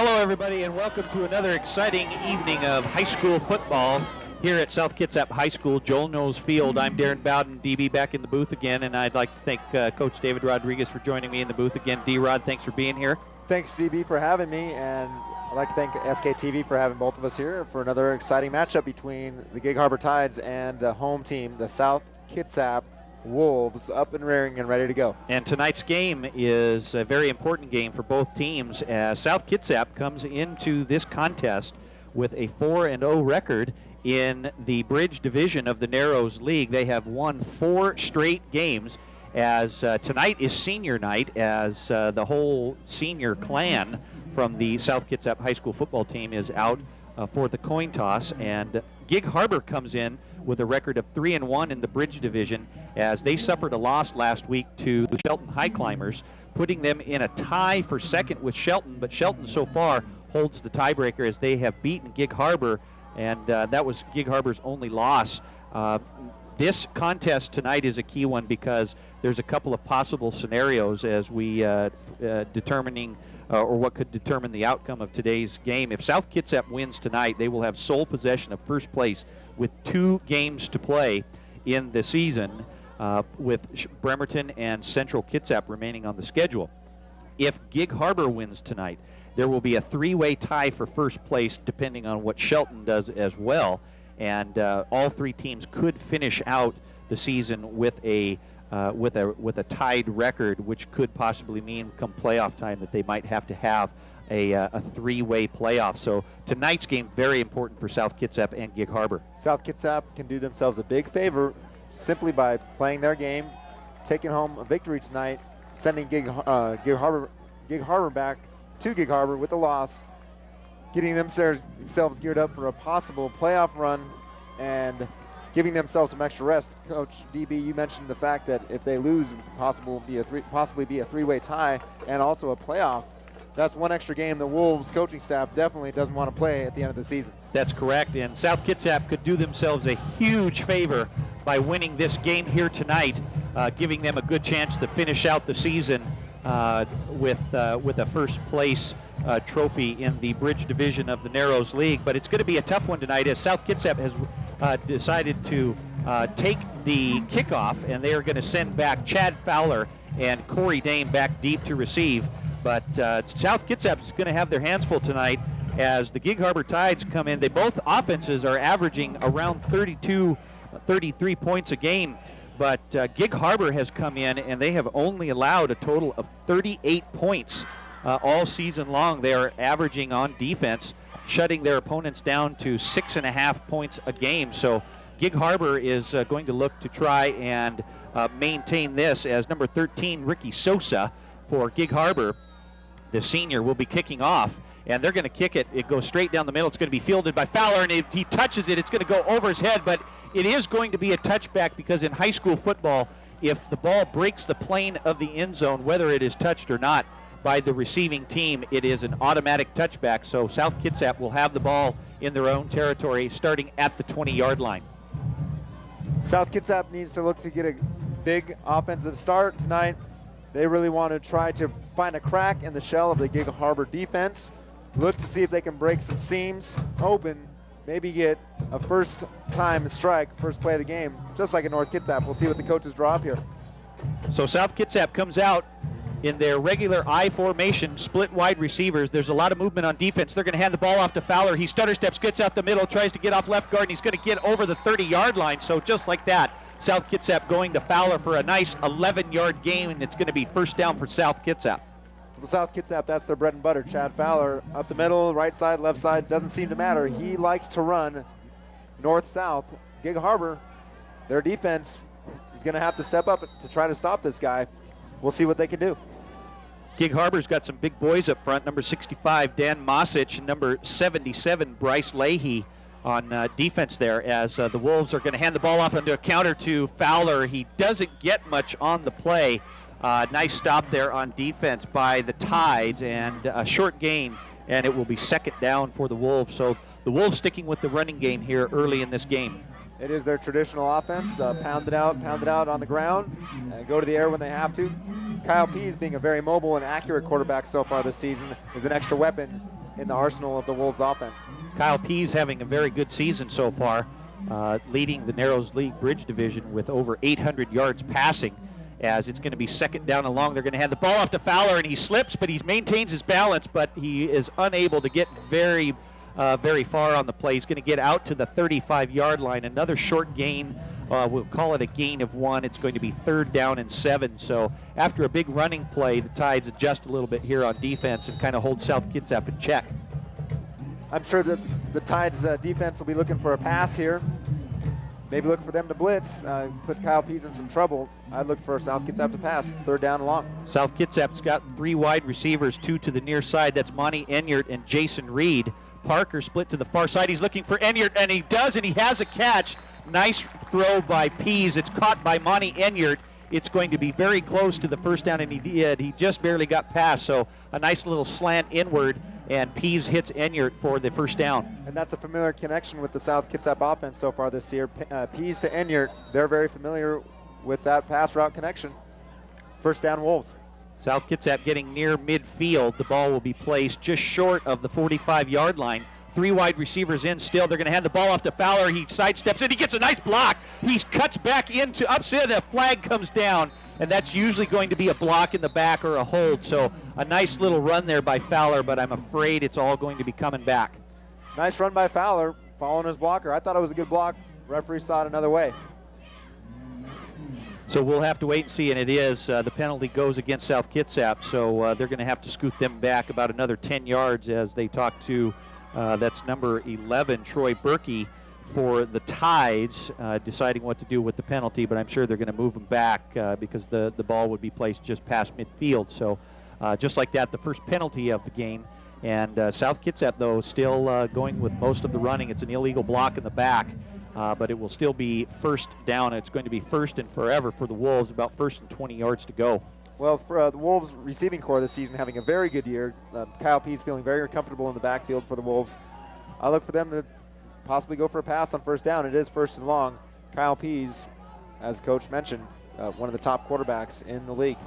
Hello, everybody, and welcome to another exciting evening of high school football here at South Kitsap High School, Joel Knowles Field. I'm Darren Bowden, DB, back in the booth again, and I'd like to thank Coach David Rodriguez for joining me in the booth again. D-Rod, thanks for being here. Thanks, DB, for having me, and I'd like to thank SKTV for having both of us here for another exciting matchup between the Gig Harbor Tides and the home team, the South Kitsap Wolves, up and rearing and ready to go. And tonight's game is a very important game for both teams as South Kitsap comes into this contest with a 4-0 record in the Bridge Division of the Narrows League. They have won 4 straight games as tonight is senior night as the whole senior clan from the South Kitsap High School football team is out for the coin toss, and Gig Harbor comes in with a record of 3-1 in the Bridge Division as they suffered a loss last week to the Shelton High Climbers, putting them in a tie for second with Shelton, but Shelton so far holds the tiebreaker as they have beaten Gig Harbor, and that was Gig Harbor's only loss. This contest tonight is a key one because there's a couple of possible scenarios as we determining or what could determine the outcome of today's game. If South Kitsap wins tonight, they will have sole possession of first place with 2 games to play in the season, with Bremerton and Central Kitsap remaining on the schedule. If Gig Harbor wins tonight, there will be a 3-way tie for first place depending on what Shelton does as well, and all 3 teams could finish out the season with a tied record, which could possibly mean come playoff time that they might have to have a 3-way playoff. So tonight's game very important for South Kitsap and Gig Harbor. South Kitsap can do themselves a big favor simply by playing their game, taking home a victory tonight, sending Gig Harbor back to Gig Harbor with a loss, getting themselves geared up for a possible playoff run, and giving themselves some extra rest. Coach DB, you mentioned the fact that if they lose, it could possibly be a 3-way tie and also a playoff. That's one extra game the Wolves coaching staff definitely doesn't want to play at the end of the season. That's correct, and South Kitsap could do themselves a huge favor by winning this game here tonight, giving them a good chance to finish out the season with a first place trophy in the Bridge Division of the Narrows League. But it's going to be a tough one tonight as South Kitsap has decided to take the kickoff, and they are going to send back Chad Fowler and Corey Dame back deep to receive. But South Kitsap is going to have their hands full tonight as the Gig Harbor Tides come in. Both offenses are averaging around 32, 33 points a game. But Gig Harbor has come in, and they have only allowed a total of 38 points all season long. They are averaging on defense, shutting their opponents down to 6.5 points a game. So Gig Harbor is going to look to try and maintain this as number 13, Ricky Sosa for Gig Harbor, the senior, will be kicking off. And they're going to kick it. It goes straight down the middle. It's going to be fielded by Fowler, and if he touches it, it's going to go over his head. But it is going to be a touchback because in high school football, if the ball breaks the plane of the end zone, whether it is touched or not by the receiving team, it is an automatic touchback. So South Kitsap will have the ball in their own territory starting at the 20-yard line. South Kitsap needs to look to get a big offensive start tonight. They really want to try to find a crack in the shell of the Gig Harbor defense. Look to see if they can break some seams open, maybe get a first-time strike, first play of the game, just like in North Kitsap. We'll see what the coaches draw up here. So South Kitsap comes out in their regular I formation, split wide receivers. There's a lot of movement on defense. They're going to hand the ball off to Fowler. He stutter steps, gets out the middle, tries to get off left guard, and he's going to get over the 30-yard line. So just like that, South Kitsap going to Fowler for a nice 11-yard gain, and it's going to be first down for South Kitsap. Well, South Kitsap, that's their bread and butter. Chad Fowler up the middle, right side, left side, doesn't seem to matter. He likes to run north-south. Gig Harbor, their defense is going to have to step up to try to stop this guy. We'll see what they can do. Gig Harbor's got some big boys up front. Number 65, Dan Mosic, and number 77, Bryce Leahy on defense there as the Wolves are going to hand the ball off into a counter to Fowler. He doesn't get much on the play. Nice stop there on defense by the Tides, and a short gain, and it will be second down for the Wolves. So the Wolves sticking with the running game here early in this game. It is their traditional offense, pound it out on the ground, go to the air when they have to. Kyle Pease, being a very mobile and accurate quarterback so far this season, is an extra weapon in the arsenal of the Wolves offense. Kyle Pease having a very good season so far, leading the Narrows League Bridge Division with over 800 yards passing. As it's going to be second down and long, they're going to hand the ball off to Fowler, and he slips, but he maintains his balance, but he is unable to get very far on the play. He's going to get out to the 35-yard line. Another short gain. We'll call it a gain of 1. It's going to be 3rd down and 7. So after a big running play, the Tides adjust a little bit here on defense and kind of hold South Kitsap in check. I'm sure that the Tides defense will be looking for a pass here. Maybe look for them to blitz, put Kyle Pease in some trouble. I'd look for South Kitsap to pass. 3rd down and long. South Kitsap's got 3 wide receivers, 2 to the near side. That's Monty Enyart and Jason Reed. Parker split to the far side. He's looking for Enyart, and he does, and he has a catch. Nice throw by Pease. It's caught by Monty Enyart. It's going to be very close to the 1st down, and he did. He just barely got past, so a nice little slant inward, and Pease hits Enyart for the 1st down. And that's a familiar connection with the South Kitsap offense so far this year. Pease to Enyart, they're very familiar with that pass route connection. 1st down Wolves. South Kitsap getting near midfield. The ball will be placed just short of the 45-yard line. 3 wide receivers in still. They're going to hand the ball off to Fowler. He sidesteps it. He gets a nice block. He cuts back into upset. A flag comes down, and that's usually going to be a block in the back or a hold. So a nice little run there by Fowler, but I'm afraid it's all going to be coming back. Nice run by Fowler, following his blocker. I thought it was a good block. Referee saw it another way. So we'll have to wait and see, and it is. The penalty goes against South Kitsap, so they're going to have to scoot them back about another 10 yards as they talk to, that's number 11, Troy Berkey, for the Tides, deciding what to do with the penalty, but I'm sure they're going to move them back because the ball would be placed just past midfield. So just like that, the first penalty of the game. And South Kitsap, though, still going with most of the running. It's an illegal block in the back. But it will still be 1st down. It's going to be 1st and forever for the Wolves, about 1st and 20 yards to go. Well, for the Wolves receiving core this season, having a very good year. Kyle Pease feeling very comfortable in the backfield for the Wolves. I look for them to possibly go for a pass on 1st down. It is 1st and long. Kyle Pease, as Coach mentioned, one of the top quarterbacks in the league.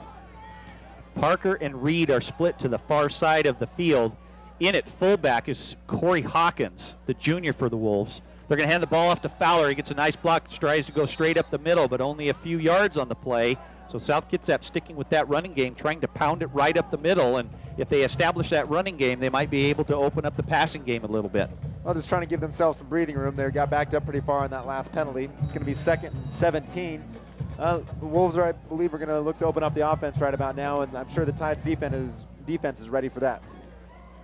Parker and Reed are split to the far side of the field. In at fullback is Corey Hawkins, the junior for the Wolves. They're going to hand the ball off to Fowler. He gets a nice block, tries to go straight up the middle, but only a few yards on the play. So South Kitsap sticking with that running game, trying to pound it right up the middle. And if they establish that running game, they might be able to open up the passing game a little bit. Well, just trying to give themselves some breathing room there. Got backed up pretty far on that last penalty. It's going to be 2nd and 17. The Wolves, I believe, are going to look to open up the offense right about now, and I'm sure the Tides defense is ready for that.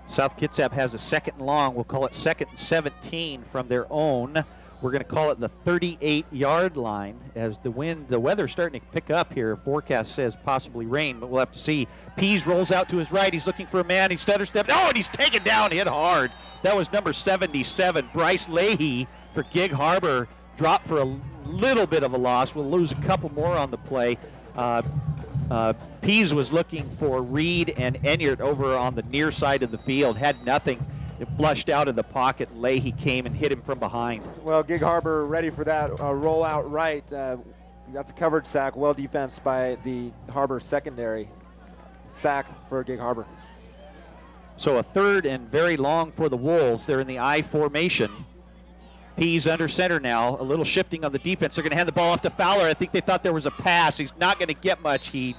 South Kitsap has a 2nd and long. We'll call it 2nd and 17 from their own. We're going to call it the 38-yard line as the weather's starting to pick up here. Forecast says possibly rain, but we'll have to see. Pease rolls out to his right. He's looking for a man. He stutter stepped. Oh, and he's taken down, hit hard. That was number 77, Bryce Leahy for Gig Harbor. Dropped for a little bit of a loss. We'll lose a couple more on the play. Pease was looking for Reed and Enyart over on the near side of the field. Had nothing. It flushed out of the pocket. Leahy came and hit him from behind. Well, Gig Harbor ready for that roll out right. That's a coverage sack. Well defense by the Harbor secondary. Sack for Gig Harbor. So a 3rd and very long for the Wolves. They're in the I formation. Pease under center now. A little shifting on the defense. They're going to hand the ball off to Fowler. I think they thought there was a pass. He's not going to get much. He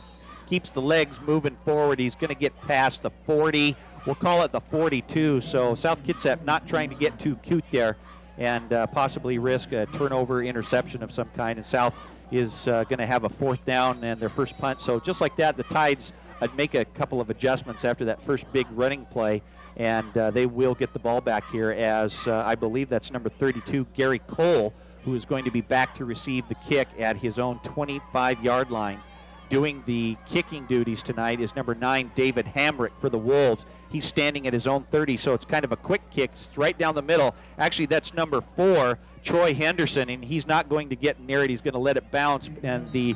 keeps the legs moving forward. He's going to get past the 40. We'll call it the 42. So South Kitsap not trying to get too cute there and possibly risk a turnover interception of some kind. And South is going to have a 4th down and their first punt. So just like that, the Tides make a couple of adjustments after that first big running play. And they will get the ball back here as I believe that's number 32, Gary Cole, who is going to be back to receive the kick at his own 25-yard line. Doing the kicking duties tonight is number 9, David Hamrick for the Wolves. He's standing at his own 30, so it's kind of a quick kick. It's right down the middle. Actually, that's number 4, Troy Henderson, and he's not going to get near it. He's going to let it bounce, and the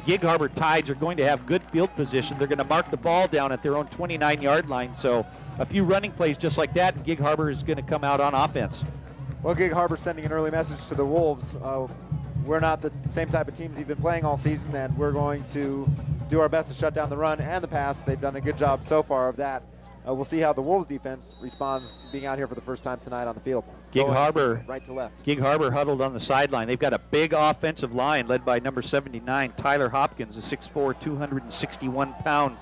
Gig Harbor Tides are going to have good field position. They're going to mark the ball down at their own 29-yard line, so a few running plays just like that, and Gig Harbor is going to come out on offense. Well, Gig Harbor sending an early message to the Wolves. We're not the same type of teams you've been playing all season, and we're going to do our best to shut down the run and the pass. They've done a good job so far of that. we'll see how the Wolves defense responds being out here for the first time tonight on the field. Gig Harbor, right to left. Gig Harbor huddled on the sideline. They've got a big offensive line led by number 79, Tyler Hopkins, a 6'4", 261-pound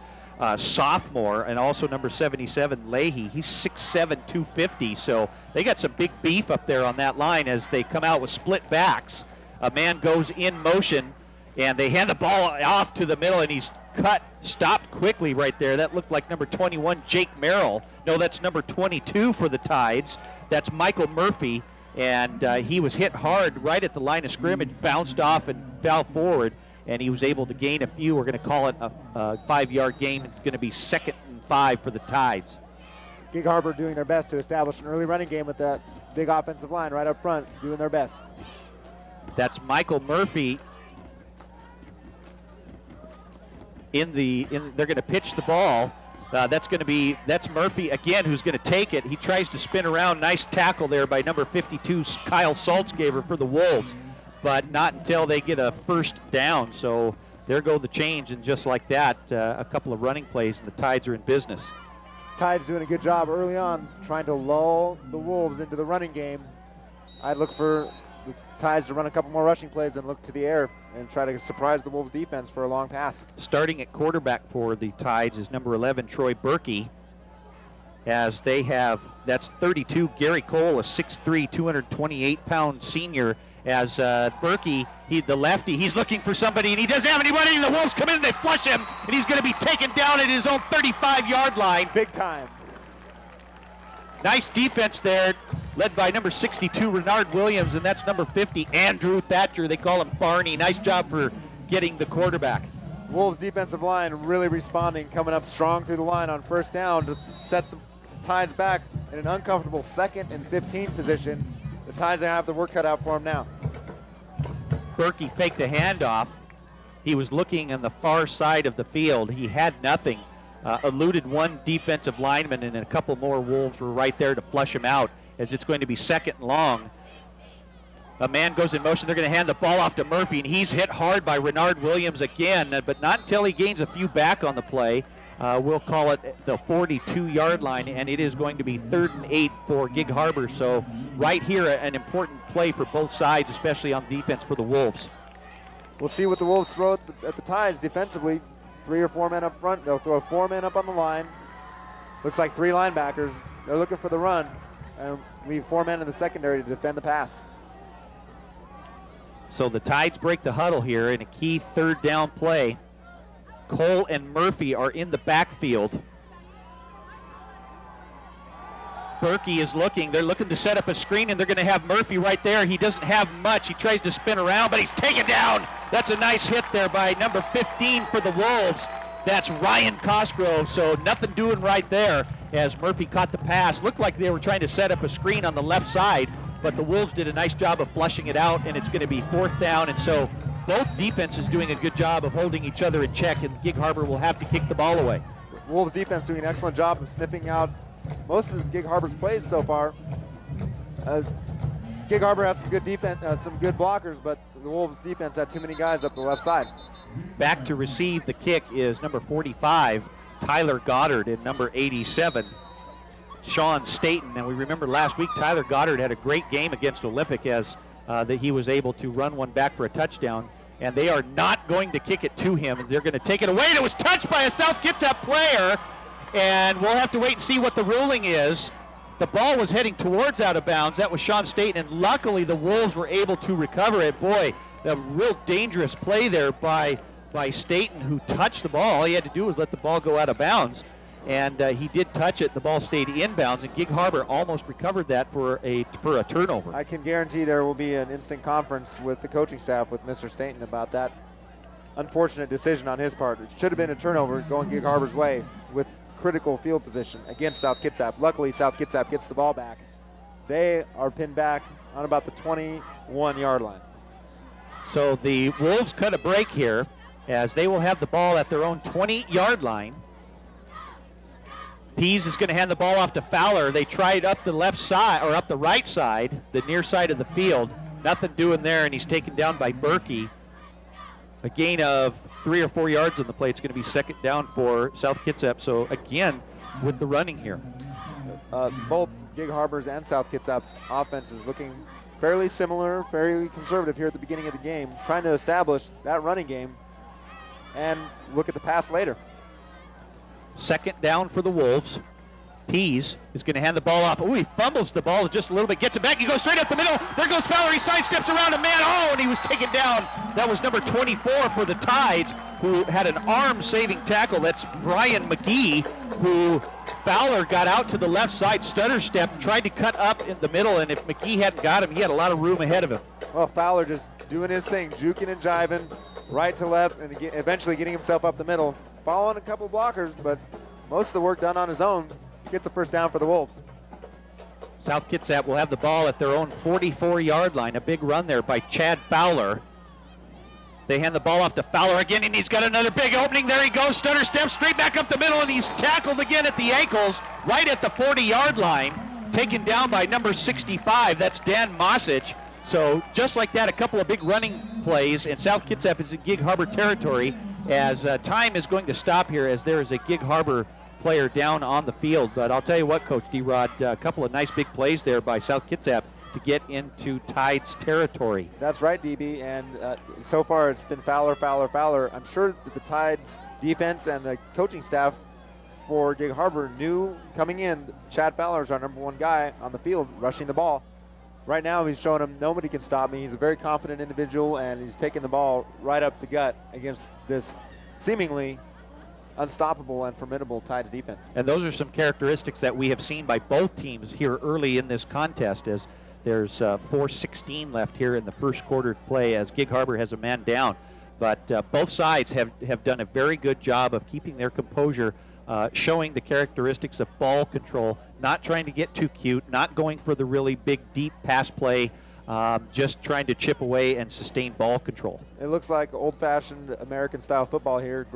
sophomore, and also number 77, Leahy. He's 6'7", 250, so they got some big beef up there on that line as they come out with split backs. A man goes in motion, and they hand the ball off to the middle, and he's stopped quickly right there. That looked like number 21, Jake Merrill. No, that's number 22 for the Tides. That's Michael Murphy, and he was hit hard right at the line of scrimmage, bounced off and fell forward, and he was able to gain a few. We're going to call it a 5-yard gain. It's going to be 2nd and 5 for the Tides. Gig Harbor doing their best to establish an early running game with that big offensive line right up front, doing their best. That's Michael Murphy. They're going to pitch the ball. That's Murphy again, who's going to take it. He tries to spin around. Nice tackle there by number 52, Kyle Saltzgaver for the Wolves, but not until they get a first down. So there go the change, and just like that, a couple of running plays, and the Tides are in business. Tides doing a good job early on, trying to lull the Wolves into the running game. I'd look for the Tides to run a couple more rushing plays and look to the air and try to surprise the Wolves defense for a long pass. Starting at quarterback for the Tides is number 11, Troy Berkey, as they have, that's 32, Gary Cole, a 6'3", 228-pound senior, as Berkey, the lefty, he's looking for somebody, and he doesn't have anybody, and the Wolves come in and they flush him, and he's going to be taken down at his own 35-yard line. Big time. Nice defense there, led by number 62, Renard Williams, and that's number 50, Andrew Thatcher. They call him Barney. Nice job for getting the quarterback. Wolves defensive line really responding, coming up strong through the line on first down to set the Tides back in an uncomfortable 2nd and 15 position. The Tides have the work cut out for them now. Berkey faked the handoff. He was looking on the far side of the field. He had nothing. Eluded one defensive lineman, and a couple more Wolves were right there to flush him out, as it's going to be 2nd and long. A man goes in motion. They're going to hand the ball off to Murphy, and he's hit hard by Renard Williams again, but not until he gains a few back on the play. We'll call it the 42-yard line, and it is going to be 3rd and 8 for Gig Harbor. So right here, an important play for both sides, especially on defense for the Wolves. We'll see what the Wolves throw at the Tides defensively. 3 or 4 men up front. They'll throw 4 men up on the line. Looks like 3 linebackers. They're looking for the run and leave 4 men in the secondary to defend the pass. So the Tides break the huddle here in a key 3rd down play. Cole and Murphy are in the backfield. Berkey is looking. They're looking to set up a screen, and they're going to have Murphy right there. He doesn't have much. He tries to spin around, but he's taken down. That's a nice hit there by number 15 for the Wolves. That's Ryan Cosgrove, so nothing doing right there as Murphy caught the pass. Looked like they were trying to set up a screen on the left side, but the Wolves did a nice job of flushing it out, and it's going to be 4th down, and so both defenses doing a good job of holding each other in check, and Gig Harbor will have to kick the ball away. Wolves defense doing an excellent job of sniffing out most of the Gig Harbor's plays so far. Gig Harbor has some good defense, some good blockers, but the Wolves defense had too many guys up the left side. Back to receive the kick is number 45, Tyler Goddard, and number 87, Sean Staten. And we remember last week Tyler Goddard had a great game against Olympic as that he was able to run one back for a touchdown. And they are not going to kick it to him. They're going to take it away. And it was touched by a South Kitsap player. And we'll have to wait and see what the ruling is. The ball was heading towards out of bounds. That was Sean Staten, and luckily the Wolves were able to recover it. Boy, a real dangerous play there by Staten, who touched the ball. All he had to do was let the ball go out of bounds, and he did touch it. The ball stayed inbounds, and Gig Harbor almost recovered that for a turnover. I can guarantee there will be an instant conference with the coaching staff with Mr. Staten about that unfortunate decision on his part. It should have been a turnover going Gig Harbor's way with critical field position against South Kitsap. Luckily, South Kitsap gets the ball back. They are pinned back on about the 21-yard line. So the Wolves cut a break here as they will have the ball at their own 20-yard line. Pease is going to hand the ball off to Fowler. They tried up the left side, or up the right side, the near side of the field. Nothing doing there, and he's taken down by Berkey. A gain of 3 or 4 yards on the play. It's going to be 2nd down for South Kitsap. So again, with the running here. Both Gig Harbor's and South Kitsap's offense is looking fairly similar, fairly conservative here at the beginning of the game, trying to establish that running game and look at the pass later. Second down for the Wolves. Pease is going to hand the ball off. Oh, he fumbles the ball just a little bit, gets it back. He goes straight up the middle. There goes Fowler. He sidesteps around a man. Oh, and he was taken down. That was number 24 for the Tides, who had an arm-saving tackle. That's Brian Mcgee, who Fowler got out to the left side, stutter step, tried to cut up in the middle, and if McGee hadn't got him, he had a lot of room ahead of him. Well, Fowler just doing his thing, juking and jiving, right to left, and eventually getting himself up the middle. Following a couple blockers, but most of the work done on his own. Gets the first down for the Wolves. South Kitsap will have the ball at their own 44-yard line. A big run there by Chad Fowler. They hand the ball off to Fowler again, and he's got another big opening. There he goes, stutter step straight back up the middle, and he's tackled again at the ankles, right at the 40-yard line, taken down by number 65. That's Dan Mosic. So just like that, a couple of big running plays, and South Kitsap is in Gig Harbor territory as time is going to stop here as there is a Gig Harbor player down on the field. But I'll tell you what, Coach D-Rod, a couple of nice big plays there by South Kitsap to get into Tides territory. That's right, DB, and so far it's been Fowler, Fowler, Fowler. I'm sure that the Tides defense and the coaching staff for Gig Harbor knew coming in Chad Fowler is our number one guy on the field rushing the ball. Right now he's showing them nobody can stop me. He's a very confident individual, and he's taking the ball right up the gut against this seemingly unstoppable and formidable Tides defense. And those are some characteristics that we have seen by both teams here early in this contest, as there's 4:16 left here in the first quarter play as Gig Harbor has a man down. But both sides have done a very good job of keeping their composure, showing the characteristics of ball control, not trying to get too cute, not going for the really big, deep pass play, just trying to chip away and sustain ball control. It looks like old-fashioned American-style football here.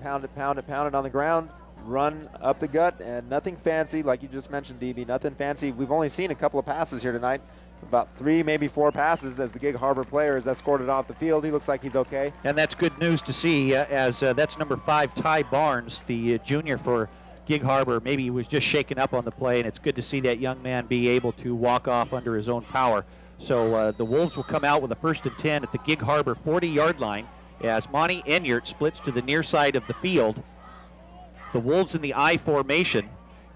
Pound it, pound it, pound it on the ground, run up the gut, and nothing fancy, like you just mentioned, DB, nothing fancy. We've only seen a couple of passes here tonight, about 3, maybe 4 passes as the Gig Harbor player is escorted off the field. He looks like he's okay. And that's good news to see, as that's number 5, Ty Barnes, the junior for Gig Harbor. Maybe he was just shaken up on the play, and it's good to see that young man be able to walk off under his own power. So the Wolves will come out with a 1st and 10 at the Gig Harbor 40-yard line as Monty Enyart splits to the near side of the field. The Wolves in the I formation.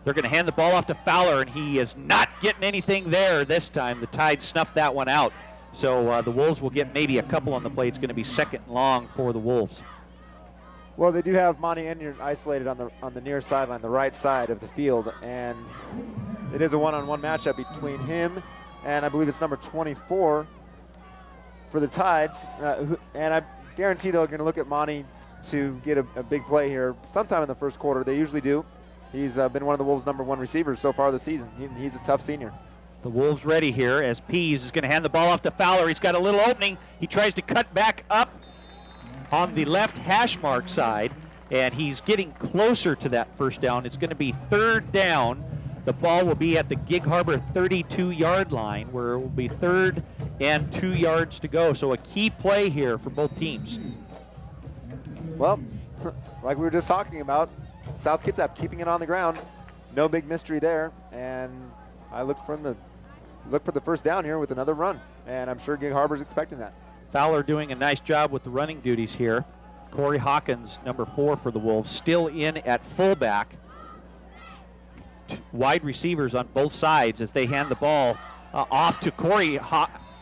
They're going to hand the ball off to Fowler, and he is not getting anything there this time. The Tide snuffed that one out. So the Wolves will get maybe a couple on the play. It's going to be 2nd and long for the Wolves. Well, they do have Monty Enyart isolated on the near sideline, the right side of the field, and it is a one-on-one matchup between him and I believe it's number 24 for the Tides. And I guarantee they're going to look at Monty to get a big play here sometime in the first quarter. They usually do. He's been one of the Wolves' #1 receivers so far this season. He's a tough senior. The Wolves ready here as Pease is going to hand the ball off to Fowler. He's got a little opening. He tries to cut back up on the left hash mark side, and he's getting closer to that first down. It's going to be 3rd down. The ball will be at the Gig Harbor 32-yard line, where it will be 3rd and 2 yards to go. So a key play here for both teams. Well, like we were just talking about, South Kitsap keeping it on the ground. No big mystery there. And I look for the 1st down here with another run. And I'm sure Gig Harbor's expecting that. Fowler doing a nice job with the running duties here. Corey Hawkins, number 4 for the Wolves, still in at fullback. Wide receivers on both sides as they hand the ball off to Corey.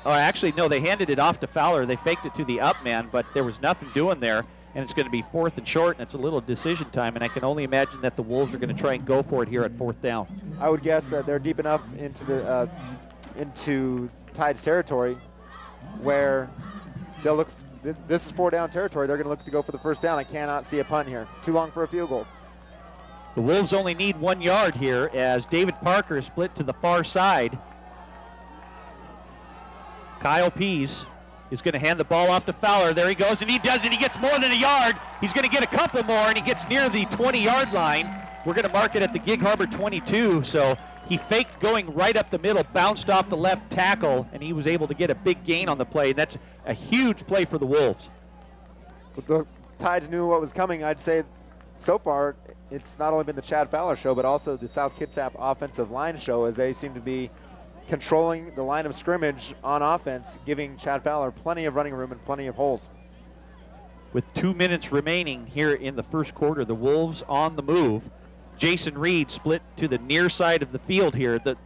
Actually, no, they handed it off to Fowler. They faked it to the up man, but there was nothing doing there, and it's going to be 4th and short, and it's a little decision time, and I can only imagine that the Wolves are going to try and go for it here at 4th down. I would guess that they're deep enough into Tides territory where they'll look. This is 4-down territory. They're going to look to go for the 1st down. I cannot see a punt here. Too long for a field goal. The Wolves only need 1 yard here as David Parker is split to the far side. Kyle Pease is going to hand the ball off to Fowler. There he goes, and he does it. He gets more than a yard. He's going to get a couple more, and he gets near the 20-yard line. We're going to mark it at the Gig Harbor 22, so he faked going right up the middle, bounced off the left tackle, and he was able to get a big gain on the play. And that's a huge play for the Wolves. But the Tides knew what was coming. I'd say so far it's not only been the Chad Fowler show, but also the South Kitsap offensive line show, as they seem to be controlling the line of scrimmage on offense, giving Chad Fowler plenty of running room and plenty of holes. With 2 minutes remaining here in the first quarter, the Wolves on the move. Jason Reed split to the near side of the field here. The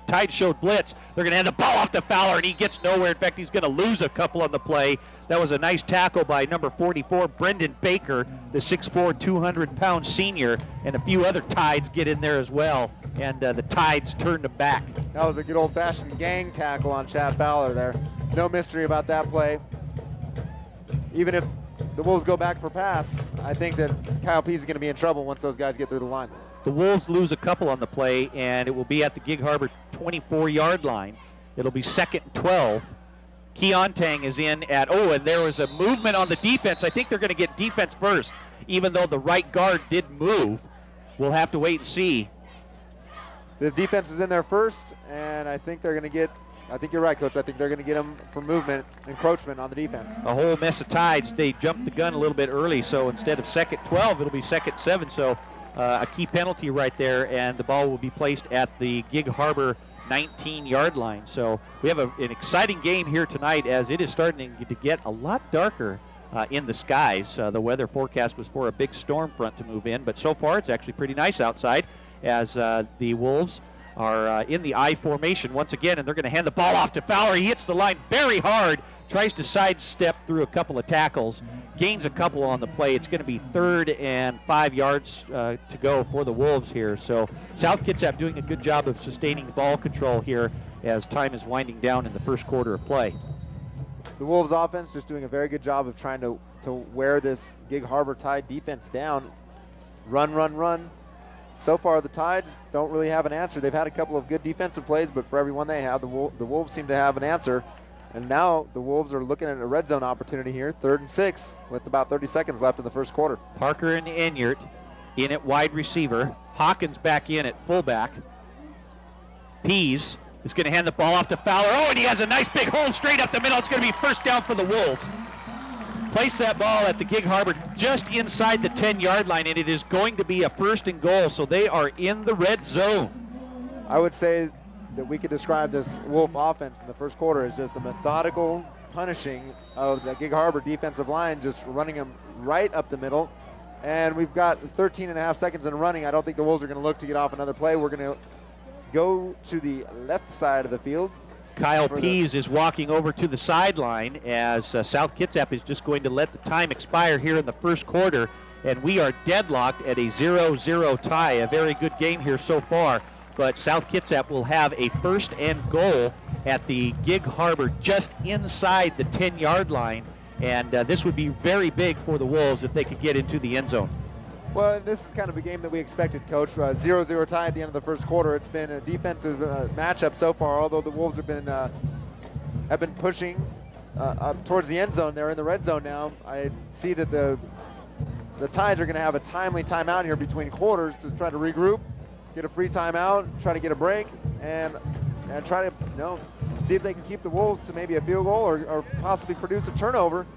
Tide showed blitz. They're going to hand the ball off to Fowler, and he gets nowhere. In fact, he's going to lose a couple on the play. That was a nice tackle by number 44, Brendan Baker, the 6'4", 200-pound senior, and a few other Tides get in there as well, and the Tides turned them back. That was a good old-fashioned gang tackle on Chad Fowler there. No mystery about that play. Even if the Wolves go back for pass, I think that Kyle Pease is going to be in trouble once those guys get through the line. The Wolves lose a couple on the play, and it will be at the Gig Harbor 24-yard line. It'll be 2nd and 12. Keon Tang is in at, and there was a movement on the defense. I think they're going to get defense first, even though the right guard did move. We'll have to wait and see. The defense is in there first, and I think they're going to get, I think you're right, Coach. I think they're going to get them for movement, encroachment on the defense. A whole mess of Tides. They jumped the gun a little bit early, so instead of 2nd 12, it'll be 2nd 7. So a key penalty right there, and the ball will be placed at the Gig Harbor 19-yard line. So we have an exciting game here tonight, as it is starting to get a lot darker in the skies. The weather forecast was for a big storm front to move in, but so far it's actually pretty nice outside, as the Wolves are in the I formation once again, and they're going to hand the ball off to Fowler. He hits the line very hard, tries to sidestep through a couple of tackles, gains a couple on the play. It's going to be 3rd and 5 yards to go for the Wolves here. So South Kitsap doing a good job of sustaining ball control here as time is winding down in the first quarter of play. The Wolves offense just doing a very good job of trying to wear this Gig Harbor Tide defense down. Run, run, run. So far, the Tides don't really have an answer. They've had a couple of good defensive plays, but for every one they have, the Wolves seem to have an answer. And now the Wolves are looking at a red zone opportunity here, 3rd and 6, with about 30 seconds left in the first quarter. Parker and Enyart in at wide receiver. Hawkins back in at fullback. Pease is going to hand the ball off to Fowler. And he has a nice big hole straight up the middle. It's going to be first down for the Wolves. Place that ball at the Gig Harbor just inside the 10-yard line, and it is going to be a 1st and goal, so they are in the red zone. I would say that we could describe this Wolf offense in the first quarter as just a methodical punishing of the Gig Harbor defensive line, just running them right up the middle. And we've got 13 and a half seconds in running. I don't think the Wolves are going to look to get off another play. We're going to go to the left side of the field. Kyle Pease is walking over to the sideline, as South Kitsap is just going to let the time expire here in the first quarter, and we are deadlocked at a 0-0 tie. A very good game here so far, but South Kitsap will have a 1st and goal at the Gig Harbor just inside the 10-yard line, and this would be very big for the Wolves if they could get into the end zone. Well, this is kind of a game that we expected, Coach. 0-0 tie at the end of the first quarter. It's been a defensive matchup so far, although the Wolves have been pushing up towards the end zone. They're in the red zone now. I see that the Tides are going to have a timely timeout here between quarters to try to regroup, get a free timeout, try to get a break, and try to see if they can keep the Wolves to maybe a field goal or possibly produce a turnover.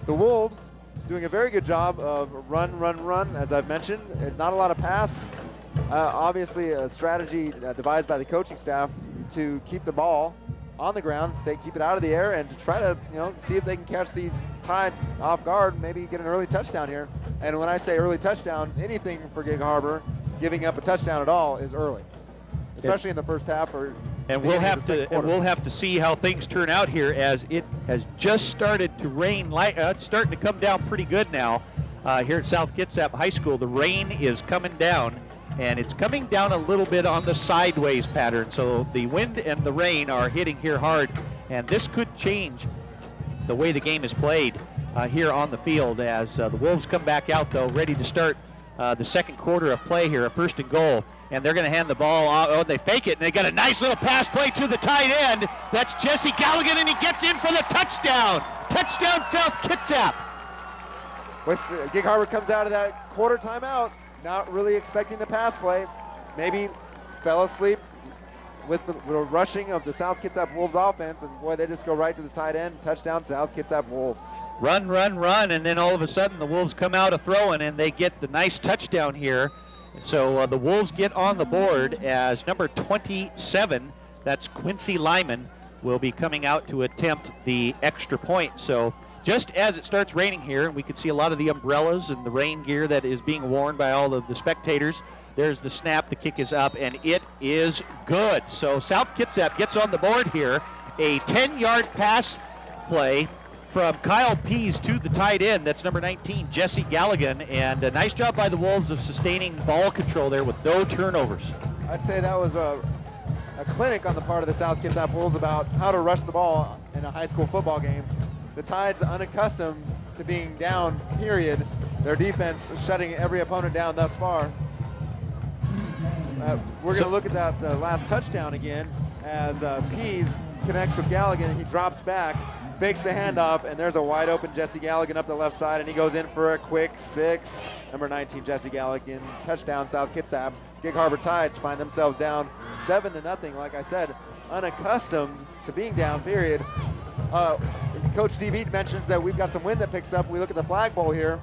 The Wolves doing a very good job of run, as I've mentioned. Not a lot of pass. Obviously a strategy devised by the coaching staff to keep the ball on the ground, keep it out of the air, and to try to see if they can catch these Tides off guard, maybe get an early touchdown here. And when I say early touchdown, anything for Gig Harbor, giving up a touchdown at all is early, especially in the first half. And we'll have to see how things turn out here, as it has just started to rain. It's starting to come down pretty good now here at South Kitsap High School. The rain is coming down, and it's coming down a little bit on the sideways pattern. So the wind and the rain are hitting here hard, and this could change the way the game is played here on the field, as the Wolves come back out, though, ready to start the second quarter of play here, a 1st and goal. And they're going to hand the ball off. They fake it, and they got a nice little pass play to the tight end. That's Jesse Galligan, and he gets in for the touchdown. Touchdown, South Kitsap. Gig Harbor comes out of that quarter timeout, not really expecting the pass play. Maybe fell asleep with the rushing of the South Kitsap Wolves offense, and boy, they just go right to the tight end. Touchdown, South Kitsap Wolves. Run, run, run, and then all of a sudden the Wolves come out of throwing, and they get the nice touchdown here. So the Wolves get on the board as number 27, that's Quincy Lyman, will be coming out to attempt the extra point. So just as it starts raining here, and we can see a lot of the umbrellas and the rain gear that is being worn by all of the spectators, there's the snap, the kick is up, and it is good. So South Kitsap gets on the board here. A 10-yard pass play from Kyle Pease to the tight end. That's number 19, Jesse Galligan. And a nice job by the Wolves of sustaining ball control there with no turnovers. I'd say that was a clinic on the part of the South Kitsap Wolves about how to rush the ball in a high school football game. The Tide's unaccustomed to being down, period. Their defense is shutting every opponent down thus far. We're going to look at that last touchdown again as Pease connects with Galligan. He drops back, fakes the handoff, and there's a wide open Jesse Galligan up the left side, and he goes in for a quick 6. Number 19, Jesse Galligan, touchdown, South Kitsap. Gig Harbor Tides find themselves down 7-0. Like I said, unaccustomed to being down, period. Coach DB mentions that we've got some wind that picks up. We look at the flagpole here.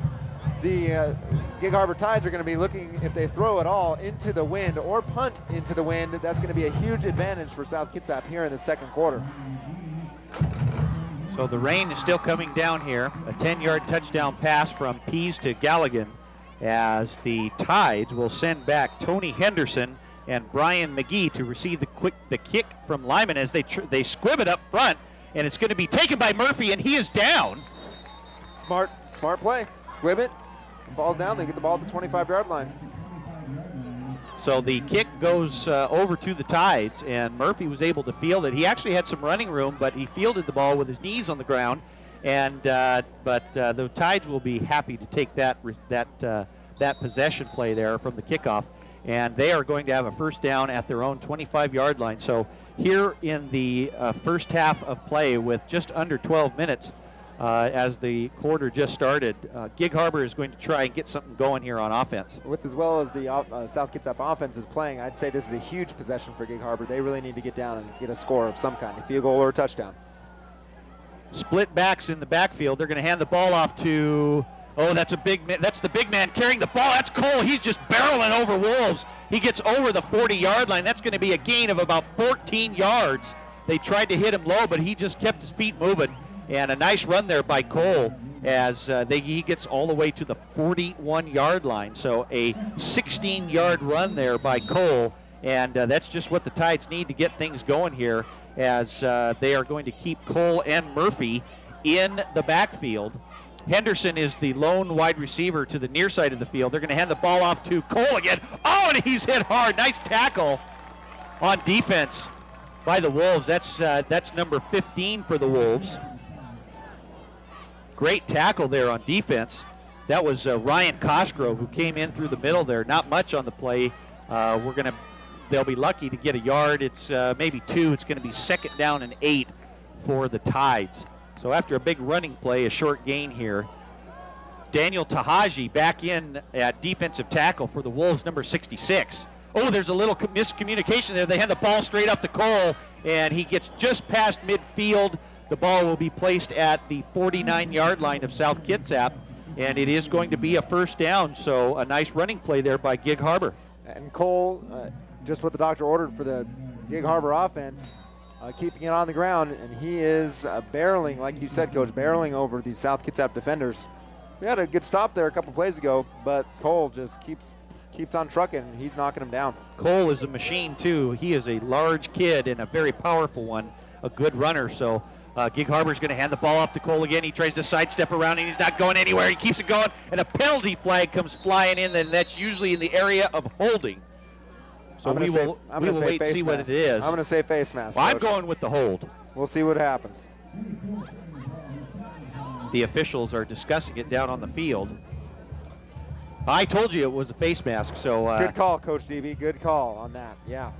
The Gig Harbor Tides are going to be looking, if they throw at all, into the wind or punt into the wind. That's going to be a huge advantage for South Kitsap here in the second quarter. So the rain is still coming down here. A 10-yard touchdown pass from Pease to Galligan as the Tides will send back Tony Henderson and Brian Mcgee to receive the kick from Lyman as they squib it up front, and it's going to be taken by Murphy, and he is down. Smart play. Squib it. Ball's down. They get the ball at the 25-yard line. So the kick goes over to the Tides, and Murphy was able to field it. He actually had some running room, but he fielded the ball with his knees on the ground. And but the Tides will be happy to take that possession play there from the kickoff, and they are going to have a first down at their own 25-yard line. So here in the first half of play, with just under 12 minutes. As the quarter just started, Gig Harbor is going to try and get something going here on offense. With as well as the South Kitsap offense is playing, I'd say this is a huge possession for Gig Harbor. They really need to get down and get a score of some kind, a field goal or a touchdown. Split backs in the backfield. They're going to hand the ball off to, that's the big man carrying the ball. That's Cole. He's just barreling over Wolves. He gets over the 40-yard line. That's going to be a gain of about 14 yards. They tried to hit him low, but he just kept his feet moving. And a nice run there by Cole as he gets all the way to the 41-yard line. So a 16-yard run there by Cole, and that's just what the Tides need to get things going here, as they are going to keep Cole and Murphy in the backfield. Henderson is the lone wide receiver to the near side of the field. They're going to hand the ball off to Cole again. Oh, and he's hit hard. Nice tackle on defense by the Wolves. That's number 15 for the Wolves. Great tackle there on defense. That was Ryan Cosgrove who came in through the middle there. Not much on the play. They'll be lucky to get a yard. It's maybe 2. It's going to be 2nd down and 8 for the Tides. So after a big running play, a short gain here. Daniel Tahaji back in at defensive tackle for the Wolves, number 66. Oh, there's a little miscommunication there. They hand the ball straight up to Cole, and he gets just past midfield. The ball will be placed at the 49-yard line of South Kitsap, and it is going to be a first down. So a nice running play there by Gig Harbor. And Cole, just what the doctor ordered for the Gig Harbor offense, keeping it on the ground, and he is barreling, like you said, Coach, barreling over these South Kitsap defenders. We had a good stop there a couple plays ago, but Cole just keeps on trucking, and he's knocking him down. Cole is a machine, too. He is a large kid and a very powerful one, a good runner. So Gig Harbor's going to hand the ball off to Cole again. He tries to sidestep around, and he's not going anywhere. He keeps it going, and a penalty flag comes flying in, and that's usually in the area of holding. So we will wait and see what it is. I'm going to say face mask. Well, I'm going with the hold. We'll see what happens. The officials are discussing it down on the field. I told you it was a face mask, so... Good call, Coach DB. Good call on that, yeah.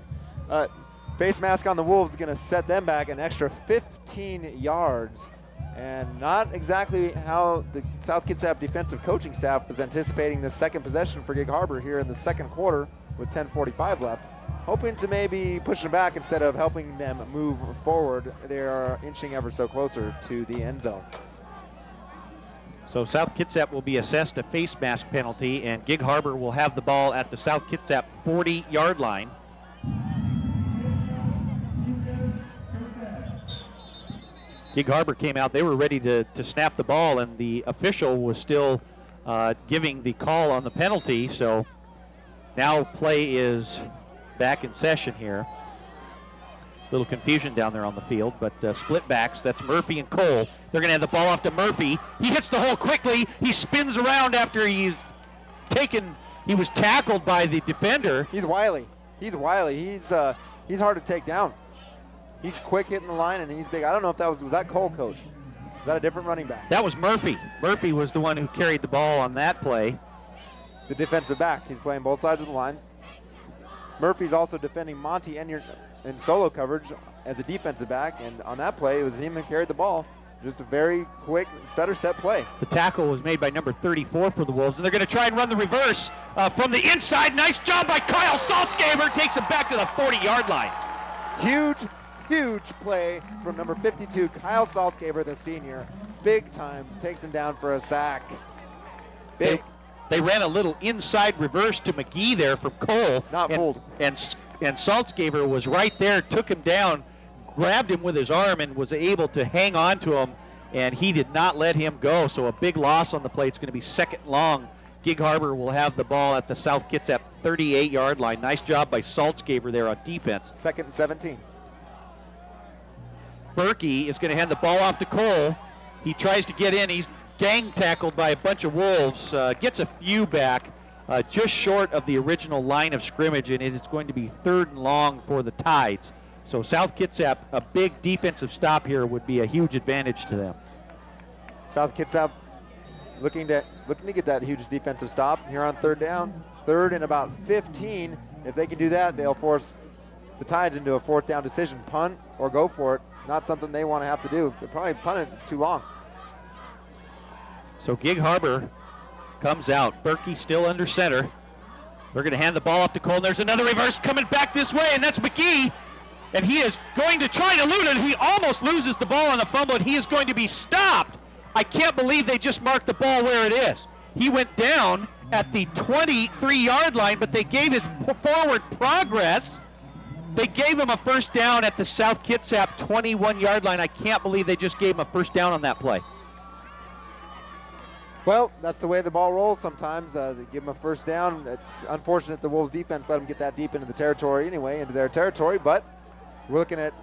Face mask on the Wolves is going to set them back an extra 15 yards. And not exactly how the South Kitsap defensive coaching staff was anticipating the second possession for Gig Harbor here in the second quarter with 10:45 left. hoping to maybe push them back instead of helping them move forward. They are inching ever so closer to the end zone. So South Kitsap will be assessed a face mask penalty, and Gig Harbor will have the ball at the South Kitsap 40-yard line. Gig Harbor came out. They were ready to snap the ball, and the official was still giving the call on the penalty. So now play is back in session here. Little confusion down there on the field, but split backs. That's Murphy and Cole. They're going to hand the ball off to Murphy. He hits the hole quickly. He spins around after he was tackled by the defender. He's wily. He's hard to take down. He's quick hitting the line, and he's big. I don't know if that was that Cole, coach? Was that a different running back? That was Murphy. Murphy was the one who carried the ball on that play. The defensive back. He's playing both sides of the line. Murphy's also defending Monty in solo coverage as a defensive back, and on that play, it was him who carried the ball. Just a very quick stutter step play. The tackle was made by number 34 for the Wolves, and they're going to try and run the reverse from the inside. Nice job by Kyle Saltzgaber. Takes him back to the 40-yard line. Huge play from number 52, Kyle Saltzgaber, the senior. Big time. Takes him down for a sack. Big. They ran a little inside reverse to Mcgee there from Cole. Not fooled. And Saltzgaber was right there, took him down, grabbed him with his arm, and was able to hang on to him, and he did not let him go. So a big loss on the play. It's going to be second long. Gig Harbor will have the ball at the South Kitsap 38-yard line. Nice job by Saltzgaber there on defense. 2nd and 17. Berkey is going to hand the ball off to Cole. He tries to get in. He's gang tackled by a bunch of Wolves. Gets a few back, just short of the original line of scrimmage, and it's going to be 3rd and long for the Tides. So South Kitsap, a big defensive stop here would be a huge advantage to them. South Kitsap looking to get that huge defensive stop here on 3rd down. 3rd and about 15. If they can do that, they'll force the Tides into a 4th down decision. Punt or go for it. Not something they want to have to do. They'll probably punt it. It's too long. So Gig Harbor comes out. Berkey still under center. They're going to hand the ball off to Cole. And there's another reverse coming back this way, and that's Mcgee. And he is going to try to elude it. He almost loses the ball on the fumble, and he is going to be stopped. I can't believe they just marked the ball where it is. He went down at the 23-yard line, but they gave his forward progress. They gave him a 1st down at the South Kitsap 21-yard line. I can't believe they just gave him a 1st down on that play. Well, that's the way the ball rolls sometimes. They give them a 1st down. It's unfortunate the Wolves defense let them get that deep into the territory anyway, into their territory, but we're looking at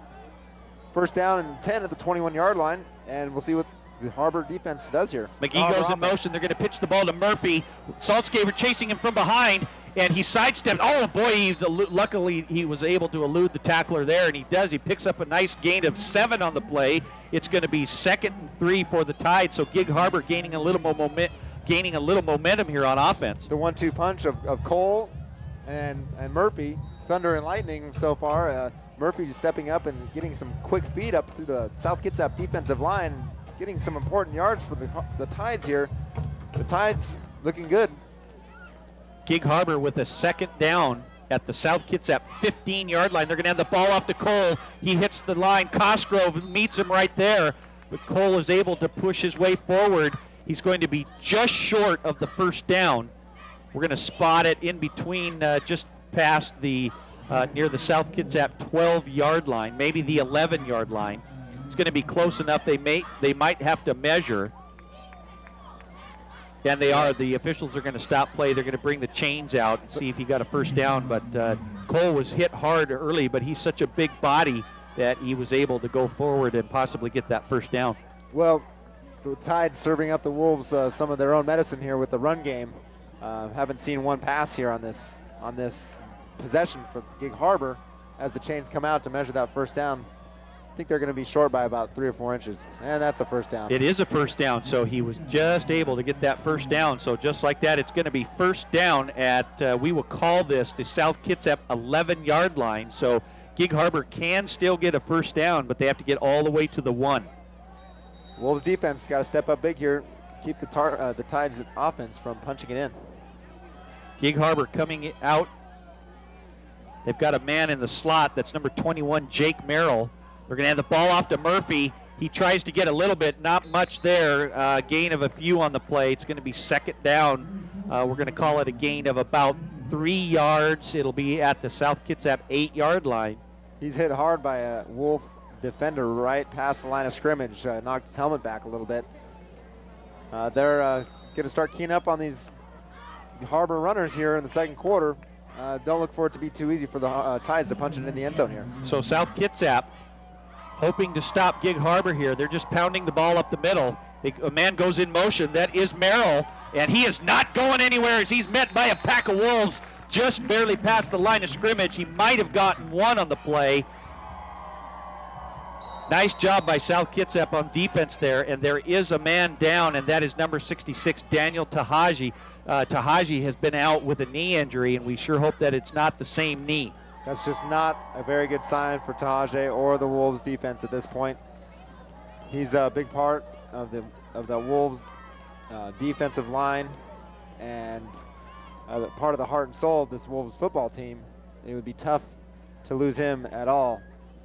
1st down and 10 at the 21-yard line, and we'll see what the Harbor defense does here. Mcgee goes in motion. They're going to pitch the ball to Murphy. Saltzgaber chasing him from behind, and he sidestepped. Oh, boy, luckily he was able to elude the tackler there, and he does. He picks up a nice gain of 7 on the play. It's going to be 2nd and 3 for the Tide, so Gig Harbor gaining a little momentum here on offense. The 1-2 punch of Cole and Murphy, thunder and lightning so far. Murphy stepping up and getting some quick feed up through the South Kitsap defensive line, getting some important yards for the Tides here. The Tides looking good. Gig Harbor with a 2nd down at the South Kitsap 15-yard line. They're going to hand the ball off to Cole. He hits the line. Cosgrove meets him right there, but Cole is able to push his way forward. He's going to be just short of the 1st down. We're going to spot it in between, just past the near the South Kitsap 12-yard line, maybe the 11-yard line. It's going to be close enough. They might have to measure. And they are. The officials are going to stop play. They're going to bring the chains out and see if he got a 1st down. But Cole was hit hard early, but he's such a big body that he was able to go forward and possibly get that 1st down. Well, the Tide serving up the Wolves some of their own medicine here with the run game. Haven't seen one pass here on this possession for Gig Harbor as the chains come out to measure that 1st down. I think they're going to be short by about 3 or 4 inches, and that's a 1st down. It is a 1st down, so he was just able to get that 1st down. So just like that, it's going to be 1st down at, we will call this the South Kitsap 11-yard line. So Gig Harbor can still get a 1st down, but they have to get all the way to the 1. Wolves defense got to step up big here, keep the Tides offense from punching it in. Gig Harbor coming out They've got a man in the slot. That's number 21, Jake Merrill. They're going to hand the ball off to Murphy. He tries to get a little bit, not much there. Gain of a few on the play. It's going to be second down. We're going to call it a gain of about 3 yards. It'll be at the South Kitsap 8-yard line. He's hit hard by a Wolf defender right past the line of scrimmage. Knocked his helmet back a little bit. They're going to start keying up on these Harbor runners here in the second quarter. Don't look for it to be too easy for the Tides to punch it in the end zone here. So South Kitsap hoping to stop Gig Harbor here. They're just pounding the ball up the middle. A man goes in motion. That is Merrill, and he is not going anywhere as he's met by a pack of Wolves just barely past the line of scrimmage. He might have gotten one on the play. Nice job by South Kitsap on defense there, and there is a man down, and that is number 66, Daniel Tahaji. Tahaji has been out with a knee injury, and we sure hope that it's not the same knee. That's just not a very good sign for Tahaji or the Wolves defense at this point. He's a big part of the Wolves defensive line and part of the heart and soul of this Wolves football team. It would be tough to lose him at all.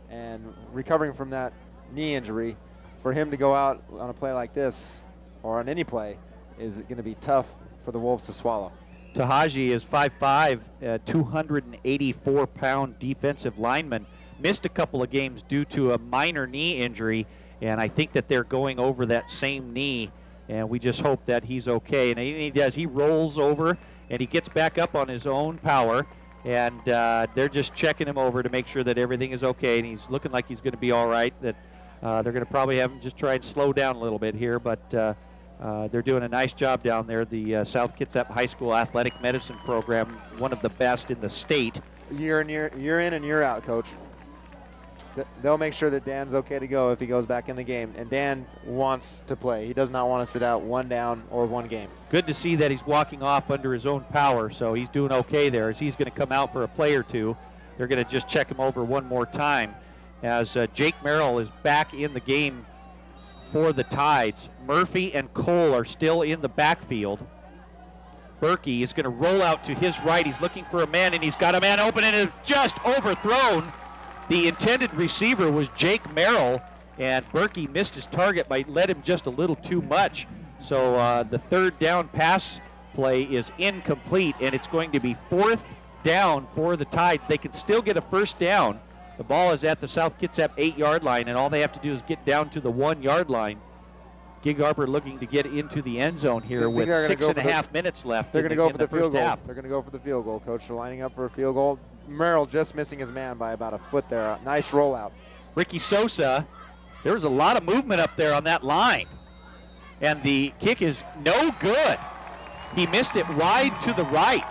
And recovering from that knee injury, for him to go out on a play like this or on any play is going to be tough for the Wolves to swallow. Tahaji is 5'5", 284-pound defensive lineman. Missed a couple of games due to a minor knee injury, and I think that they're going over that same knee, and we just hope that he's okay. And he does. He rolls over, and he gets back up on his own power, and they're just checking him over to make sure that everything is okay, and he's looking like he's going to be all right. That they're going to probably have him just try and slow down a little bit here, but they're doing a nice job down there. The South Kitsap High School Athletic Medicine Program, one of the best in the state. Year in and year out, Coach. They'll make sure that Dan's okay to go if he goes back in the game, and Dan wants to play. He does not want to sit out one down or one game. Good to see that he's walking off under his own power, so he's doing okay there as he's going to come out for a play or two. They're going to just check him over one more time as Jake Merrill is back in the game for the Tides. Murphy and Cole are still in the backfield. Berkey is going to roll out to his right. He's looking for a man, and he's got a man open, and it's just overthrown. The intended receiver was Jake Merrill, and Berkey missed his target by led him just a little too much. So the third down pass play is incomplete, and it's going to be fourth down for the Tides. They can still get a first down. The ball is at the South Kitsap 8-yard line, and all they have to do is get down to the 1-yard line. Gig Harbor looking to get into the end zone here with 6.5 minutes left. They're going to go for the field goal. Half. They're going to go for the field goal, Coach. They're lining up for a field goal. Merrill just missing his man by about a foot there. Nice rollout. Ricky Sosa, there was a lot of movement up there on that line, and the kick is no good. He missed it wide to the right.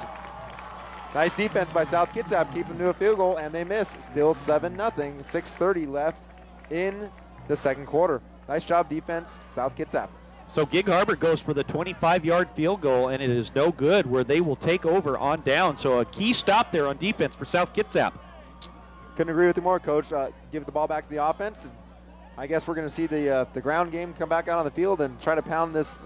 Nice defense by South Kitsap, keeping to a field goal, and they miss. Still 7-0, 6:30 left in the second quarter. Nice job defense, South Kitsap. So Gig Harbor goes for the 25-yard field goal, and it is no good, where they will take over on down. So a key stop there on defense for South Kitsap. Couldn't agree with you more, Coach. Give the ball back to the offense. And I guess we're going to see the ground game come back out on the field and try to pound this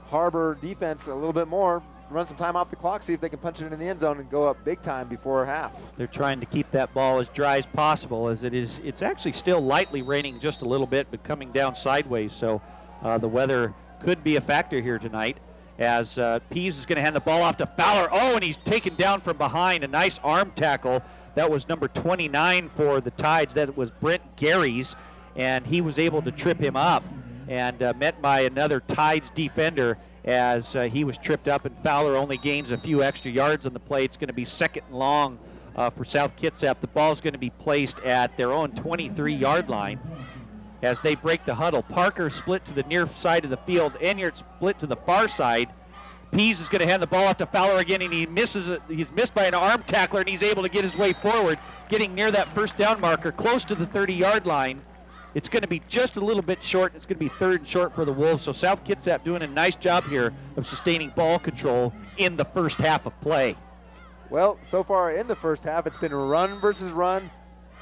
Harbor defense a little bit more. Run some time off the clock, see if they can punch it in the end zone and go up big time before half. They're trying to keep that ball as dry as possible, as it's actually still lightly raining just a little bit, but coming down sideways. So the weather could be a factor here tonight, as Pease is going to hand the ball off to Fowler. Oh, and he's taken down from behind. A nice arm tackle. That was number 29 for the Tides. That was Brent Gary's, and he was able to trip him up and met by another Tides defender as he was tripped up, and Fowler only gains a few extra yards on the play. It's going to be second and long for South Kitsap. The ball is going to be placed at their own 23-yard line as they break the huddle. Parker split to the near side of the field. Enyart split to the far side. Pease is going to hand the ball off to Fowler again, and he misses it. He's missed by an arm tackler, and he's able to get his way forward, getting near that first down marker, close to the 30-yard line. It's going to be just a little bit short. It's going to be third and short for the Wolves. So South Kitsap doing a nice job here of sustaining ball control in the first half of play. Well, so far in the first half, it's been run versus run.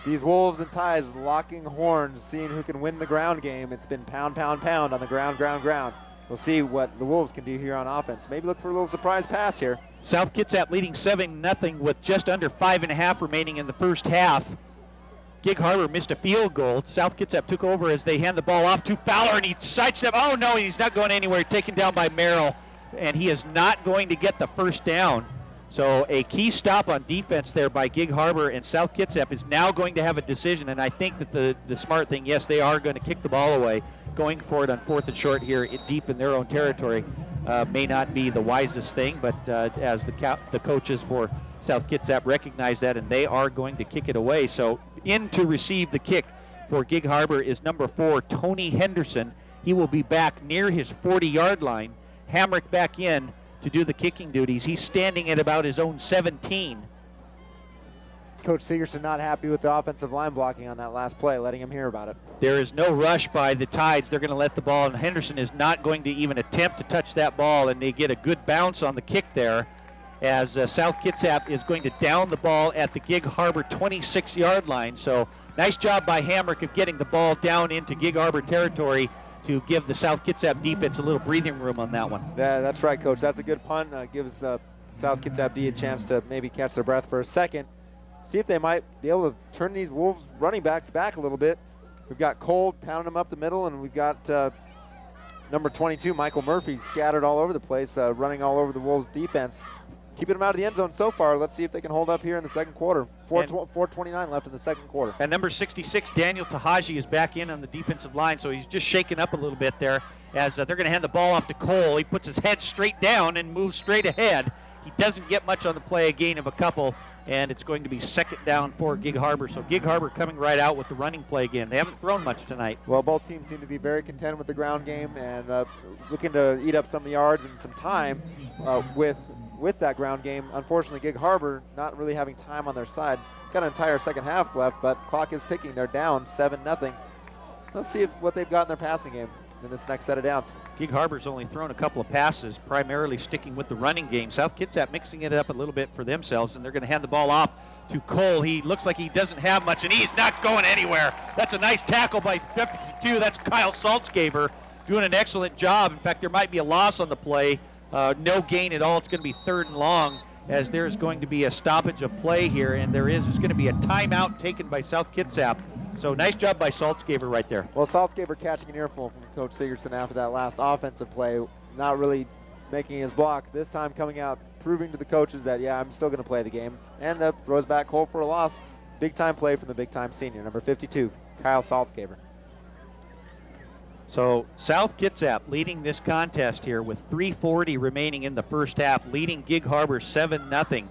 These Wolves and Tides locking horns, seeing who can win the ground game. It's been pound, pound, pound on the ground, ground, ground. we'll see what the Wolves can do here on offense. Maybe look for a little surprise pass here. South Kitsap leading 7-0 with just under 5.5 remaining in the first half. Gig Harbor missed a field goal. South Kitsap took over as they hand the ball off to Fowler, and he sidestepped. Oh, no, he's not going anywhere. Taken down by Merrill, and he is not going to get the first down. So a key stop on defense there by Gig Harbor, and South Kitsap is now going to have a decision, and I think that the smart thing, yes, they are going to kick the ball away. Going for it on 4th and short here deep in their own territory may not be the wisest thing, but as the coaches for South Kitsap recognize that, and they are going to kick it away. So in to receive the kick for Gig Harbor is number 4, Tony Henderson. He will be back near his 40-yard line. Hamrick back in to do the kicking duties. He's standing at about his own 17. Coach Segerson not happy with the offensive line blocking on that last play, letting him hear about it. There is no rush by the Tides. They're going to let the ball, and Henderson is not going to even attempt to touch that ball, and they get a good bounce on the kick there as South Kitsap is going to down the ball at the Gig Harbor 26-yard line. So nice job by Hamrick of getting the ball down into Gig Harbor territory to give the South Kitsap defense a little breathing room on that one. Yeah, that's right, Coach. That's a good punt. Gives South Kitsap D a chance to maybe catch their breath for a second. See if they might be able to turn these Wolves running backs back a little bit. We've got Cole pounding them up the middle, and we've got number 22, Michael Murphy, scattered all over the place, running all over the Wolves defense. Keeping them out of the end zone so far. Let's see if they can hold up here in the second quarter. 4:29 left in the second quarter. And number 66, Daniel Tahaji, is back in on the defensive line, so he's just shaking up a little bit there as they're going to hand the ball off to Cole. He puts his head straight down and moves straight ahead. He doesn't get much on the play, a gain of a couple, and it's going to be second down for Gig Harbor. So Gig Harbor coming right out with the running play again. They haven't thrown much tonight. Well, both teams seem to be very content with the ground game and looking to eat up some of the yards and some time with that ground game. Unfortunately, Gig Harbor not really having time on their side. Got an entire second half left, but clock is ticking. They're down 7-0. Let's see what they've got in their passing game in this next set of downs. Gig Harbor's only thrown a couple of passes, primarily sticking with the running game. South Kitsap mixing it up a little bit for themselves, and they're going to hand the ball off to Cole. He looks like he doesn't have much, and he's not going anywhere. That's a nice tackle by 52. That's Kyle Saltzgaver doing an excellent job. In fact, there might be a loss on the play. No gain at all. It's going to be 3rd and long as there's going to be a stoppage of play here, and there's going to be a timeout taken by South Kitsap. So nice job by Saltzgaver right there. Well, Saltzgaver catching an earful from Coach Segerson after that last offensive play, not really making his block. This time coming out, proving to the coaches that, yeah, I'm still going to play the game. And throws back Cole for a loss. Big-time play from the big-time senior, number 52, Kyle Saltzgaver. So South Kitsap leading this contest here with 3:40 remaining in the first half, leading Gig Harbor 7-0.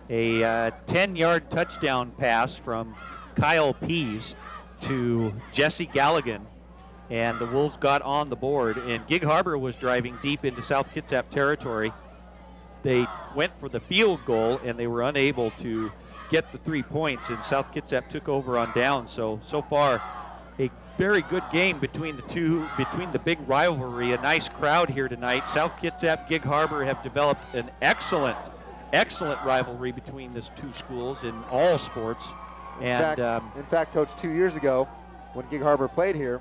A 10-yard touchdown pass from Kyle Pease to Jesse Galligan, and the Wolves got on the board, and Gig Harbor was driving deep into South Kitsap territory. They went for the field goal, and they were unable to get the 3 points, and South Kitsap took over on down. So far, a very good game between the two, between the big rivalry. A nice crowd here tonight. South Kitsap, Gig Harbor have developed an excellent rivalry between these two schools in all sports. And in fact, Coach, 2 years ago, when Gig Harbor played here,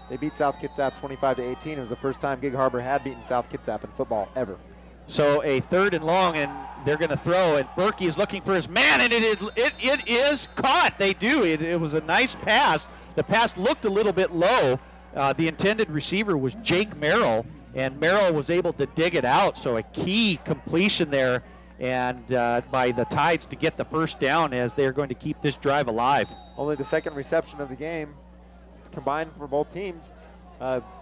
they beat South Kitsap 25-18. It was the first time Gig Harbor had beaten South Kitsap in football ever. So a 3rd and long, and they're going to throw, and Berkey is looking for his man, and it is caught. They do. It was a nice pass. The pass looked a little bit low. The intended receiver was Jake Merrill, and Merrill was able to dig it out. So a key completion there, and by the Tides to get the first down as they're going to keep this drive alive. Only the second reception of the game combined for both teams.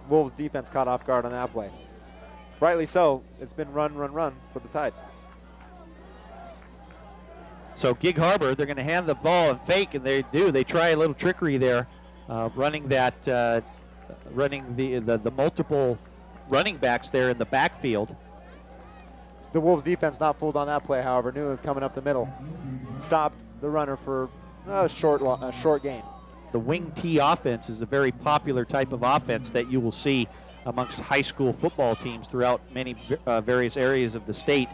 Wolves defense caught off guard on that play. Rightly so. It's been run for the Tides. So Gig Harbor, they're going to hand the ball and fake, and they do. They try a little trickery there, running the multiple running backs there in the backfield. The Wolves defense not fooled on that play, however. Knew it was coming up the middle. Stopped the runner for a short gain. The wing T offense is a very popular type of offense that you will see amongst high school football teams throughout many various areas of the state,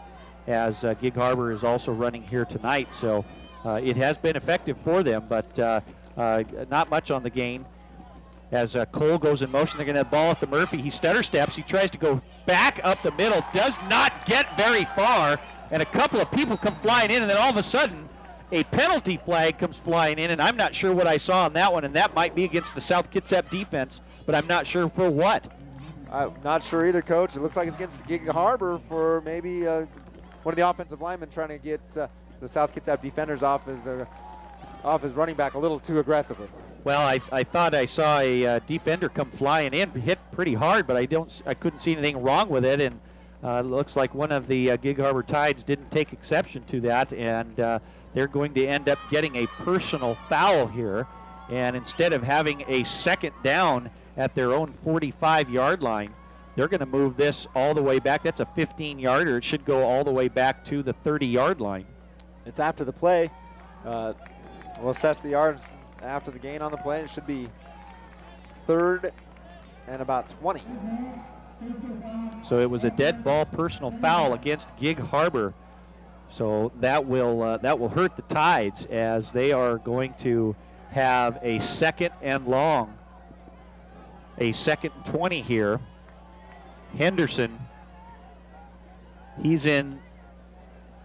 as Gig Harbor is also running here tonight. So it has been effective for them, but not much on the gain. as Cole goes in motion. They're going to have ball at the Murphy. He stutter steps. He tries to go back up the middle, does not get very far, and a couple of people come flying in, and then all of a sudden a penalty flag comes flying in, and I'm not sure what I saw on that one, and that might be against the South Kitsap defense, but I'm not sure for what. I'm not sure either, Coach. It looks like it's against the Gig Harbor for maybe one of the offensive linemen trying to get the South Kitsap defenders off his running back a little too aggressively. Well, I thought I saw a defender come flying in, hit pretty hard, but I couldn't see anything wrong with it, and it looks like one of the Gig Harbor Tides didn't take exception to that, and they're going to end up getting a personal foul here, and instead of having a second down at their own 45-yard line, they're going to move this all the way back. That's a 15-yarder. It should go all the way back to the 30-yard line. It's after the play. We'll assess the yards after the gain on the play. It should be 3rd and about 20. So it was a dead ball personal foul against Gig Harbor. So that will hurt the Tides, as they are going to have a 2nd and long, a 2nd and 20 here. Henderson, he's in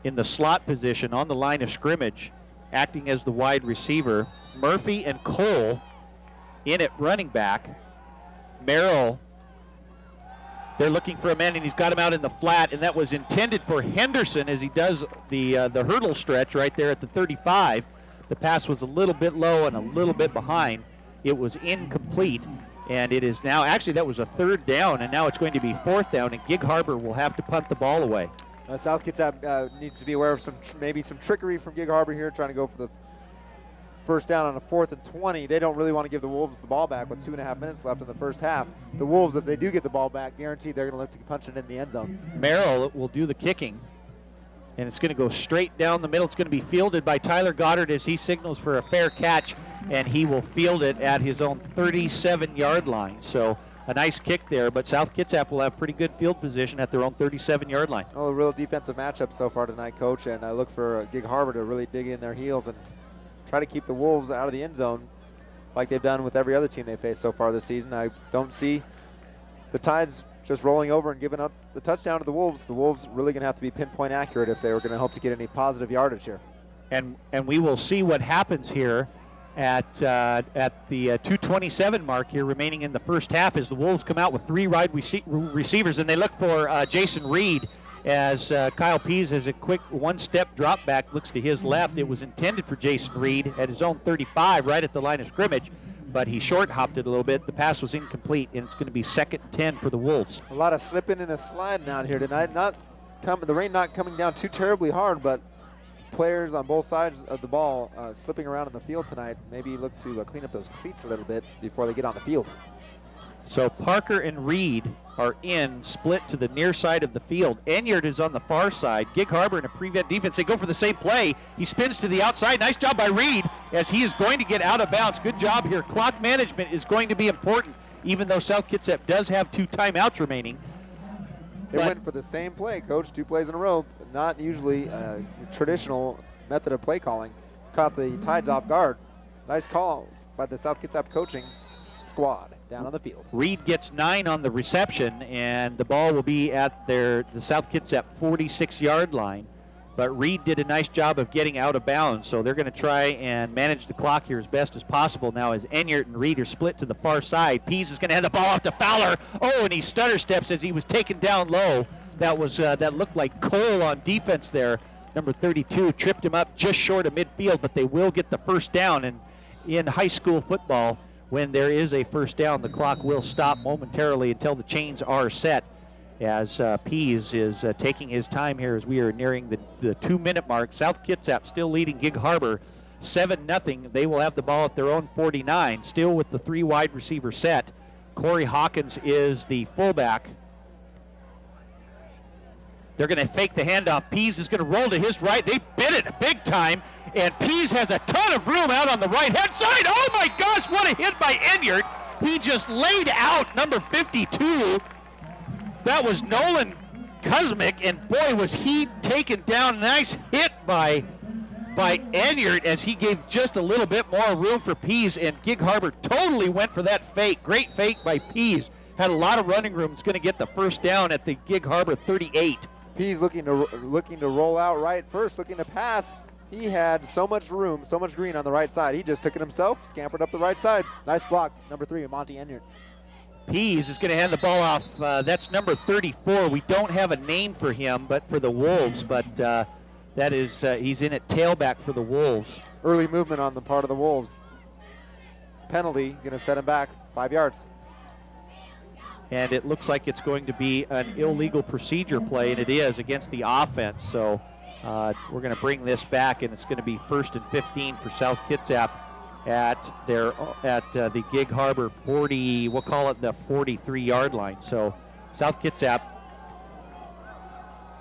the slot position on the line of scrimmage, acting as the wide receiver. Murphy and Cole in at running back. Merrill, they're looking for a man, and he's got him out in the flat, and that was intended for Henderson as he does the hurdle stretch right there at the 35. The pass was a little bit low and a little bit behind. It was incomplete, and it is now, actually that was a 3rd down, and now it's going to be 4th down, and Gig Harbor will have to punt the ball away. South Kitsap needs to be aware of maybe some trickery from Gig Harbor here, trying to go for the 1st down on a 4th and 20. They don't really want to give the Wolves the ball back with 2.5 minutes left in the first half. The Wolves, if they do get the ball back, guaranteed they're going to look to punch it in the end zone. Merrill will do the kicking, and it's going to go straight down the middle. It's going to be fielded by Tyler Goddard as he signals for a fair catch, and he will field it at his own 37-yard line. So a nice kick there, but South Kitsap will have pretty good field position at their own 37-yard line. Oh, a real defensive matchup so far tonight, Coach, and I look for Gig Harbor to really dig in their heels and try to keep the Wolves out of the end zone like they've done with every other team they've faced so far this season. I don't see the Tides just rolling over and giving up the touchdown to the Wolves. The Wolves really going to have to be pinpoint accurate if they were going to hope to get any positive yardage here. And we will see what happens here at the 2:27 mark here remaining in the first half as the Wolves come out with 3 wide receivers, and they look for Jason Reed as Kyle Pease has a quick one-step drop back, looks to his left. It was intended for Jason Reed at his own 35 right at the line of scrimmage, but he short-hopped it a little bit. The pass was incomplete, and it's going to be 2nd and 10 for the Wolves. A lot of slipping and a sliding out here tonight. The rain not coming down too terribly hard, but players on both sides of the ball slipping around in the field tonight. Maybe look to clean up those cleats a little bit before they get on the field. So Parker and Reed are split to the near side of the field. Enyard is on the far side. Gig Harbor in a prevent defense. They go for the same play. He spins to the outside. Nice job by Reed as he is going to get out of bounds. Good job here. Clock management is going to be important, even though South Kitsap does have 2 timeouts remaining. They went for the same play, Coach, 2 plays in a row. Not usually a traditional method of play calling. Caught the Tides off guard. Nice call by the South Kitsap coaching squad down on the field. Reed gets 9 on the reception, and the ball will be at the South Kitsap 46-yard line. But Reed did a nice job of getting out of bounds, so they're going to try and manage the clock here as best as possible now as Enyard and Reed are split to the far side. Pease is going to hand the ball off to Fowler. Oh, and he stutter steps as he was taken down low. That looked like Cole on defense there. Number 32 tripped him up just short of midfield, but they will get the first down. And in high school football, when there is a first down, the clock will stop momentarily until the chains are set, as Pease is taking his time here as we are nearing the 2-minute mark. South Kitsap still leading Gig Harbor 7-0. They will have the ball at their own 49, still with the 3 wide receiver set. Corey Hawkins is the fullback. They're going to fake the handoff. Pease is going to roll to his right. They bit it big time, and Pease has a ton of room out on the right-hand side. Oh, my gosh, what a hit by Enyard. He just laid out number 52. That was Nolan Kuzmic, and boy, was he taken down. Nice hit by by Enyart as he gave just a little bit more room for Pease, and Gig Harbor totally went for that fake. Great fake by Pease. Had a lot of running room. It's going to get the first down at the Gig Harbor 38. Pease looking to roll out right first, looking to pass. He had so much room, so much green on the right side. He just took it himself, scampered up the right side. Nice block, number 3, Monty Enyart. Pease is going to hand the ball off. That's number 34. We don't have a name for him, but for the Wolves, but that is, he's in at tailback for the Wolves. Early movement on the part of the Wolves. Penalty, going to set him back 5 yards. And it looks like it's going to be an illegal procedure play, and it is against the offense. So we're going to bring this back, and it's going to be 1st and 15 for South Kitsap at the Gig Harbor 40. We'll call it the 43-yard line. So South Kitsap,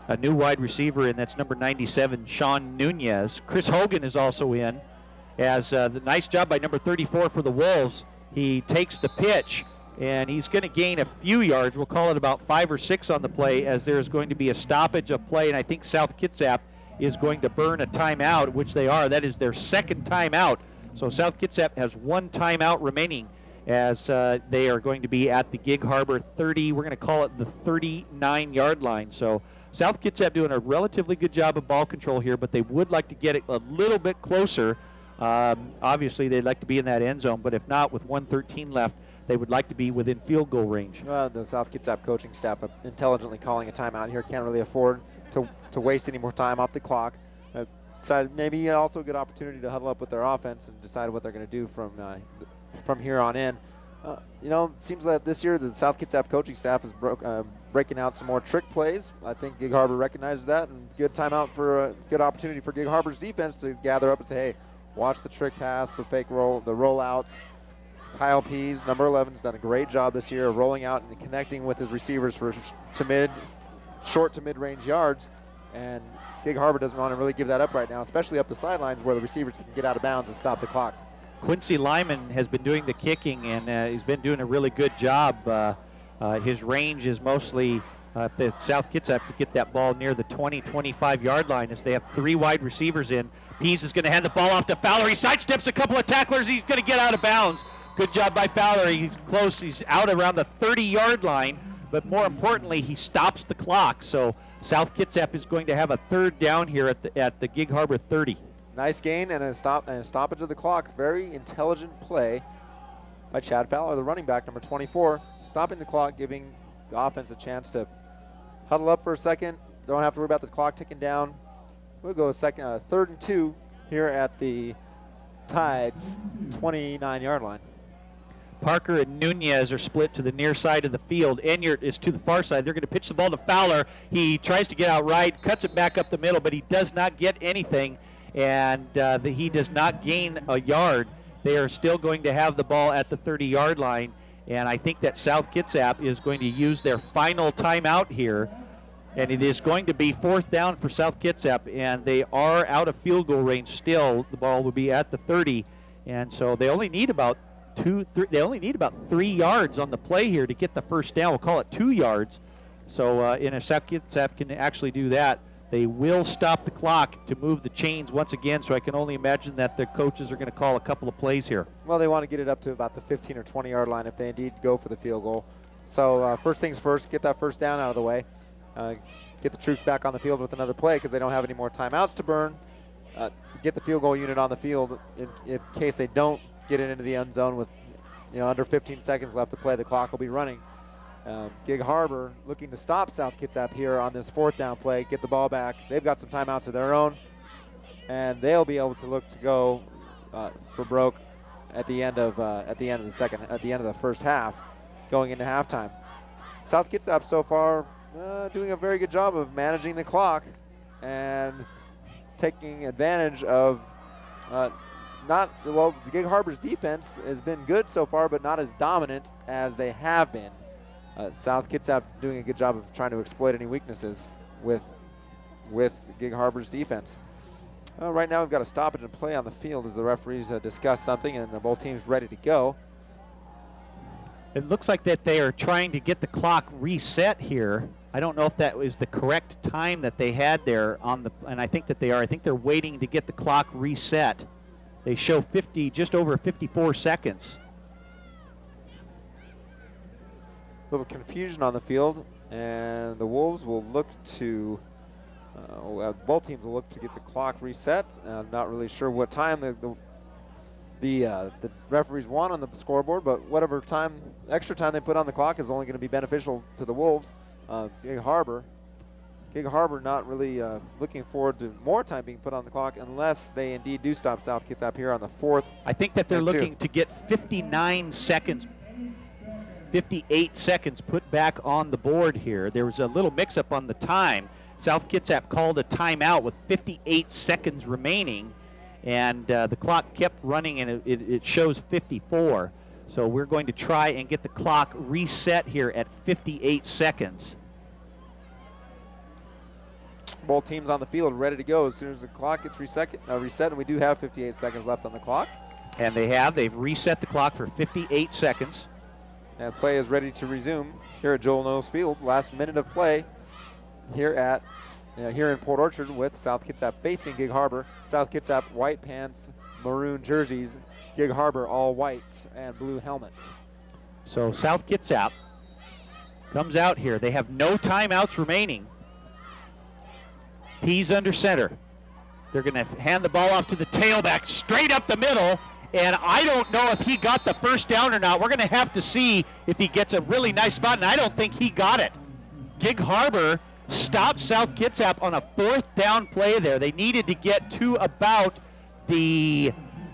a new wide receiver, and that's number 97, Sean Nunez. Chris Hogan is also in. As the nice job by number 34 for the Wolves. He takes the pitch, and he's going to gain a few yards. We'll call it about 5 or 6 on the play, as there's going to be a stoppage of play, and I think South Kitsap is going to burn a timeout, which they are. That is their second timeout. So South Kitsap has 1 timeout remaining, as they are going to be at the Gig Harbor 30. We're going to call it the 39-yard line. So South Kitsap doing a relatively good job of ball control here, but they would like to get it a little bit closer. Obviously, they'd like to be in that end zone, but if not, with 1:13 left, they would like to be within field goal range. The South Kitsap coaching staff intelligently calling a timeout here. Can't really afford to waste any more time off the clock. Decided maybe also a good opportunity to huddle up with their offense and decide what they're going to do from here on in. You know, it seems like this year the South Kitsap coaching staff is breaking out some more trick plays. I think Gig Harbor recognizes that, and good timeout for a good opportunity for Gig Harbor's defense to gather up and say, hey, watch the trick pass, the fake roll, the rollouts. Kyle Pease, number 11, has done a great job this year of rolling out and connecting with his receivers for short to mid-range yards. And Gig Harbor doesn't want to really give that up right now, especially up the sidelines where the receivers can get out of bounds and stop the clock. Quincy Lyman has been doing the kicking, and he's been doing a really good job. His range is mostly, if the South Kitsap could get that ball near the 20-25-yard line, as they have 3 wide receivers in. Pease is going to hand the ball off to Fowler. He sidesteps a couple of tacklers. He's going to get out of bounds. Good job by Fowler. He's close. He's out around the 30-yard line, but more importantly, he stops the clock. So South Kitsap is going to have a 3rd down here at the Gig Harbor 30. Nice gain and a stoppage of the clock. Very intelligent play by Chad Fowler, the running back, number 24, stopping the clock, giving the offense a chance to huddle up for a second. Don't have to worry about the clock ticking down. We'll go 3rd and 2 here at the Tide's 29-yard line. Parker and Nunez are split to the near side of the field. Enyart is to the far side. They're going to pitch the ball to Fowler. He tries to get out right, cuts it back up the middle, but he does not get anything, and he does not gain a yard. They are still going to have the ball at the 30-yard line, and I think that South Kitsap is going to use their final timeout here, and it is going to be 4th down for South Kitsap, and they are out of field goal range still. The ball will be at the 30, and so they only need about 3 yards on the play here to get the first down. We'll call it 2 yards. So if South Kitsap can actually do that, they will stop the clock to move the chains once again. So I can only imagine that the coaches are going to call a couple of plays here. Well, they want to get it up to about the 15 or 20-yard line if they indeed go for the field goal. So first things first, get that first down out of the way. Get the troops back on the field with another play because they don't have any more timeouts to burn. Get the field goal unit on the field in case they don't get it into the end zone with under 15 seconds left to play. The clock will be running. Gig Harbor looking to stop South Kitsap here on this 4th down play, get the ball back. They've got some timeouts of their own, and they'll be able to look to go for broke at the end of the first half, going into halftime. South Kitsap so far doing a very good job of managing the clock and taking advantage of the Gig Harbor's defense has been good so far, but not as dominant as they have been. South Kitsap doing a good job of trying to exploit any weaknesses with Gig Harbor's defense. Right now we've got a stoppage and play on the field as the referees discuss something, and both teams ready to go. It looks like that they are trying to get the clock reset here. I don't know if that was the correct time that they had there on the, and I think that they are. I think they're waiting to get the clock reset. They show 50, just over 54 seconds. Little confusion on the field, and the Wolves will look to, both teams will look to get the clock reset. I'm not really sure what time the referees want on the scoreboard, but whatever time, extra time they put on the clock is only going to be beneficial to the Wolves. Gig Harbor not really looking forward to more time being put on the clock unless they indeed do stop South Kitsap here on the 4th. I think that they're looking to get 59 seconds, 58 seconds put back on the board here. There was a little mix-up on the time. South Kitsap called a timeout with 58 seconds remaining, and the clock kept running, and it shows 54. So we're going to try and get the clock reset here at 58 seconds. Both teams on the field ready to go as soon as the clock gets reset, and we do have 58 seconds left on the clock. And they've reset the clock for 58 seconds. And play is ready to resume here at Joel Knowles Field. Last minute of play here in Port Orchard with South Kitsap facing Gig Harbor. South Kitsap white pants, maroon jerseys. Gig Harbor all whites and blue helmets. So South Kitsap comes out here. They have no timeouts remaining. Pease under center. They're going to hand the ball off to the tailback straight up the middle, and I don't know if he got the first down or not. We're going to have to see if he gets a really nice spot, and I don't think he got it. Gig Harbor stopped South Kitsap on a 4th down play there. They needed to get to about the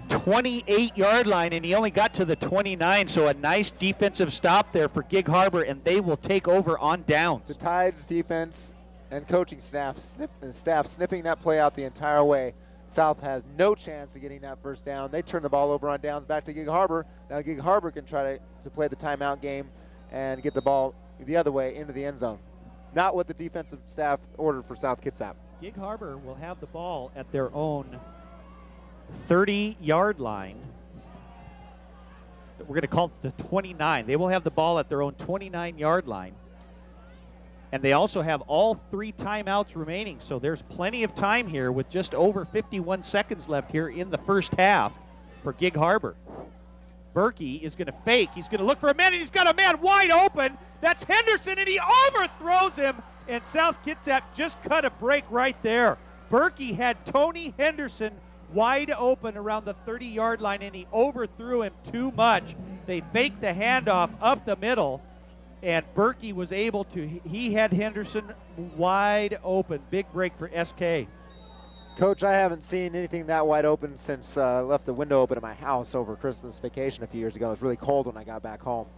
28-yard line, and he only got to the 29, so a nice defensive stop there for Gig Harbor, and they will take over on downs. The Tides defense and coaching staff sniffing that play out the entire way. South has no chance of getting that first down. They turn the ball over on downs back to Gig Harbor. Now Gig Harbor can try to play the timeout game and get the ball the other way into the end zone. Not what the defensive staff ordered for South Kitsap. Gig Harbor will have the ball at their own 30-yard line. We're going to call it the 29. They will have the ball at their own 29-yard line. And they also have all 3 timeouts remaining, so there's plenty of time here with just over 51 seconds left here in the first half for Gig Harbor. Berkey is going to fake. He's going to look for a man, and he's got a man wide open. That's Henderson, and he overthrows him, and South Kitsap just cut a break right there. Berkey had Tony Henderson wide open around the 30-yard line, and he overthrew him too much. They faked the handoff up the middle, and Berkey was able to, he had Henderson wide open. Big break for SK. Coach, I haven't seen anything that wide open since I left the window open at my house over Christmas vacation a few years ago. It was really cold when I got back home.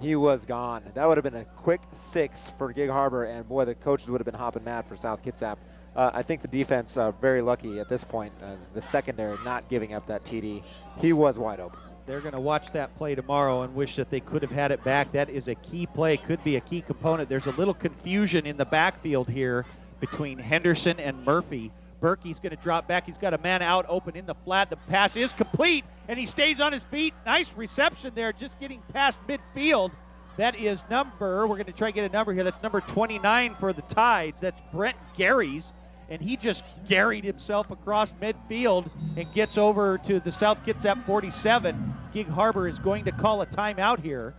He was gone. That would have been a quick 6 for Gig Harbor, and boy, the coaches would have been hopping mad for South Kitsap. I think the defense very lucky at this point, the secondary not giving up that TD. He was wide open. They're going to watch that play tomorrow and wish that they could have had it back. That is a key play, could be a key component. There's a little confusion in the backfield here between Henderson and Murphy. Berkey's going to drop back. He's got a man out open in the flat. The pass is complete, and he stays on his feet. Nice reception there, just getting past midfield. That is we're going to try to get a number here. That's number 29 for the Tides. That's Brent Gary's. And he just garried himself across midfield and gets over to the South Kitsap 47. Gig Harbor is going to call a timeout here.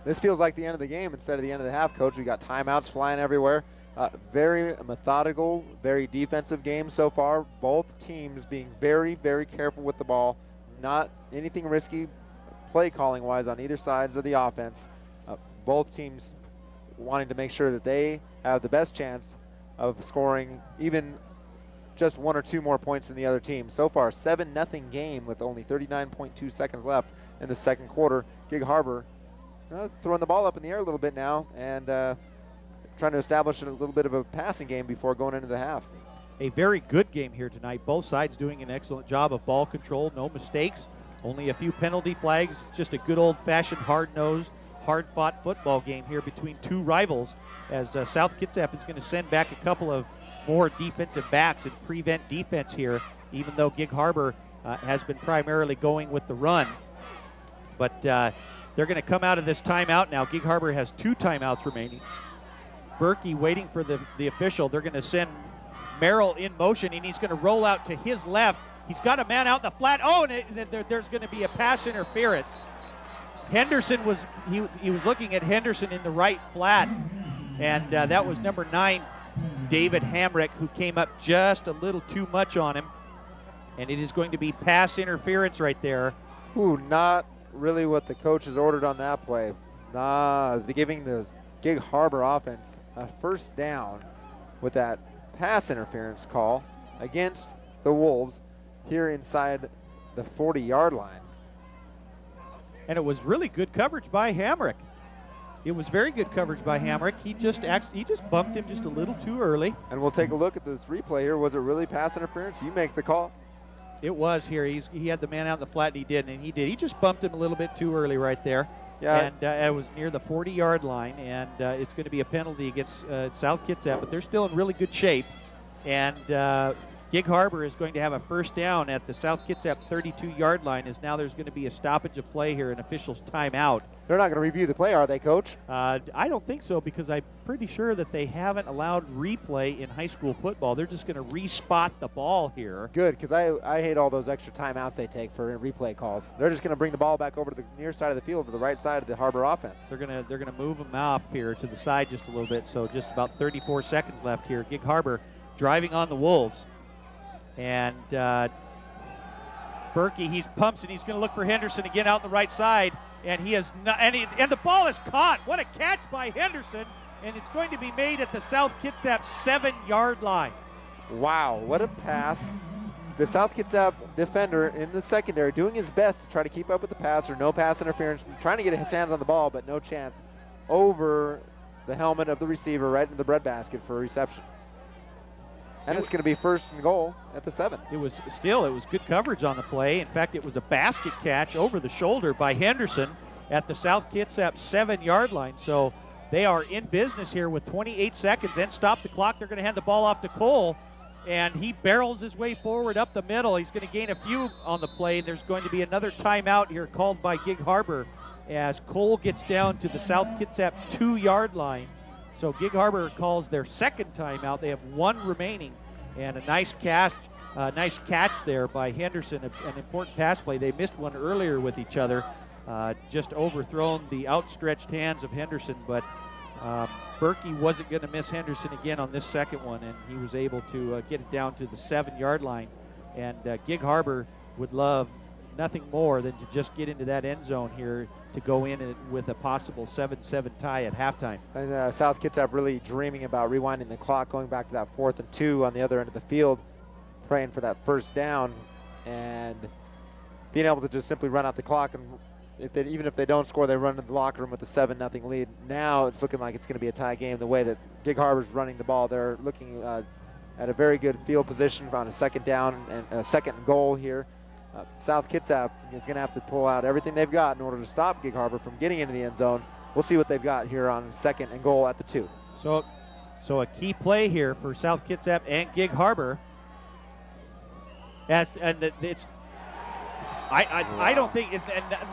This feels like the end of the game instead of the end of the half, Coach. We got timeouts flying everywhere. Very methodical, very defensive game so far. Both teams being very, very careful with the ball. Not anything risky play calling wise on either sides of the offense. Both teams wanting to make sure that they have the best chance of scoring even just 1 or 2 more points than the other team. So far, 7-0 game with only 39.2 seconds left in the second quarter. Gig Harbor throwing the ball up in the air a little bit now and trying to establish a little bit of a passing game before going into the half. A very good game here tonight. Both sides doing an excellent job of ball control. No mistakes. Only a few penalty flags. Just a good old-fashioned hard-nosed, hard-fought football game here between 2 rivals, as South Kitsap is going to send back a couple of more defensive backs and prevent defense here, even though Gig Harbor has been primarily going with the run. But they're going to come out of this timeout now. Gig Harbor has 2 timeouts remaining. Berkey waiting for the official. They're going to send Merrill in motion, and he's going to roll out to his left. He's got a man out in the flat. Oh, and there's going to be a pass interference. Henderson was he was looking at Henderson in the right flat, and that was number 9, David Hamrick, who came up just a little too much on him, and it is going to be pass interference right there. Ooh, not really what the coach has ordered on that play. They're giving the Gig Harbor offense a first down with that pass interference call against the Wolves here inside the 40-yard line. And it was really good coverage by Hamrick. It was very good coverage by Hamrick. He just bumped him just a little too early. And we'll take a look at this replay here. Was it really pass interference? You make the call. It was here. He had the man out in the flat, and he did, and he did. He just bumped him a little bit too early right there. Yeah. And it was near the 40-yard line, and it's going to be a penalty against South Kitsap, but they're still in really good shape. And Gig Harbor is going to have a first down at the South Kitsap 32-yard line, as now there's going to be a stoppage of play here, an official's timeout. They're not going to review the play, are they, Coach? I don't think so, because I'm pretty sure that they haven't allowed replay in high school football. They're just going to respot the ball here. Good, because I hate all those extra timeouts they take for replay calls. They're just going to bring the ball back over to the near side of the field, to the right side of the Harbor offense. They're gonna move them off here to the side just a little bit. So just about 34 seconds left here. Gig Harbor driving on the Wolves. And Berkey, he pumps and he's going to look for Henderson again out on the right side, and he is not, and the ball is caught. What a catch by Henderson, and it's going to be made at the South Kitsap 7-yard line. Wow, what a pass. The South Kitsap defender in the secondary doing his best to try to keep up with the passer. No pass interference, trying to get his hands on the ball, but no chance. Over the helmet of the receiver, right in the breadbasket for a reception. And it's going to be first and goal at the 7. It was good coverage on the play. In fact, it was a basket catch over the shoulder by Henderson at the South Kitsap 7-yard line. So they are in business here with 28 seconds and stop the clock. They're going to hand the ball off to Cole, and he barrels his way forward up the middle. He's going to gain a few on the play. There's going to be another timeout here called by Gig Harbor as Cole gets down to the South Kitsap 2-yard line. So Gig Harbor calls their second timeout. They have 1 remaining, and a nice catch there by Henderson, an important pass play. They missed one earlier with each other, just overthrown the outstretched hands of Henderson, but Berkey wasn't going to miss Henderson again on this second one, and he was able to get it down to the 7-yard line. And Gig Harbor would love nothing more than to just get into that end zone here to go in with a possible 7-7 tie at halftime. And South Kitsap really dreaming about rewinding the clock, going back to that 4th and 2 on the other end of the field, praying for that first down, and being able to just simply run out the clock. And even if they don't score, they run into the locker room with a 7-0 lead. Now it's looking like it's going to be a tie game the way that Gig Harbor's running the ball. They're looking at a very good field position on a second down and a second and goal here. South Kitsap is going to have to pull out everything they've got in order to stop Gig Harbor from getting into the end zone. We'll see what they've got here on second and goal at the 2. So a key play here for South Kitsap and Gig Harbor. I don't think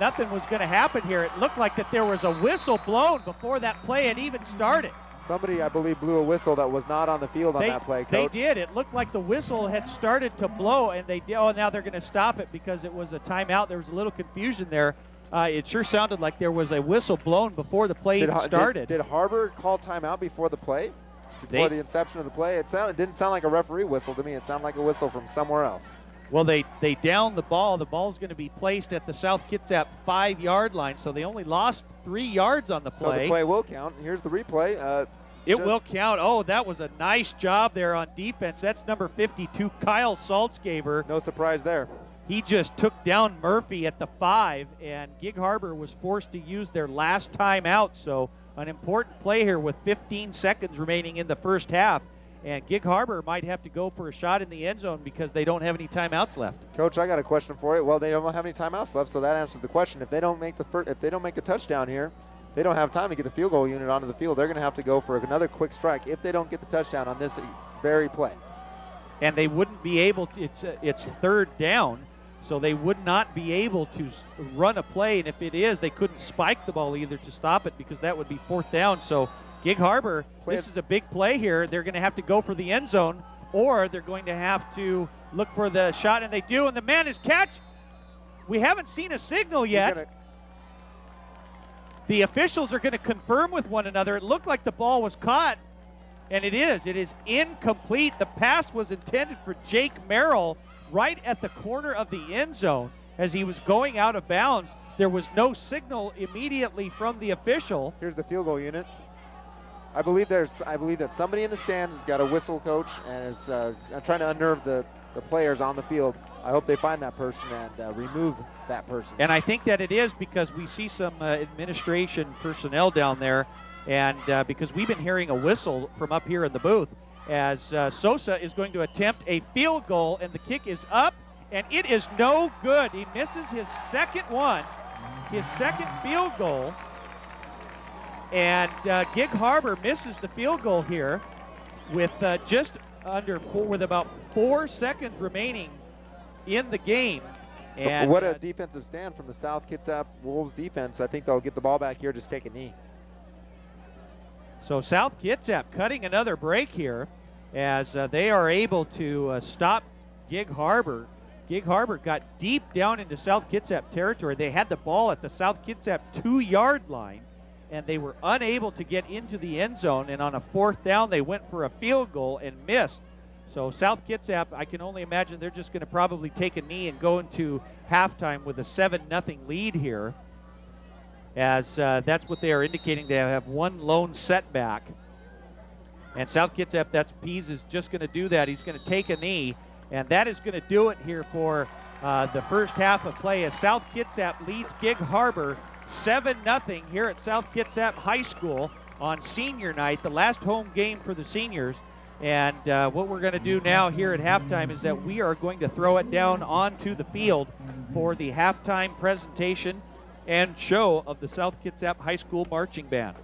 nothing was going to happen here. It looked like that there was a whistle blown before that play had even started. Somebody, I believe, blew a whistle that was not on the field on that play, Coach. They did. It looked like the whistle had started to blow, and they did. Oh, now they're going to stop it because it was a timeout. There was a little confusion there. It sure sounded like there was a whistle blown before the play even started. Did Harbor call timeout before the play? Before the inception of the play? It didn't sound like a referee whistle to me. It sounded like a whistle from somewhere else. Well, they downed the ball. The ball's going to be placed at the South Kitsap 5-yard line, so they only lost 3 yards on the play. So the play will count. Here's the replay. It will count. Oh, that was a nice job there on defense. That's number 52, Kyle Saltzgaber. No surprise there. He just took down Murphy at the 5, and Gig Harbor was forced to use their last timeout. So an important play here with 15 seconds remaining in the first half. And Gig Harbor might have to go for a shot in the end zone because they don't have any timeouts left. Coach, I got a question for you. Well, they don't have any timeouts left, so that answers the question. If they don't make the touchdown here, they don't have time to get the field goal unit onto the field. They're going to have to go for another quick strike if they don't get the touchdown on this very play. And they wouldn't be able to. It's third down, so they would not be able to run a play. And if it is, they couldn't spike the ball either to stop it because that would be fourth down. So Gig Harbor, this is a big play here. They're going to have to go for the end zone, or they're going to have to look for the shot, and they do, and the man is catch. We haven't seen a signal yet. The officials are going to confirm with one another. It looked like the ball was caught, and it is. It is incomplete. The pass was intended for Jake Merrill right at the corner of the end zone as he was going out of bounds. There was no signal immediately from the official. Here's the field goal unit. I believe that somebody in the stands has got a whistle, coach, and is trying to unnerve the players on the field. I hope they find that person and remove that person. And I think that it is because we see some administration personnel down there, and because we've been hearing a whistle from up here in the booth as Sosa is going to attempt a field goal, and the kick is up, and it is no good. He misses his second one, his second field goal. And Gig Harbor misses the field goal here with with about 4 seconds remaining in the game. And what a defensive stand from the South Kitsap Wolves defense. I think they'll get the ball back here, just take a knee. So South Kitsap cutting another break here as they are able to stop Gig Harbor. Gig Harbor got deep down into South Kitsap territory. They had the ball at the South Kitsap 2-yard line, and they were unable to get into the end zone, and on a 4th down they went for a field goal and missed. So South Kitsap, I can only imagine they're just going to probably take a knee and go into halftime with a 7-0 lead here, as that's what they are indicating. They have one lone setback, and South Kitsap, Pease is just going to do that. He's going to take a knee, and that is going to do it here for the first half of play as South Kitsap leads Gig Harbor 7-0 here at South Kitsap High School on senior night, the last home game for the seniors. And what we're going to do now here at halftime is that we are going to throw it down onto the field for the halftime presentation and show of the South Kitsap High School Marching Band.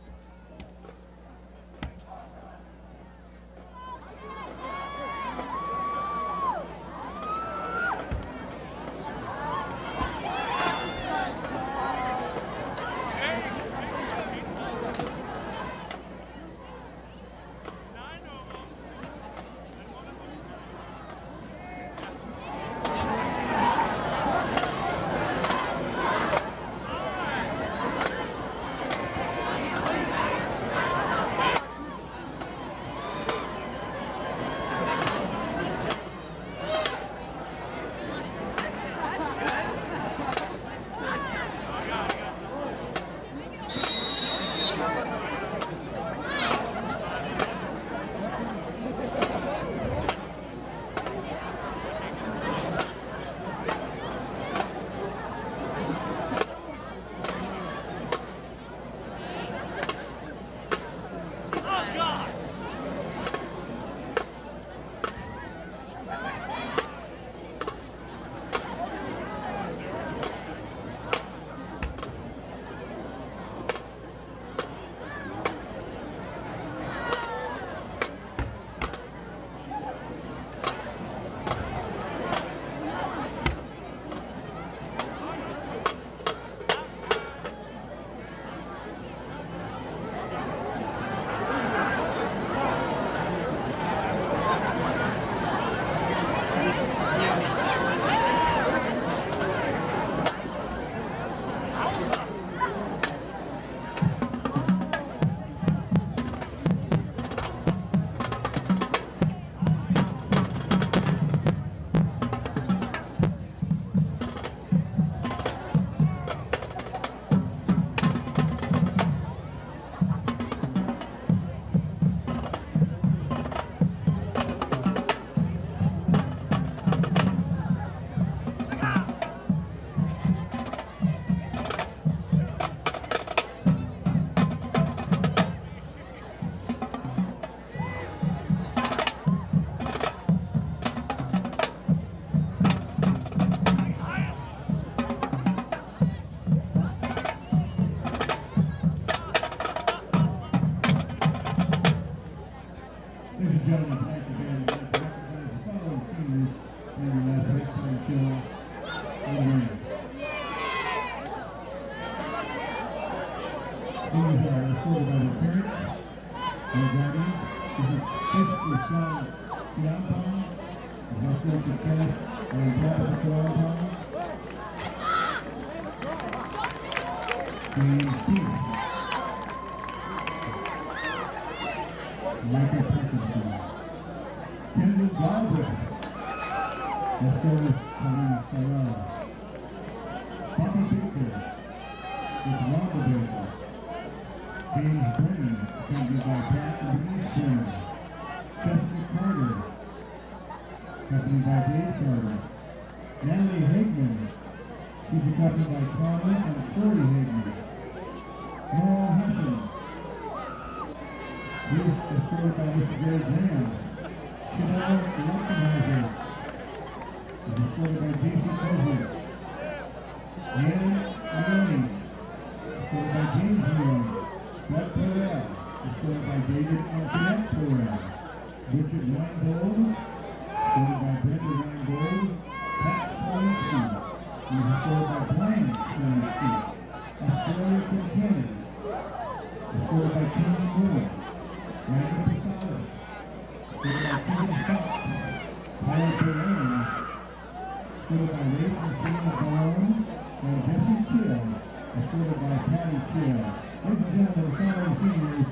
Goddard. Let's go with Sarah. Bobby Baker with Wanda Baker. James Brennan, accompanied by Pat and Denise Brennan. Jessica Carter, accompanied by Dave Carter. Natalie Hagman, she's accompanied by Carla and Corey Hagman. Laurel Heston, she's escorted by Mr. Gary Graham. Chanel Lockenheiser is escorted by J.C. Cozer. Ann Leone, escorted by James Leone. Brett Perel, escorted by David Antoinette Perel. Richard Reingold, escorted by Brenda Reingold. Pat Polanski, is escorted by Brian Polanski. Australia Kincannon, escorted by Kenny Moore. Ryan Passalis, escorted by Kevin Fox. Tyler Perlane, escorted by Ray Christina Barone. And Jesse Kill, escorted by Patty Kill. Ladies and gentlemen, the Southern Seniors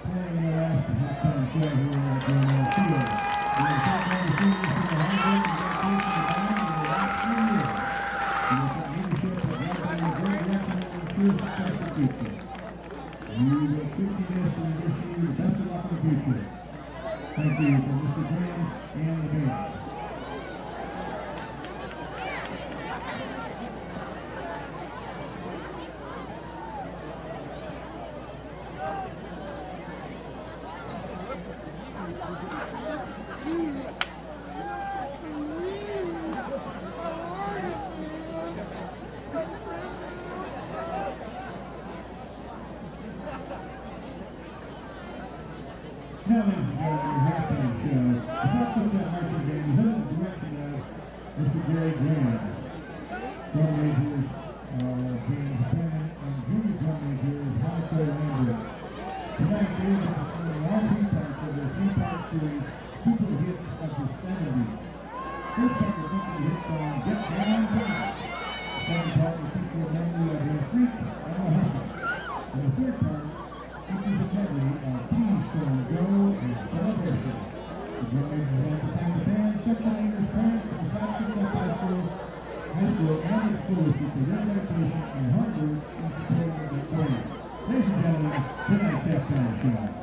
playing their last halftime show here at Gilmore Field. And the Southern Seniors from the hard work and dedication of the band in the last 3 years. And with that leadership of Robert and great direction and ensure success in the future. We will quickly this and wish you the best of luck in the future. Thank you from Mr. Graham and the band. Now, ladies and gentlemen, your halftime show. The South Kitsap marching band is under the direction of Mr. Gary Graham. Drum majors are James Brennan and junior drum major is Monica Lambert. Tonight, they will be performing all 3 parts of their 3-part series, Super Hits of the 70s. First part will feature the hit song Get Down Down. The second part will feature a memory of their freak and a hustle. And the third part features a medley of Peace Stone Go and Celebration. The drum majors will entertain the band, section leaders, parents, and South Kitsap High School and its schools with their dedication and hard work in supporting their program. Ladies and gentlemen, tonight's halftime show.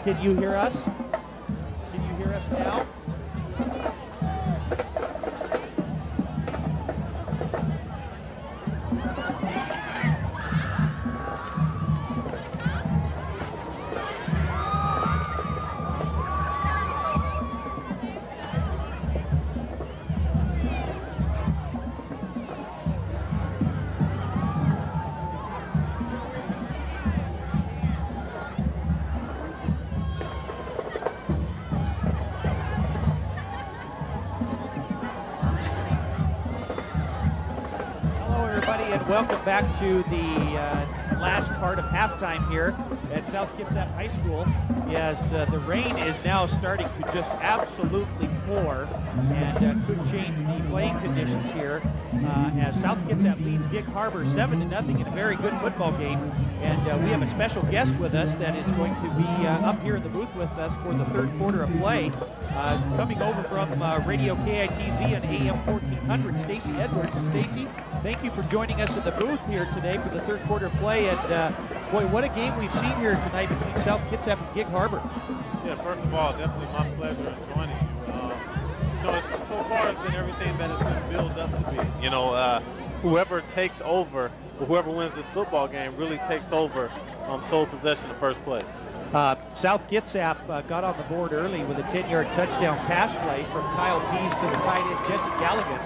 Can you hear us? Can you hear us now? Welcome back to the last part of halftime here at South Kitsap High School. Yes, the rain is now starting to just absolutely pour and could change the playing conditions here as South Kitsap leads Gig Harbor 7-0 in a very good football game. And we have a special guest with us that is going to be up here in the booth with us for the third quarter of play. Coming over from Radio KITZ and AM 1400, Stacy Edwards. And Stacy, thank you for joining us in the booth here today for the third quarter play. And boy, what a game we've seen here tonight between South Kitsap and Gig Harbor. Yeah, first of all, definitely my pleasure in joining you. You know, so far it's been everything that has been built up to be. You know, whoever takes over, or whoever wins this football game really takes over sole possession of first place. South Kitsap got on the board early with a 10-yard touchdown pass play from Kyle Pease to the tight end Jesse Galligan.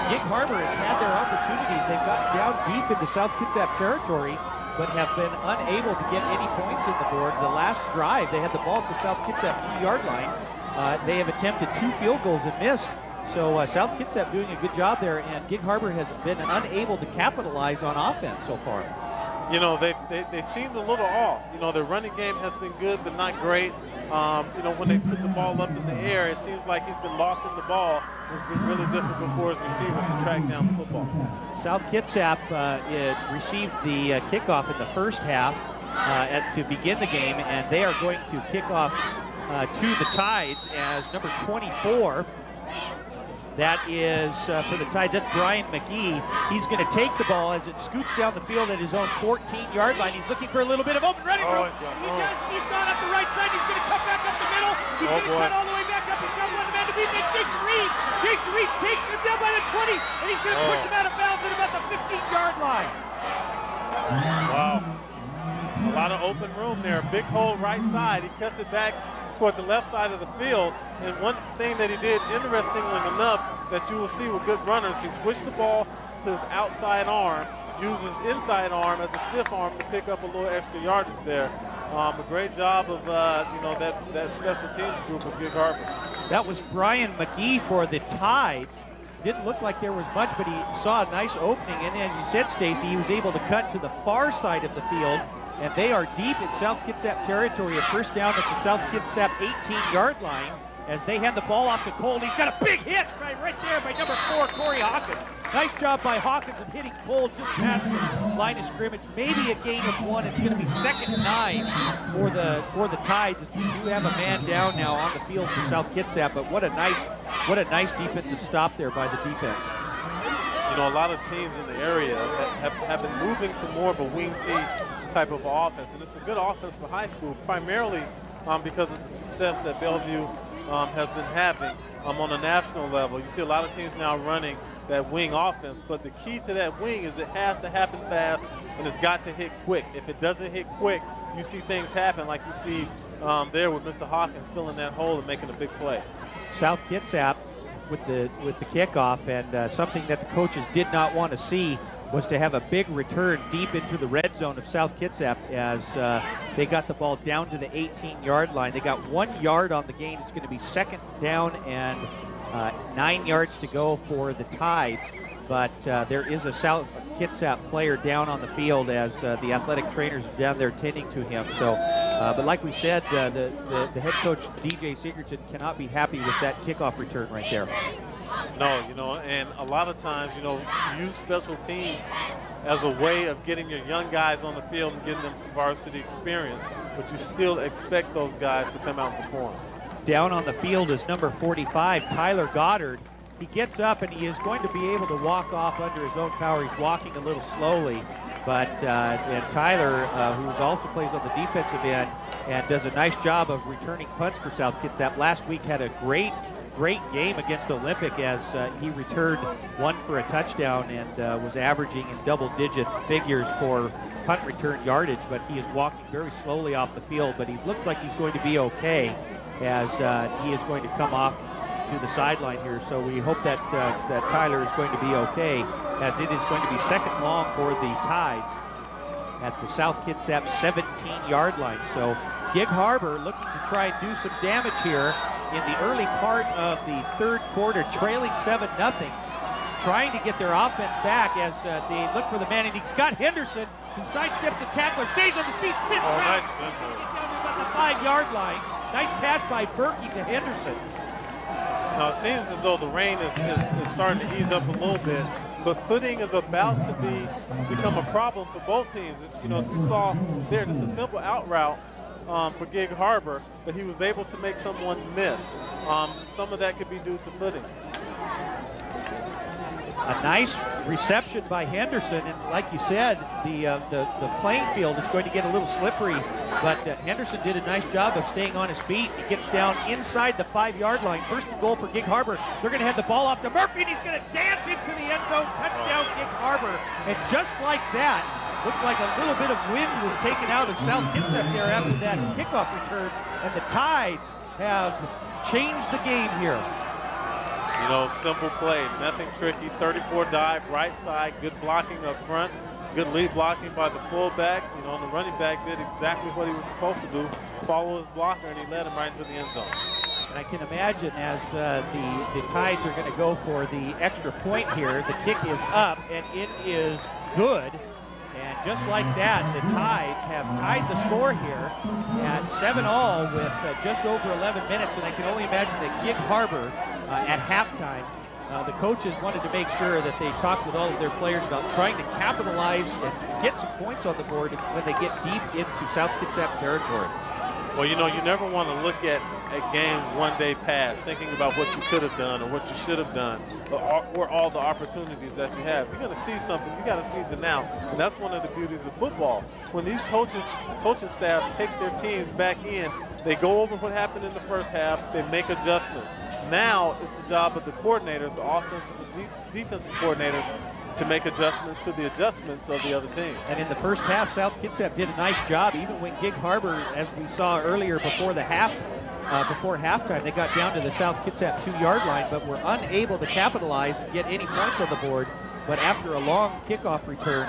Gig Harbor has had their opportunities. They've gotten down deep into South Kitsap territory, but have been unable to get any points in the board. The last drive, they had the ball at the South Kitsap 2-yard line. They have attempted 2 field goals and missed. So South Kitsap doing a good job there, and Gig Harbor has been unable to capitalize on offense so far. You know, they seemed a little off. You know, their running game has been good, but not great. You know, when they put the ball up in the air, it seems like he's been locked in the ball. It's been really difficult for his receivers to track down the football. South Kitsap received the kickoff in the first half to begin the game, and they are going to kick off to the Tides as number 24. That is for the Tides. That's Brian Mcgee. He's going to take the ball as it scoots down the field at his own 14-yard line. He's looking for a little bit of open running room. He's gone up the right side. He's going to cut back up the middle. He's going to cut all the way back up. He's got one man to beat. Then Jason Reed. Jason Reed takes him down by the 20, and he's going to push him out of bounds at about the 15-yard line. Wow. A lot of open room there. Big hole right side. He cuts it back toward the left side of the field. And one thing that he did, interestingly enough, that you will see with good runners, he switched the ball to his outside arm, uses inside arm as a stiff arm to pick up a little extra yardage there. A great job of you know, that special teams group of Gig Harbor. That was Brian Mcgee for the Tides. Didn't look like there was much, but he saw a nice opening. And as you said, Stacy, he was able to cut to the far side of the field. And they are deep in South Kitsap territory at first down at the South Kitsap 18-yard line as they hand the ball off to Cole. He's got a big hit right there by number 4, Corey Hawkins. Nice job by Hawkins of hitting Cole just past the line of scrimmage. Maybe a gain of 1. It's going to be 2nd and 9 for the Tides as we do have a man down now on the field for South Kitsap. But what a nice defensive stop there by the defense. You know, a lot of teams in the area have been moving to more of a wing team type of offense, and it's a good offense for high school, primarily because of the success that Bellevue has been having on a national level. You see a lot of teams now running that wing offense, but the key to that wing is it has to happen fast, and it's got to hit quick. If it doesn't hit quick, you see things happen like you see there with Mr. Hawkins filling that hole and making a big play. South Kitsap with the kickoff, and something that the coaches did not want to see was to have a big return deep into the red zone of South Kitsap as they got the ball down to the 18-yard line. They got 1 yard on the gain. It's going to be 2nd down and 9 yards to go for the Tides. But there is a South Kitsap player down on the field as the athletic trainers are down there tending to him. So, but like we said, the head coach, DJ Sigurdson, cannot be happy with that kickoff return right there. No, you know, and a lot of times, you know, you use special teams as a way of getting your young guys on the field and getting them some varsity experience, but you still expect those guys to come out and perform. Down on the field is number 45, Tyler Goddard. He gets up and he is going to be able to walk off under his own power. He's walking a little slowly, but and Tyler, who also plays on the defensive end, and does a nice job of returning punts for South Kitsap. Last week had a great game against Olympic as he returned one for a touchdown and was averaging in double-digit figures for punt return yardage, but he is walking very slowly off the field, but he looks like he's going to be okay as he is going to come off to the sideline here. So we hope that that Tyler is going to be okay, as it is going to be second long for the Tides at the South Kitsap 17-yard line. So Gig Harbor looking to try and do some damage here in the early part of the third quarter, trailing 7-0, trying to get their offense back as they look for the man, and he's got Henderson, who sidesteps a tackler, stays on his feet, spins around, Nice. down to about the 5-yard line. Nice pass by Berkey to Henderson. Now it seems as though the rain is starting to ease up a little bit, but footing is about to become a problem for both teams. As we saw there, just a simple out route for Gig Harbor, but he was able to make someone miss. Some of that could be due to footing. A nice reception by Henderson, and like you said, the playing field is going to get a little slippery, but Henderson did a nice job of staying on his feet. He gets down inside the 5-yard line. First and goal for Gig Harbor. They're going to hand the ball off to Murphy, and he's going to dance into the end zone. Touchdown, Gig Harbor. And just like that, looked like a little bit of wind was taken out of South Kitsap there after that kickoff return, and the Tides have changed the game here. Simple play, nothing tricky. 34 dive, right side, good blocking up front, good lead blocking by the fullback. The running back did exactly what he was supposed to do, follow his blocker, and he led him right into the end zone. And I can imagine as the Tides are going to go for the extra point here, the kick is up, and it is good. And just like that, the Tides have tied the score here at 7-all with just over 11 minutes. And I can only imagine that Gig Harbor at halftime, the coaches wanted to make sure that they talked with all of their players about trying to capitalize and get some points on the board when they get deep into South Kitsap territory. Well, you never want to look at games one day past, thinking about what you could have done or what you should have done, or all the opportunities that you have. If you're going to see something, you got to seize it now. And that's one of the beauties of football. When these coaching staffs take their teams back in, they go over what happened in the first half, they make adjustments. Now it's the job of the coordinators, the offensive and defensive coordinators, to make adjustments to the adjustments of the other team. And in the first half, South Kitsap did a nice job, even when Gig Harbor, as we saw earlier before halftime, they got down to the South Kitsap 2-yard line, but were unable to capitalize and get any points on the board. But after a long kickoff return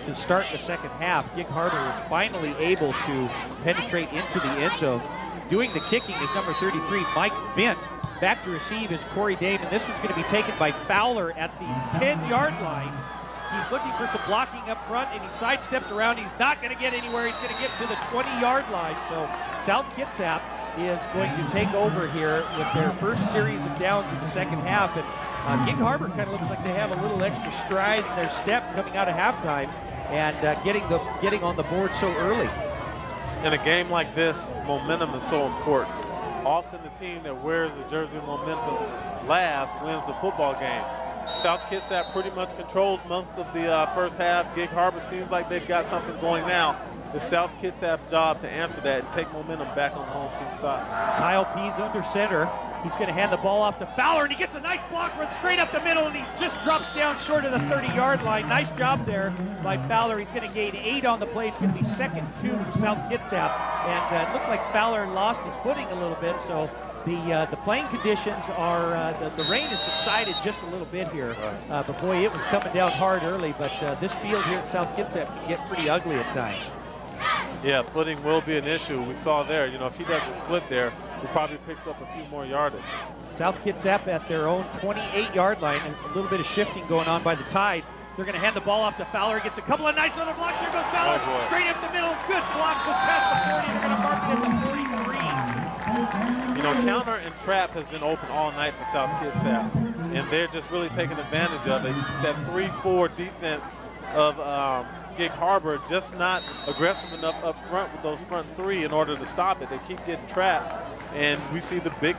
to start the second half, Gig Harbor was finally able to penetrate into the end zone. Doing the kicking is number 33, Mike Vint. Back to receive is Corey Dame, and this one's going to be taken by Fowler at the 10-yard line. He's looking for some blocking up front, and he sidesteps around. He's not going to get anywhere. He's going to get to the 20-yard line. So South Kitsap is going to take over here with their first series of downs in the second half. And Gig Harbor kind of looks like they have a little extra stride in their step coming out of halftime and getting on the board so early. In a game like this, momentum is so important. Often the team that wears the jersey momentum last wins the football game. South Kitsap pretty much controlled most of the first half. Gig Harbor seems like they've got something going now. It's South Kitsap's job to answer that and take momentum back on the home team side. Kyle Pease under center. He's going to hand the ball off to Fowler, and he gets a nice block, runs straight up the middle, and he just drops down short of the 30-yard line. Nice job there by Fowler. He's going to gain 8 on the play. It's going to be 2nd 2 for South Kitsap. And it looked like Fowler lost his footing a little bit, so the playing conditions are, the rain has subsided just a little bit here. But boy, it was coming down hard early, but this field here at South Kitsap can get pretty ugly at times. Yeah, footing will be an issue. We saw there, if he doesn't slip there, he probably picks up a few more yardage. South Kitsap at their own 28-yard line, and a little bit of shifting going on by the Tides. They're going to hand the ball off to Fowler. He gets a couple of nice other blocks. There goes Fowler, straight up the middle. Good block, goes past the 40. They're going to mark it at the 43. Counter and trap has been open all night for South Kitsap, and they're just really taking advantage of it. That 3-4 defense of Gig Harbor just not aggressive enough up front with those front 3 in order to stop it. They keep getting trapped, and we see the big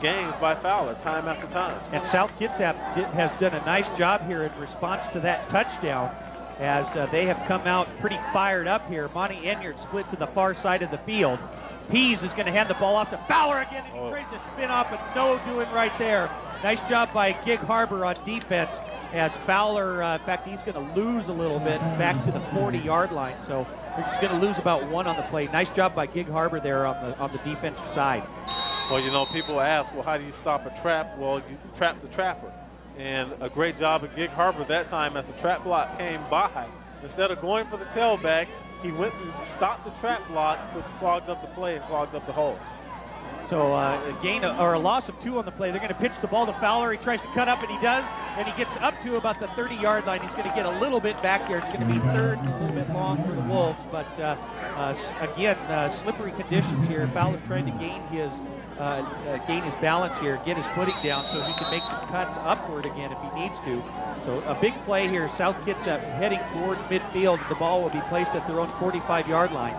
gains by Fowler time after time. And South Kitsap has done a nice job here in response to that touchdown as they have come out pretty fired up here. Monty Enyart split to the far side of the field. Pease is going to hand the ball off to Fowler again, and he tries to spin off, but no doing right there. Nice job by Gig Harbor on defense, as Fowler, in fact, he's going to lose a little bit back to the 40-yard line, so they're just going to lose about 1 on the play. Nice job by Gig Harbor there on the defensive side. Well, you know, people ask, well, how do you stop a trap? Well, you trap the trapper. And a great job of Gig Harbor that time as the trap block came by. Instead of going for the tailback, he went and stopped the trap block, which clogged up the play and clogged up the hole. So a loss of 2 on the play. They're going to pitch the ball to Fowler. He tries to cut up, and he does. And he gets up to about the 30-yard line. He's going to get a little bit back here. It's going to be third and a little bit long for the Wolves. But again, slippery conditions here. Fowler trying to gain his balance here, get his footing down so he can make some cuts upward again if he needs to. So a big play here. South Kitsap heading towards midfield. The ball will be placed at their own 45-yard line,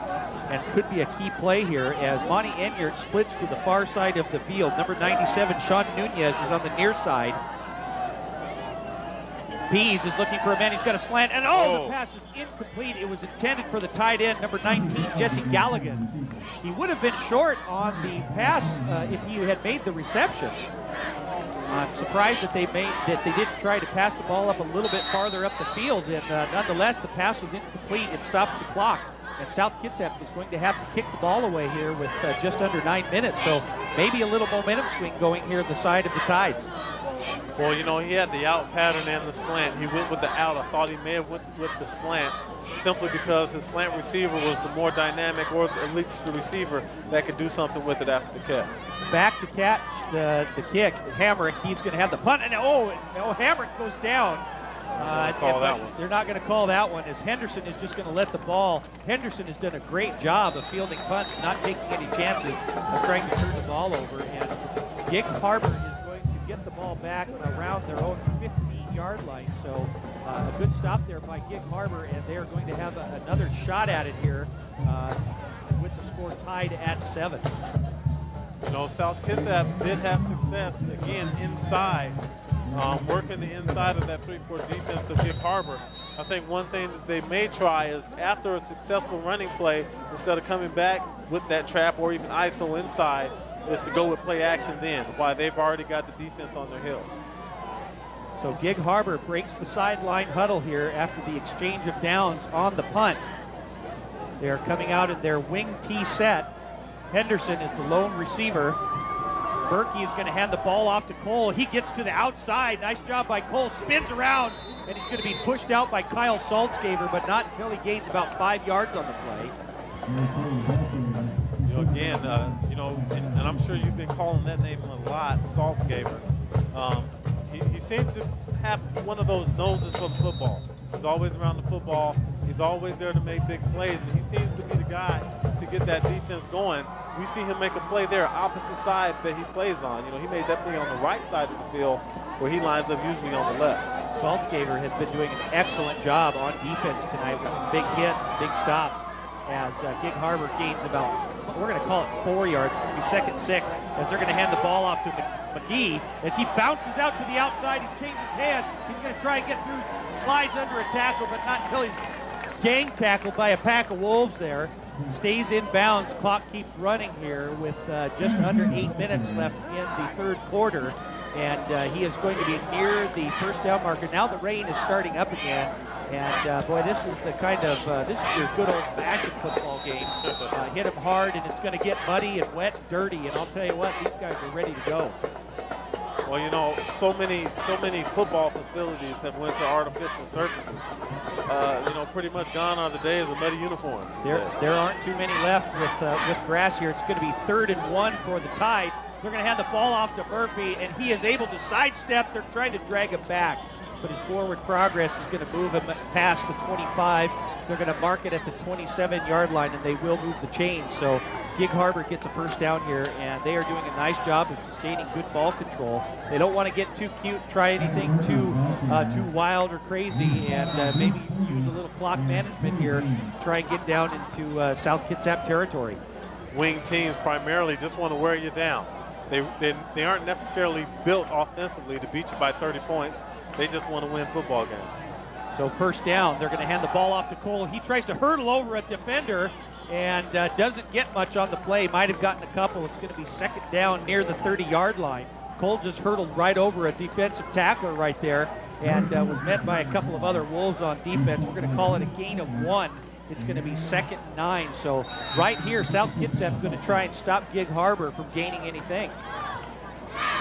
and could be a key play here as Monty Enyart splits to the far side of the field. Number 97, Sean Nunez, is on the near side. Pease is looking for a man. He's got a slant, and the pass is incomplete. It was intended for the tight end, number 19, Jesse Galligan. He would have been short on the pass if he had made the reception. I'm surprised that they didn't try to pass the ball up a little bit farther up the field, and nonetheless, the pass was incomplete. It stops the clock, and South Kitsap is going to have to kick the ball away here with just under 9 minutes. So maybe a little momentum swing going here on the side of the Tides. Well, you know, he had the out pattern and the slant. He went with the out. I thought he may have went with the slant simply because his slant receiver was the more dynamic, or at least the receiver that could do something with it after the catch. Back to catch the kick. Hamrick, he's going to have the punt, and Hamrick goes down. They're not going to call that one, as Henderson is just going to let the ball. Henderson has done a great job of fielding punts, not taking any chances of trying to turn the ball over. And Gig Harbor is going to get the ball back around their own 15-yard line. So a good stop there by Gig Harbor, and they are going to have another shot at it here with the score tied at 7. You know, South Kitsap did have success again inside. Working the inside of that 3-4 defense of Gig Harbor. I think one thing that they may try is, after a successful running play, instead of coming back with that trap or even ISO inside, is to go with play action then, while they've already got the defense on their heels. So Gig Harbor breaks the sideline huddle here after the exchange of downs on the punt. They're coming out in their wing T set. Henderson is the lone receiver. Berkey is going to hand the ball off to Cole. He gets to the outside. Nice job by Cole. Spins around, and he's going to be pushed out by Kyle Saltzgaver, but not until he gains about 5 yards on the play. You know, again, and I'm sure you've been calling that name a lot, Saltzgaver. He seems to have one of those noses for football. He's always around the football. He's always there to make big plays, and he seems to be the guy to get that defense going. We see him make a play there, opposite side that he plays on. You know, he made that play on the right side of the field, where he lines up usually on the left. Saltzgaver has been doing an excellent job on defense tonight with some big hits, big stops, as Gig Harbor gains about, we're going to call it 4 yards. It's going to be second 6, as they're going to hand the ball off to Mcgee. As he bounces out to the outside, he changes hands. He's going to try and get through, slides under a tackle, but not until he's gang tackled by a pack of Wolves there. Stays in bounds. The clock keeps running here with just under 8 minutes left in the third quarter. And he is going to be near the first down marker. Now the rain is starting up again. And boy, this is the kind of, this is your good old-fashioned football game. Hit them hard, and it's going to get muddy and wet and dirty. And I'll tell you what, these guys are ready to go. Well, you know, so many football facilities have went to artificial surfaces. You know, pretty much gone are the days of muddy uniforms. There aren't too many left with grass here. It's going to be 3rd and 1 for the Tides. They're going to hand the ball off to Murphy, and he is able to sidestep. They're trying to drag him back, but his forward progress is going to move him past the 25. They're going to mark it at the 27-yard line, and they will move the chains. So Gig Harbor gets a first down here, and they are doing a nice job of sustaining good ball control. They don't want to get too cute, try anything too wild or crazy, and maybe use a little clock management here to try and get down into South Kitsap territory. Wing teams primarily just want to wear you down. They aren't necessarily built offensively to beat you by 30 points. They just want to win football games. So first down, they're going to hand the ball off to Cole. He tries to hurdle over a defender and doesn't get much on the play. Might have gotten a couple. It's going to be second down near the 30-yard line. Cole just hurdled right over a defensive tackler right there and was met by a couple of other Wolves on defense. We're going to call it a gain of 1. It's going to be 2nd and 9. So right here, South Kitsap is going to try and stop Gig Harbor from gaining anything.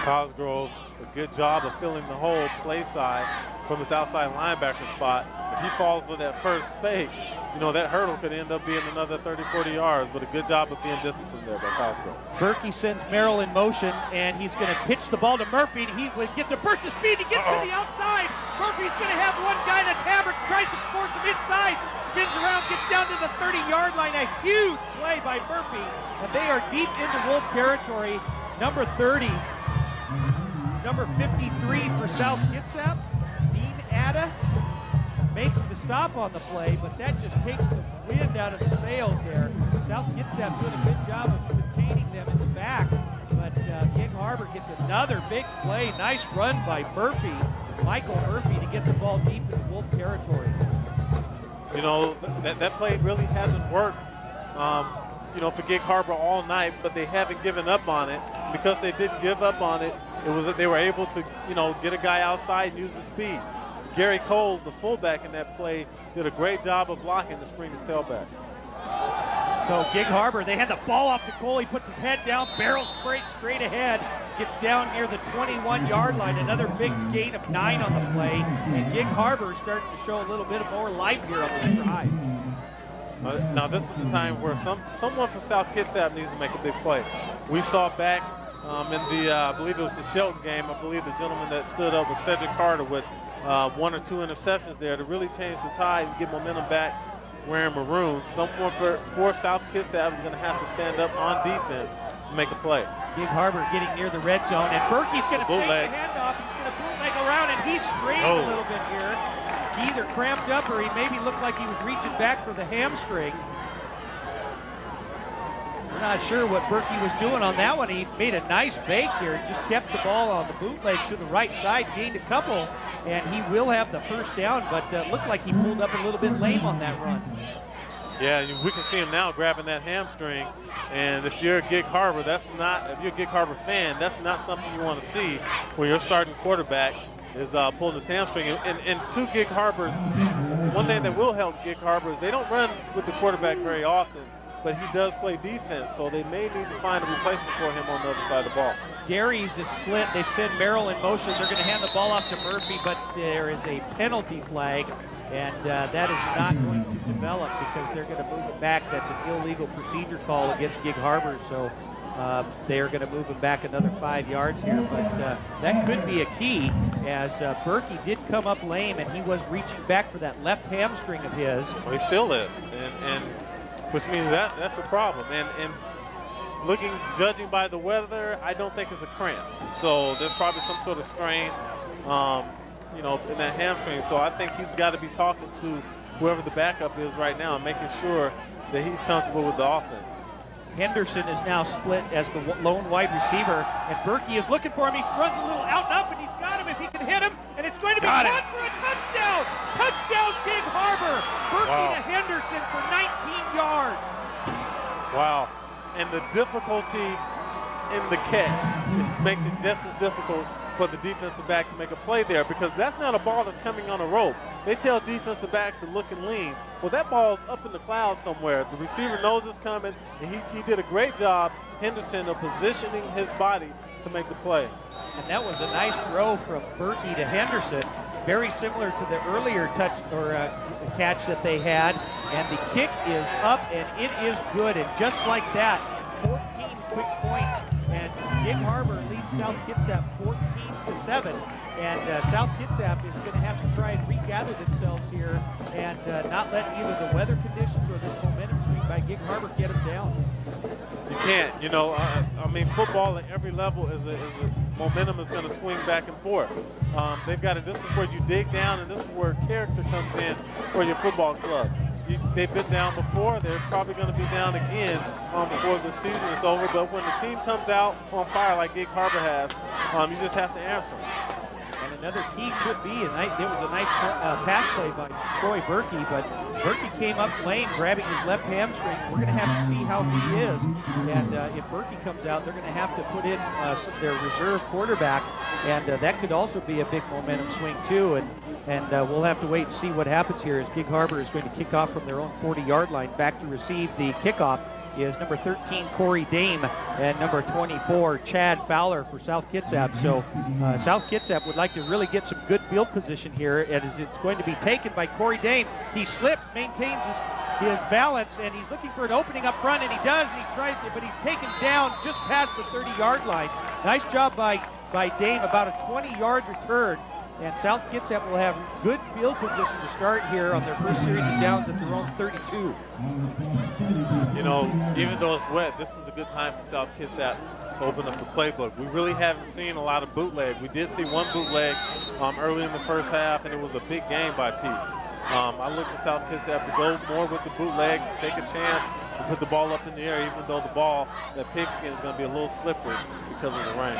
Cosgrove, a good job of filling the hole play side from his outside linebacker spot. If he falls with that first fake, you know, that hurdle could end up being another 30, 40 yards, but a good job of being disciplined there by Cosgrove. Berkey sends Merrill in motion, and he's going to pitch the ball to Murphy. He gets a burst of speed. He gets to the outside. Murphy's going to have one guy that's hammered, tries to force him inside, spins around, gets down to the 30-yard line. A huge play by Murphy, and they are deep into Wolf territory. Number 30, number 53 for South Kitsap, Dean Adda, makes the stop on the play, but that just takes the wind out of the sails there. South Kitsap doing a good job of containing them in the back, but Gig Harbor gets another big play. Nice run by Murphy, Michael Murphy, to get the ball deep into Wolf territory. You know, that play really hasn't worked, you know, for Gig Harbor all night, but they haven't given up on it. Because they didn't give up on it, it was that they were able to, you know, get a guy outside and use the speed. Gary Cole, the fullback in that play, did a great job of blocking to spring his tailback. So Gig Harbor, they hand the ball off to Cole. He puts his head down, barrels straight ahead, gets down near the 21-yard line. Another big gain of 9 on the play, and Gig Harbor is starting to show a little bit more life here on this drive. Now this is the time where someone from South Kitsap needs to make a big play. We saw back in the, I believe it was the Shelton game, I believe the gentleman that stood up was Cedric Carter with 1 or 2 interceptions there to really change the tide and get momentum back wearing maroon. Someone for South Kitsap is going to have to stand up on defense and make a play. Gig Harbor getting near the red zone, and Berkey's going to fake the handoff. He's going to bootleg around, and he's strained a little bit here. He either cramped up or he maybe looked like he was reaching back for the hamstring. We're not sure what Berkey was doing on that one. He made a nice fake here, just kept the ball on the bootleg to the right side, gained a couple, and he will have the first down, but looked like he pulled up a little bit lame on that run. Yeah, we can see him now grabbing that hamstring, and if you're a Gig Harbor, if you're a Gig Harbor fan, that's not something you want to see when your starting quarterback is pulling his hamstring. And to Gig Harbor's, one thing that will help Gig Harbor is they don't run with the quarterback very often, but he does play defense, so they may need to find a replacement for him on the other side of the ball. Gary's a split. They send Merrill in motion. They're going to hand the ball off to Murphy, but there is a penalty flag, and that is not going to develop because they're going to move it back. That's an illegal procedure call against Gig Harbor, so they are going to move him back another 5 yards here, but that could be a key as Berkey did come up lame, and he was reaching back for that left hamstring of his. Well, he still is, and which means that's a problem. And judging by the weather, I don't think it's a cramp. So there's probably some sort of strain, you know, in that hamstring. So I think he's got to be talking to whoever the backup is right now and making sure that he's comfortable with the offense. Henderson is now split as the lone wide receiver, and Berkey is looking for him. He runs a little out and up, and he's got him if he can hit him, and it's going to be caught for a touchdown. Touchdown, Gig Harbor. Berkey to Henderson for 19 yards. Wow. And the difficulty in the catch makes it just as difficult for the defensive back to make a play there, because that's not a ball that's coming on a rope. They tell defensive backs to look and lean. Well, that ball's up in the clouds somewhere. The receiver knows it's coming, and he did a great job, Henderson, of positioning his body to make the play. And that was a nice throw from Berkey to Henderson, very similar to the earlier touch or catch that they had. And the kick is up, and it is good. And just like that, 14 quick points, and Gig Harbor leads South Kitsap 14-7. And South Kitsap is going to have to try and regather themselves here and not let either the weather conditions or this momentum swing by Gig Harbor get them down. You can't, you know, I mean, football at every level momentum is going to swing back and forth. They've got this is where you dig down, and this is where character comes in for your football club. They've been down before. They're probably going to be down again before the season is over. But when the team comes out on fire like Gig Harbor has, you just have to answer them. And another key could be, and there was a nice pass play by Troy Berkey, but Berkey came up lane grabbing his left hamstring. We're going to have to see how he is, and if Berkey comes out, they're going to have to put in their reserve quarterback, and that could also be a big momentum swing too, and we'll have to wait and see what happens here as Gig Harbor is going to kick off from their own 40-yard line. Back to receive the kickoff is number 13, Corey Dame, and number 24, Chad Fowler for South Kitsap. So South Kitsap would like to really get some good field position here, as it's going to be taken by Corey Dame. He slips, maintains his balance, and he's looking for an opening up front, and he does, and he tries to, but he's taken down just past the 30-yard line. Nice job by Dame, about a 20-yard return. And South Kitsap will have good field position to start here on their first series of downs at their own 32. You know, even though it's wet, this is a good time for South Kitsap to open up the playbook. We really haven't seen a lot of bootleg. We did see one bootleg early in the first half, and it was a big game by Peace. I look for South Kitsap to go more with the bootleg, take a chance to put the ball up in the air, even though the ball, that pigskin, is going to be a little slippery because of the rain.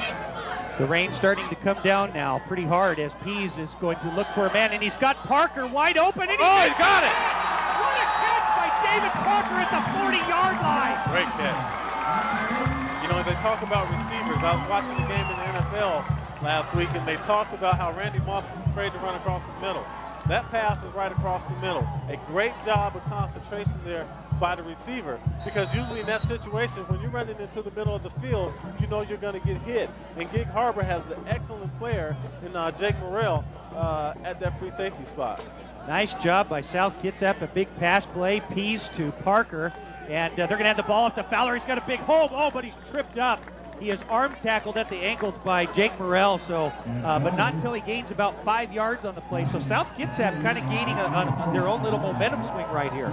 The rain's starting to come down now pretty hard as Pease is going to look for a man, and he's got Parker wide open, and he's got it! What a catch by David Parker at the 40-yard line! Great catch. You know, they talk about receivers. I was watching a game in the NFL last week, and they talked about how Randy Moss is afraid to run across the middle. That pass is right across the middle. A great job of concentration there by the receiver, because usually in that situation, when you're running into the middle of the field, you know you're going to get hit. And Gig Harbor has an excellent player in Jake Morrell at that free safety spot. Nice job by South Kitsap, a big pass play, Pease to Parker, and they're going to have the ball off to Fowler. He's got a big hole, but he's tripped up. He is arm tackled at the ankles by Jake Morrell, so, but not until he gains about 5 yards on the play. So South Kitsap kind of gaining their own little momentum swing right here.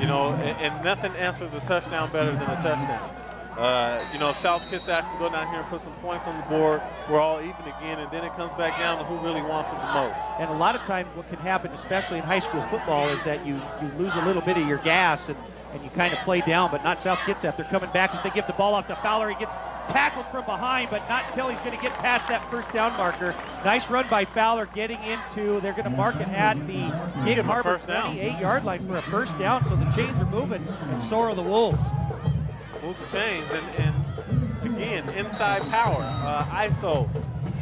You know, and nothing answers a touchdown better than a touchdown. You know, South Kitsap can go down here and put some points on the board. We're all even again, and then it comes back down to who really wants it the most. And a lot of times what can happen, especially in high school football, is that you lose a little bit of your gas and you kind of play down, but not South Kitsap. They're coming back as they give the ball off to Fowler. He gets tackled from behind, but not until he's going to get past that first down marker. Nice run by Fowler getting into, they're going to mark it at the Gig Harbor 28-yard line for a first down, so the chains are moving, and so are the Wolves. Move the chains, and again, inside power, ISO.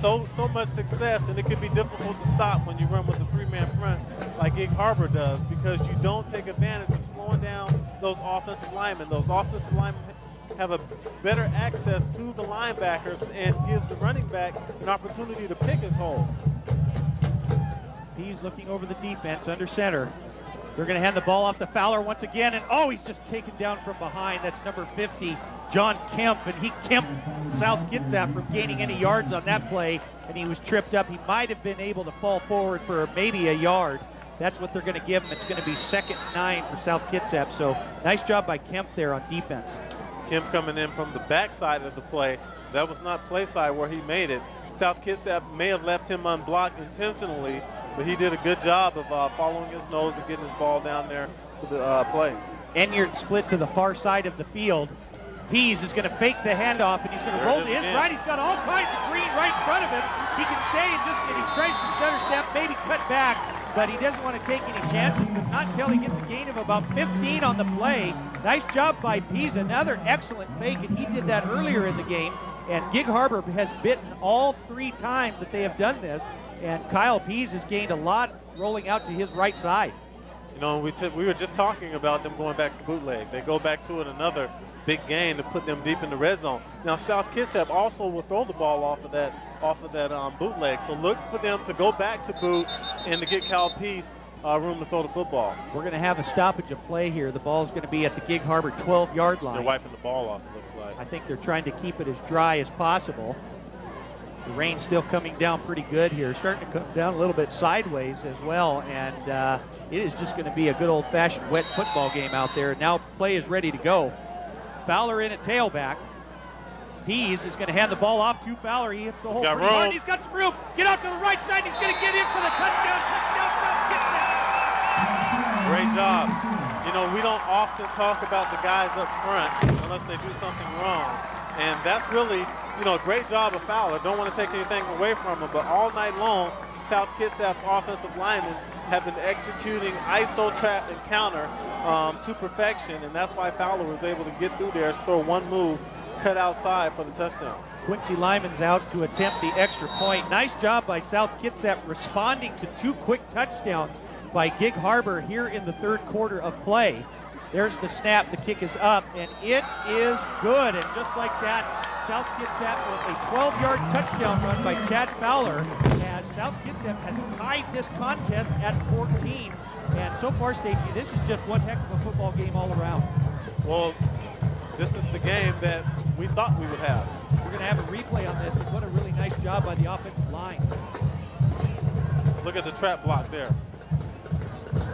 So much success, and it can be difficult to stop when you run with a three-man front like Gig Harbor does, because you don't take advantage of slowing down those offensive linemen. Those offensive linemen have a better access to the linebackers and gives the running back an opportunity to pick his hole. He's looking over the defense under center. They're going to hand the ball off to Fowler once again, and he's just taken down from behind. That's number 50, John Kemp, and he Kemp South Kitsap from gaining any yards on that play, and he was tripped up. He might have been able to fall forward for maybe a yard. That's what they're going to give him. It's going to be 2nd and 9 for South Kitsap, so nice job by Kemp there on defense. Kemp coming in from the backside of the play. That was not play side where he made it. South Kitsap may have left him unblocked intentionally, but he did a good job of following his nose and getting his ball down there to the play. Enyard split to the far side of the field. Pease is going to fake the handoff, and he's going to roll to his right. He's got all kinds of green right in front of him. He can stay and he tries to stutter step, maybe cut back, but he doesn't want to take any chances, but not until he gets a gain of about 15 on the play. Nice job by Pease, another excellent fake, and he did that earlier in the game. And Gig Harbor has bitten all 3 times that they have done this, and Kyle Pease has gained a lot rolling out to his right side. You know, we were just talking about them going back to bootleg. They go back to it, another big gain to put them deep in the red zone. Now South Kitsap also will throw the ball off of that bootleg. So look for them to go back to boot and to get Kyle Pease room to throw the football. We're going to have a stoppage of play here. The ball's going to be at the Gig Harbor 12-yard line. They're wiping the ball off, it looks like. I think they're trying to keep it as dry as possible. The rain's still coming down pretty good here, starting to come down a little bit sideways as well, and it is just going to be a good old-fashioned wet football game out there. Now play is ready to go. Fowler in at tailback. Pease is going to hand the ball off to Fowler. He hits the hole pretty hard. He's got some room. Get out to the right side. He's going to get in for the touchdown. South Kitsap. Great job. You know, we don't often talk about the guys up front unless they do something wrong. And that's really you know, great job of Fowler. Don't want to take anything away from him, but all night long, South Kitsap's offensive linemen have been executing ISO trap and counter to perfection, and that's why Fowler was able to get through there, throw one move, cut outside for the touchdown. Quincy Lyman's out to attempt the extra point. Nice job by South Kitsap responding to 2 quick touchdowns by Gig Harbor here in the 3rd quarter of play. There's the snap, the kick is up, and it is good. And just like that, South Kitsap with a 12-yard touchdown run by Chad Fowler, as South Kitsap has tied this contest at 14. And so far, Stacy, this is just one heck of a football game all around. Well, this is the game that we thought we would have. We're going to have a replay on this, and what a really nice job by the offensive line. Look at the trap block there.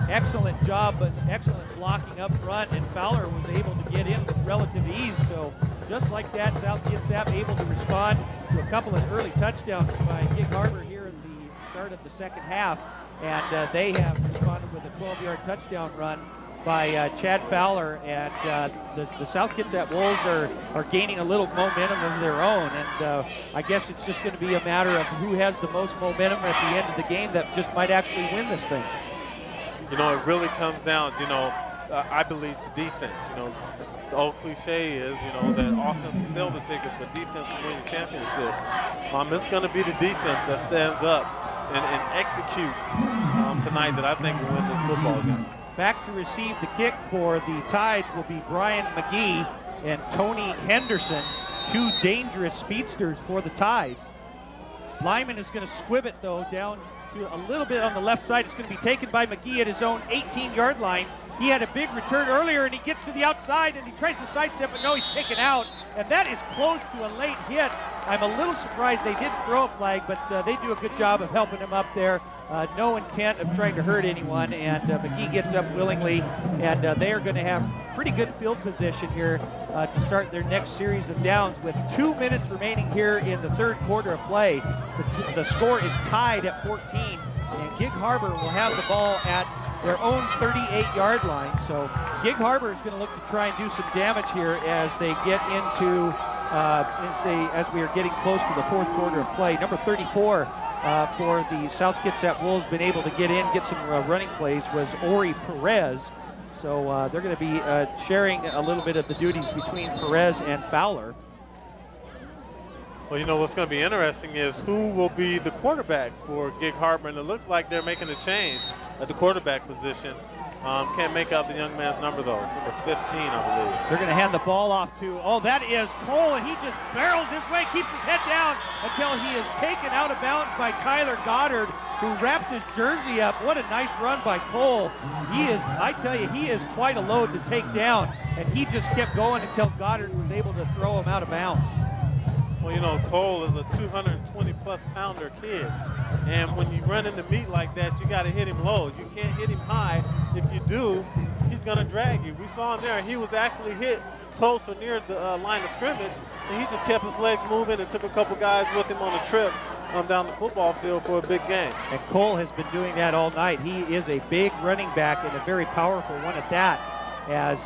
Excellent job, but excellent blocking up front, and Fowler was able to get in with relative ease. So just like that, South Kitsap able to respond to a couple of early touchdowns by Gig Harbor here in the start of the 2nd half, and they have responded with a 12-yard touchdown run by Chad Fowler, and the South Kitsap Wolves are gaining a little momentum of their own, and I guess it's just going to be a matter of who has the most momentum at the end of the game that just might actually win this thing. You know, it really comes down, you know, I believe, to defense. You know, the old cliche is, you know, that offense will sell the tickets, but defense will win the championship. It's going to be the defense that stands up and executes tonight that I think will win this football game. Back to receive the kick for the Tides will be Brian Mcgee and Tony Henderson, 2 dangerous speedsters for the Tides. Lyman is going to squib it, though, down to a little bit on the left side. It's going to be taken by Mcgee at his own 18-yard line. He had a big return earlier, and he gets to the outside, and he tries to sidestep, but no, he's taken out, and that is close to a late hit. I'm a little surprised they didn't throw a flag, but they do a good job of helping him up there. No intent of trying to hurt anyone, and Mcgee gets up willingly, and they are going to have pretty good field position here to start their next series of downs with 2 minutes remaining here in the 3rd quarter of play. The score is tied at 14, and Gig Harbor will have the ball at their own 38-yard line. So Gig Harbor is going to look to try and do some damage here as they get into, as we are getting close to the 4th quarter of play. Number 34 for the South Kitsap Wolves been able to get some running plays was Ori Perez. So they're going to be sharing a little bit of the duties between Perez and Fowler. Well, you know, what's going to be interesting is who will be the quarterback for Gig Harbor, and it looks like they're making a change at the quarterback position. Can't make out the young man's number, though. It's number 15, I believe. They're going to hand the ball off to, that is Cole, and he just barrels his way, keeps his head down until he is taken out of bounds by Tyler Goddard, who wrapped his jersey up. What a nice run by Cole. He is, I tell you, he is quite a load to take down, and he just kept going until Goddard was able to throw him out of bounds. Well, you know, Cole is a 220-plus pounder kid, and when you run into meat like that, you got to hit him low. You can't hit him high. If you do, he's going to drag you. We saw him there. He was actually hit close or near the line of scrimmage, and he just kept his legs moving and took a couple guys with him on a trip down the football field for a big game. And Cole has been doing that all night. He is a big running back and a very powerful one at that, as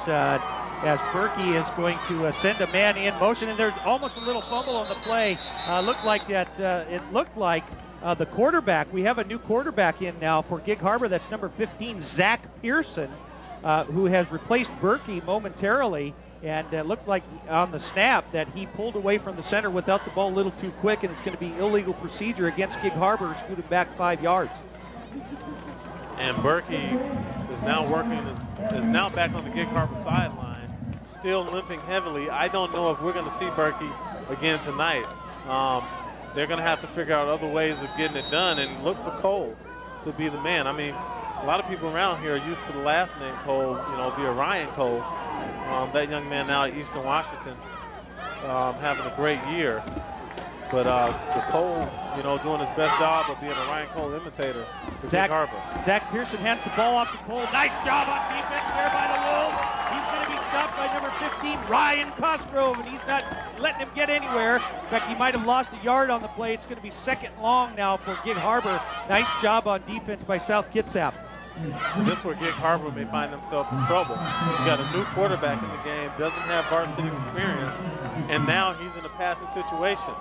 Berkey is going to send a man in motion, and there's almost a little fumble on the play. It looked like the quarterback, we have a new quarterback in now for Gig Harbor. That's number 15, Zach Pearson, who has replaced Berkey momentarily, and it looked like on the snap that he pulled away from the center without the ball a little too quick, and it's going to be illegal procedure against Gig Harbor, scooting back 5 yards. And Berkey is now back on the Gig Harbor sideline, still limping heavily. I don't know if we're going to see Berkey again tonight. They're going to have to figure out other ways of getting it done and look for Cole to be the man. I mean, a lot of people around here are used to the last name Cole, you know, be Ryan Cole. That young man now at Eastern Washington having a great year. But the Cole, you know, doing his best job of being a Ryan Cole imitator for Gig Harbor. Zach Pearson hands the ball off to Cole. Nice job on defense there by the Wolves. He's going to be stopped by number 15, Ryan Cosgrove, and he's not letting him get anywhere. In fact, he might have lost a yard on the play. It's going to be 2nd long now for Gig Harbor. Nice job on defense by South Kitsap. This is where Gig Harbor may find themselves in trouble. You got a new quarterback in the game, doesn't have varsity experience, and now he's in a passing situation.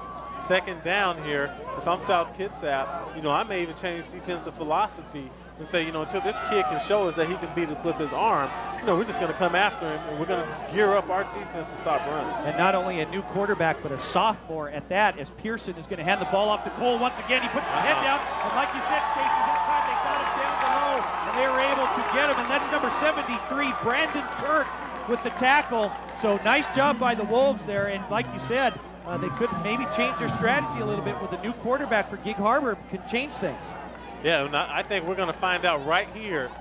Second down here, if I'm South Kitsap, I may even change defensive philosophy and say, until this kid can show us that he can beat us with his arm, we're just going to come after him, and we're going to gear up our defense to stop running. And not only a new quarterback, but a sophomore at that, as Pearson is going to hand the ball off to Cole once again. He puts his head down, and like you said, Stacy, this time they got him down below, and they were able to get him, and that's number 73, Brandon Turk, with the tackle. So nice job by the Wolves there, and like you said, they could maybe change their strategy a little bit with a new quarterback for Gig Harbor, can change things. Yeah, and I think we're going to find out right here.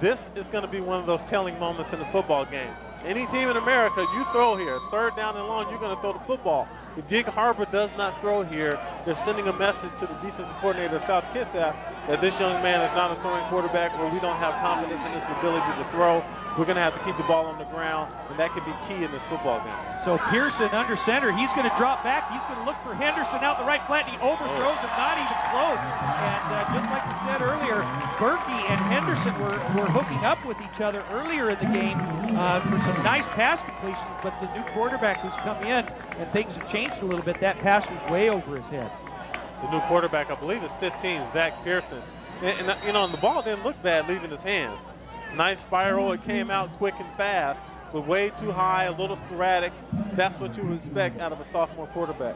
This is going to be one of those telling moments in the football game. Any team in America, you throw here, third down and long, you're going to throw the football. If Gig Harbor does not throw here, they're sending a message to the defensive coordinator of South Kitsap that this young man is not a throwing quarterback, or we don't have confidence in his ability to throw. We're going to have to keep the ball on the ground, and that could be key in this football game. So Pearson under center, he's going to drop back. He's going to look for Henderson out the right flat, and he overthrows him, not even close. And just like we said earlier, Berkey and Henderson were hooking up with each other earlier in the game for some nice pass completions, but the new quarterback who's come in, and things have changed a little bit, that pass was way over his head. The new quarterback, I believe, is 15, Zach Pearson. And the ball didn't look bad leaving his hands. Nice spiral, it came out quick and fast, but way too high, a little sporadic. That's what you would expect out of a sophomore quarterback.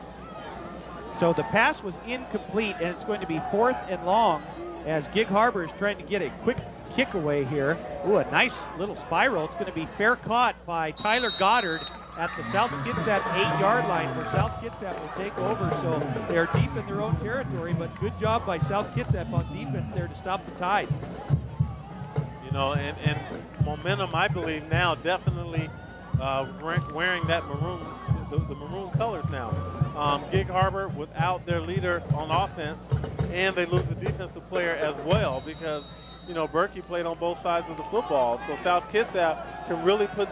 So the pass was incomplete, and it's going to be 4th and long as Gig Harbor is trying to get a quick kick away here. Ooh, a nice little spiral. It's going to be fair caught by Tyler Goddard at the South Kitsap 8-yard line, where South Kitsap will take over. So they are deep in their own territory, but good job by South Kitsap on defense there to stop the Tides. And momentum, I believe, now definitely wearing that maroon, the maroon colors now. Gig Harbor without their leader on offense, and they lose the defensive player as well because, Berkey played on both sides of the football. So South Kitsap can really put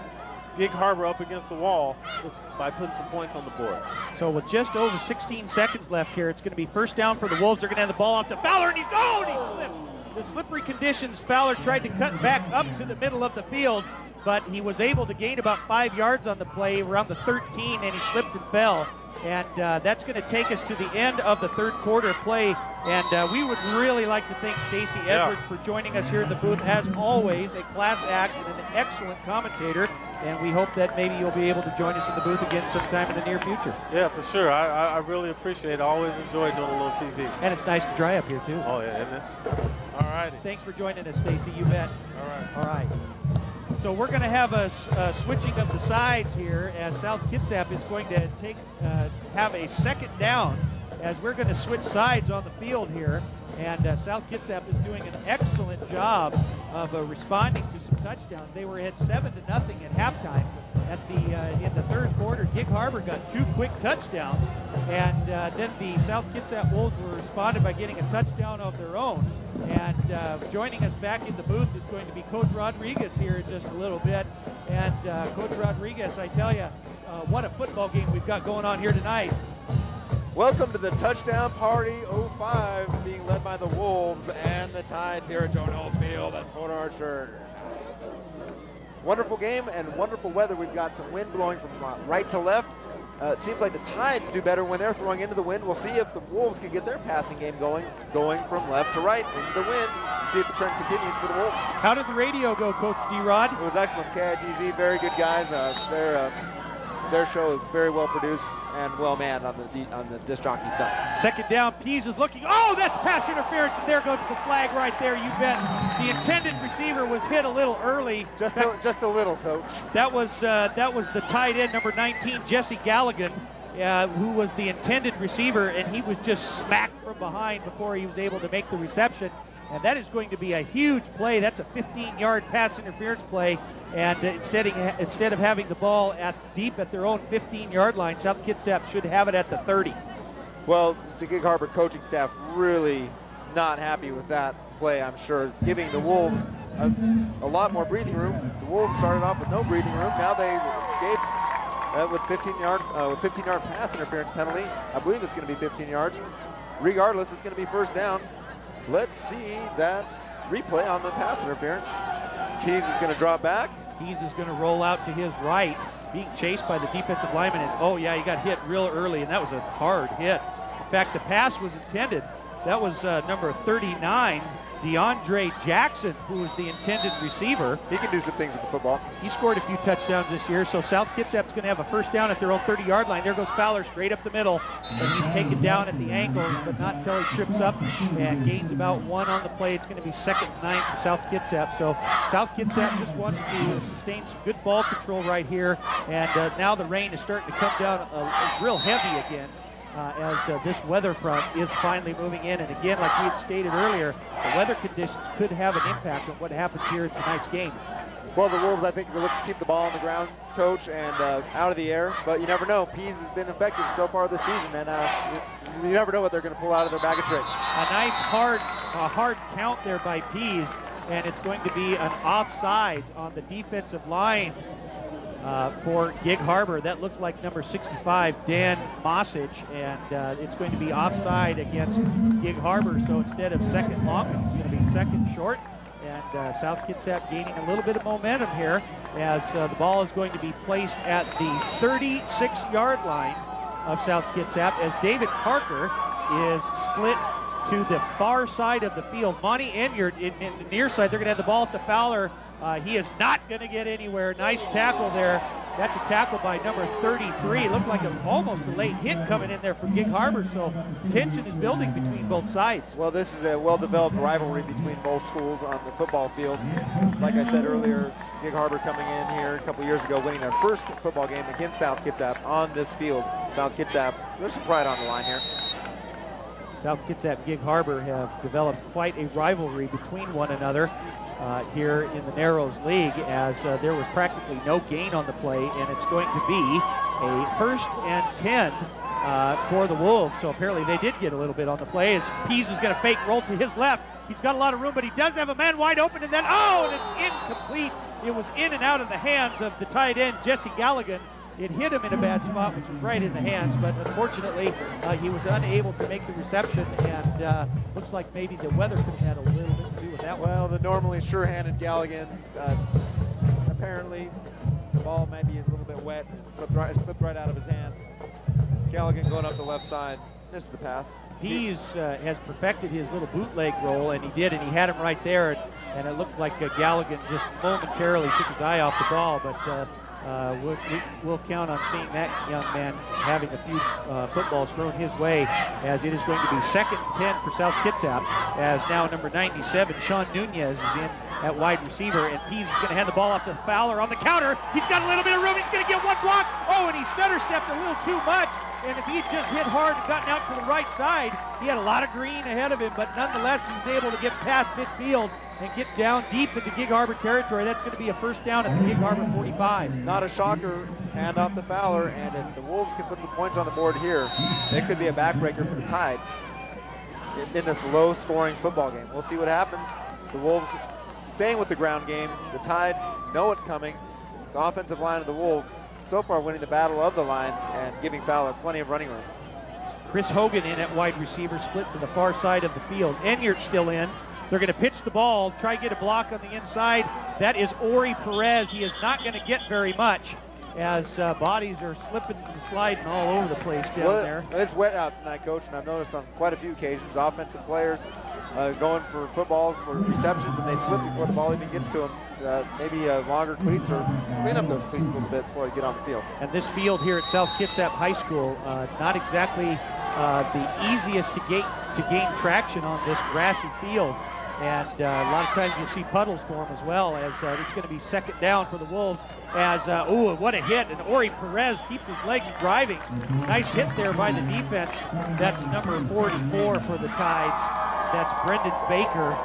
Gig Harbor up against the wall just by putting some points on the board. So with just over 16 seconds left here, it's going to be first down for the Wolves. They're going to hand the ball off to Fowler, and he slipped. The slippery conditions, Fowler tried to cut back up to the middle of the field, but he was able to gain about 5 yards on the play around the 13, and he slipped and fell. And that's going to take us to the end of the third quarter play. And we would really like to thank Stacey Edwards for joining us here in the booth. As always, a class act and an excellent commentator. And we hope that maybe you'll be able to join us in the booth again sometime in the near future. Yeah, for sure. I really appreciate it. I always enjoy doing a little TV. And it's nice to dry up here, too. Oh, yeah, isn't it? All righty. Thanks for joining us, Stacey. You bet. All right. All right. So we're going to have a switching of the sides here, as South Kitsap is going to have a second down, as we're going to switch sides on the field here. And South Kitsap is doing an excellent job of responding to some touchdowns. They were ahead 7-0 at halftime. In the third quarter, Gig Harbor got 2 quick touchdowns, and then the South Kitsap Wolves were responded by getting a touchdown of their own. And joining us back in the booth is going to be Coach Rodriguez here in just a little bit. And Coach Rodriguez, I tell you, what a football game we've got going on here tonight. Welcome to the Touchdown Party 05, being led by the Wolves and the Tides here at Joe Knowles Field at Port Arthur. Wonderful game and wonderful weather. We've got some wind blowing from right to left. It seems like the Tides do better when they're throwing into the wind. We'll see if the Wolves can get their passing game going from left to right into the wind. See if the trend continues for the Wolves. How did the radio go, Coach D-Rod? It was excellent. KITZ, very good guys. Their show is very well produced and well manned on the disc jockey side. Second down, Pease is looking. Oh, that's pass interference, and there goes the flag right there. You bet. The intended receiver was hit a little early. Just a little, Coach. That was the tight end, number 19, Jesse Galligan, who was the intended receiver, and he was just smacked from behind before he was able to make the reception. And that is going to be a huge play. That's a 15-yard pass interference play. And instead of having the ball deep at their own 15-yard line, South Kitsap should have it at the 30. Well, the Gig Harbor coaching staff really not happy with that play, I'm sure, giving the Wolves a lot more breathing room. The Wolves started off with no breathing room. Now they escape with 15-yard pass interference penalty. I believe it's going to be 15 yards. Regardless, it's going to be first down. Let's see that replay on the pass interference. Keys is going to drop back. Keys is going to roll out to his right, being chased by the defensive lineman. And oh yeah, he got hit real early, and that was a hard hit. In fact, the pass was intended. That was number 39, DeAndre Jackson, who was the intended receiver. He can do some things with the football. He scored a few touchdowns this year, so South Kitsap's going to have a first down at their own 30-yard line. There goes Fowler straight up the middle, but he's taken down at the ankles, but not until he trips up and gains about 1 on the play. It's going to be 2nd and 9 for South Kitsap. So South Kitsap just wants to sustain some good ball control right here, and now the rain is starting to come down real heavy again. As this weather front is finally moving in. And again, like we had stated earlier, the weather conditions could have an impact on what happens here in tonight's game. Well, the Wolves, I think, will look to keep the ball on the ground, Coach, and out of the air. But you never know. Pease has been effective so far this season, and you never know what they're going to pull out of their bag of tricks. A nice hard count there by Pease, and it's going to be an offside on the defensive line for Gig Harbor. That looked like number 65, Dan Mossage, and it's going to be offside against Gig Harbor. So instead of 2nd long, it's going to be 2nd short. And South Kitsap gaining a little bit of momentum here as the ball is going to be placed at the 36-yard line of South Kitsap as David Parker is split to the far side of the field. Monty Enyart in the near side. They're going to have the ball at the Fowler. He is not going to get anywhere. Nice tackle there. That's a tackle by number 33. Looked like almost a late hit coming in there for Gig Harbor, so tension is building between both sides. Well, this is a well-developed rivalry between both schools on the football field. Like I said earlier, Gig Harbor coming in here a couple years ago, winning their first football game against South Kitsap on this field. South Kitsap, there's some pride on the line here. South Kitsap and Gig Harbor have developed quite a rivalry between one another here in the Narrows League, as there was practically no gain on the play, and it's going to be a 1st and 10 for the Wolves. So apparently they did get a little bit on the play as Pease is going to fake roll to his left. He's got a lot of room, but he does have a man wide open, and then, oh, and it's incomplete. It was in and out of the hands of the tight end, Jesse Galligan. It hit him in a bad spot, which was right in the hands, but unfortunately he was unable to make the reception, and looks like maybe the weather could have had a little bit to do with that one. Well, the normally sure-handed Galligan, apparently the ball may be a little bit wet and slipped right out of his hands. Galligan going up the left side. This is the pass. Pease has perfected his little bootleg roll, and he did, and he had him right there, and it looked like Galligan just momentarily took his eye off the ball, but we'll count on seeing that young man having a few footballs thrown his way, as it is going to be 2nd and 10 for South Kitsap, as now number 97, Sean Nunez, is in at wide receiver, and Pease is going to hand the ball off to Fowler on the counter. He's got a little bit of room. He's going to get one block. Oh, and he stutter stepped a little too much. And if he had just hit hard and gotten out to the right side, he had a lot of green ahead of him, but nonetheless, he was able to get past midfield and get down deep into Gig Harbor territory. That's going to be a 1st down at the Gig Harbor 45. Not a shocker, hand off to Fowler, and if the Wolves can put some points on the board here, it could be a backbreaker for the Tides in this low-scoring football game. We'll see what happens. The Wolves staying with the ground game. The Tides know it's coming. The offensive line of the Wolves so far winning the battle of the lines and giving Fowler plenty of running room. Chris Hogan in at wide receiver, split to the far side of the field. Enyart still in. They're going to pitch the ball, try to get a block on the inside. That is Ori Perez. He is not going to get very much, as bodies are slipping and sliding all over the place down there. It's wet out tonight, Coach, and I've noticed on quite a few occasions offensive players going for footballs for receptions, and they slip before the ball even gets to them. Maybe longer cleats, or clean up those cleats a little bit before they get on the field. And this field here at South Kitsap High School, not exactly the easiest to gain traction on this grassy field. And a lot of times you'll see puddles form as well, as it's going to be 2nd down for the Wolves, as, ooh, what a hit, and Ori Perez keeps his legs driving. Nice hit there by the defense. That's number 44 for the Tides. That's Brendan Baker,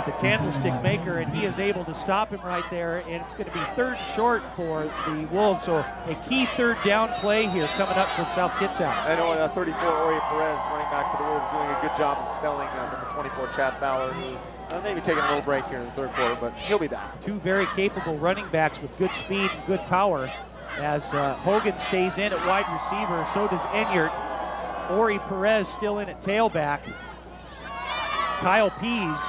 the candlestick maker, and he is able to stop him right there, and it's going to be 3rd and short for the Wolves. So a key 3rd down play here coming up for South Kitsap. I know 34 Ori Perez, running back for the Wolves, doing a good job of spelling number 24 Chad Fowler, who maybe taking a little break here in the 3rd quarter, but he'll be back. Two very capable running backs with good speed and good power, as Hogan stays in at wide receiver, so does Enyart. Ori Perez still in at tailback. Kyle Pease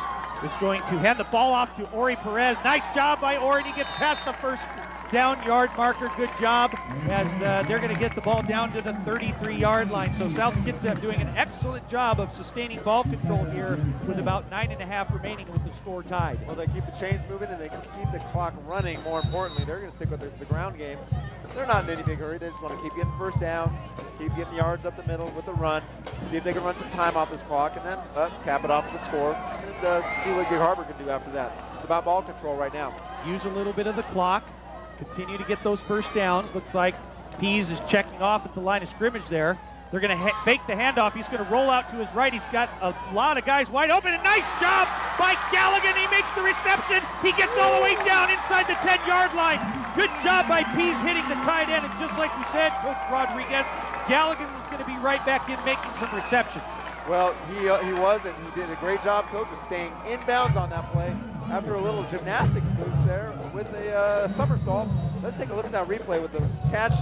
is going to hand the ball off to Ori Perez. Nice job by Ori. He gets past the first down yard marker. Good job, as they're going to get the ball down to the 33-yard line. So South Kitsap doing an excellent job of sustaining ball control here with about 9.5 remaining with the score tied. Well, they keep the chains moving and they keep the clock running. More importantly, they're going to stick with the ground game. They're not in any big hurry. They just want to keep getting first downs, keep getting yards up the middle with the run, see if they can run some time off this clock, and then cap it off with the score, and see what Gig Harbor can do after that. It's about ball control right now. Use a little bit of the clock, continue to get those first downs. Looks like Pease is checking off at the line of scrimmage there. They're going to fake the handoff. He's going to roll out to his right. He's got a lot of guys wide open. A nice job by Galligan. He makes the reception. He gets all the way down inside the 10-yard line. Good job by Pease hitting the tight end. And just like we said, Coach Rodriguez, Galligan was going to be right back in making some receptions. Well, he was, and he did a great job, Coach, of staying inbounds on that play. After a little gymnastics moves there with a somersault. Let's take a look at that replay with the catch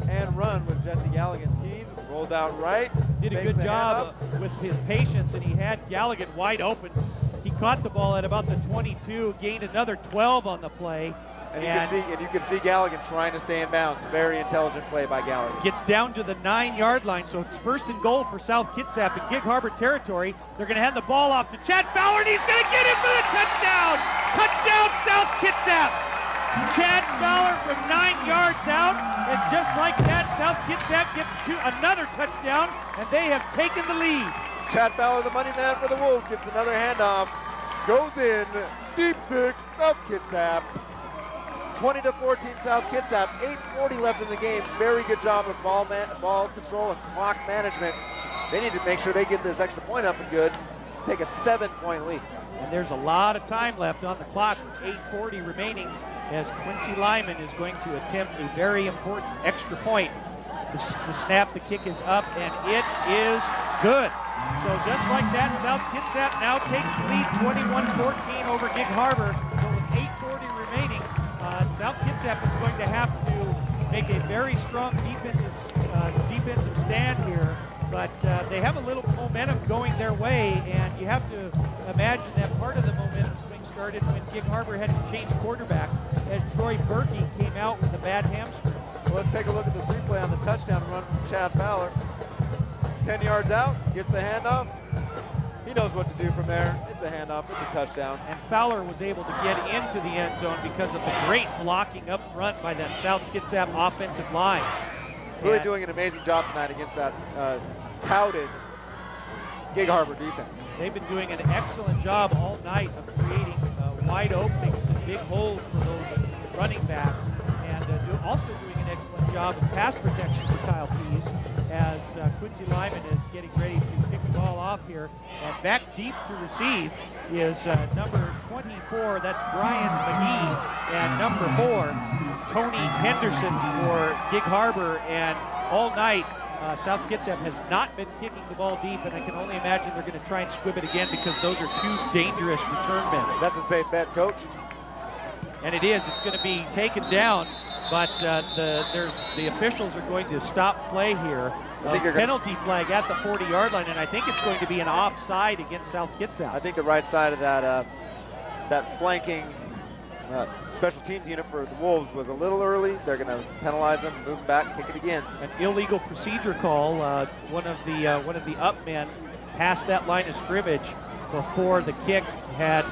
and run with Jesse Galligan. He rolls out right. Did a good job with his patience, and he had Galligan wide open. He caught the ball at about the 22, gained another 12 on the play. And you can see Galligan trying to stay in bounds. Very intelligent play by Galligan. Gets down to the 9-yard line, so it's first and goal for South Kitsap in Gig Harbor territory. They're going to hand the ball off to Chad Fowler, and he's going to get it for the touchdown! Touchdown, South Kitsap! Chad Fowler from 9 yards out, and just like that, South Kitsap gets another touchdown, and they have taken the lead. Chad Fowler, the money man for the Wolves, gets another handoff. Goes in, deep six, South Kitsap. 20-14 South Kitsap, 8:40 left in the game. Very good job of ball control and clock management. They need to make sure they get this extra point up and good to take a 7-point lead. And there's a lot of time left on the clock, 8:40 remaining, as Quincy Lyman is going to attempt a very important extra point. This is the snap, the kick is up, and it is good. So just like that, South Kitsap now takes the lead 21-14 over Gig Harbor. So with 8:40 remaining, South Kitsap is going to have to make a very strong defensive stand here, but they have a little momentum going their way, and you have to imagine that part of the momentum swing started when Gig Harbor had to change quarterbacks as Troy Berkey came out with a bad hamstring. Well, let's take a look at this replay on the touchdown run from Chad Fowler. 10 yards out, gets the handoff. He knows what to do from there. It's a handoff, it's a touchdown. And Fowler was able to get into the end zone because of the great blocking up front by that South Kitsap offensive line. Really doing an amazing job tonight against that touted Gig Harbor defense. They've been doing an excellent job all night of creating wide openings and big holes for those running backs, and also doing an excellent job of pass protection for Kyle Pease, as Quincy Lyman is getting ready to pick the ball off here. And back deep to receive is number 24, that's Brian Mcgee, and number 4, Tony Henderson for Gig Harbor. And all night, South Kitsap has not been kicking the ball deep, and I can only imagine they're going to try and squib it again because those are two dangerous return men. That's a safe bet, Coach. And it is. It's going to be taken down, but the officials are going to stop play here. Penalty flag at the 40-yard line, and I think it's going to be an offside against South Kitsap. I think the right side of that flanking special teams unit for the Wolves was a little early. They're going to penalize them, move back, kick it again. An illegal procedure call. One of the up men passed that line of scrimmage before the kick had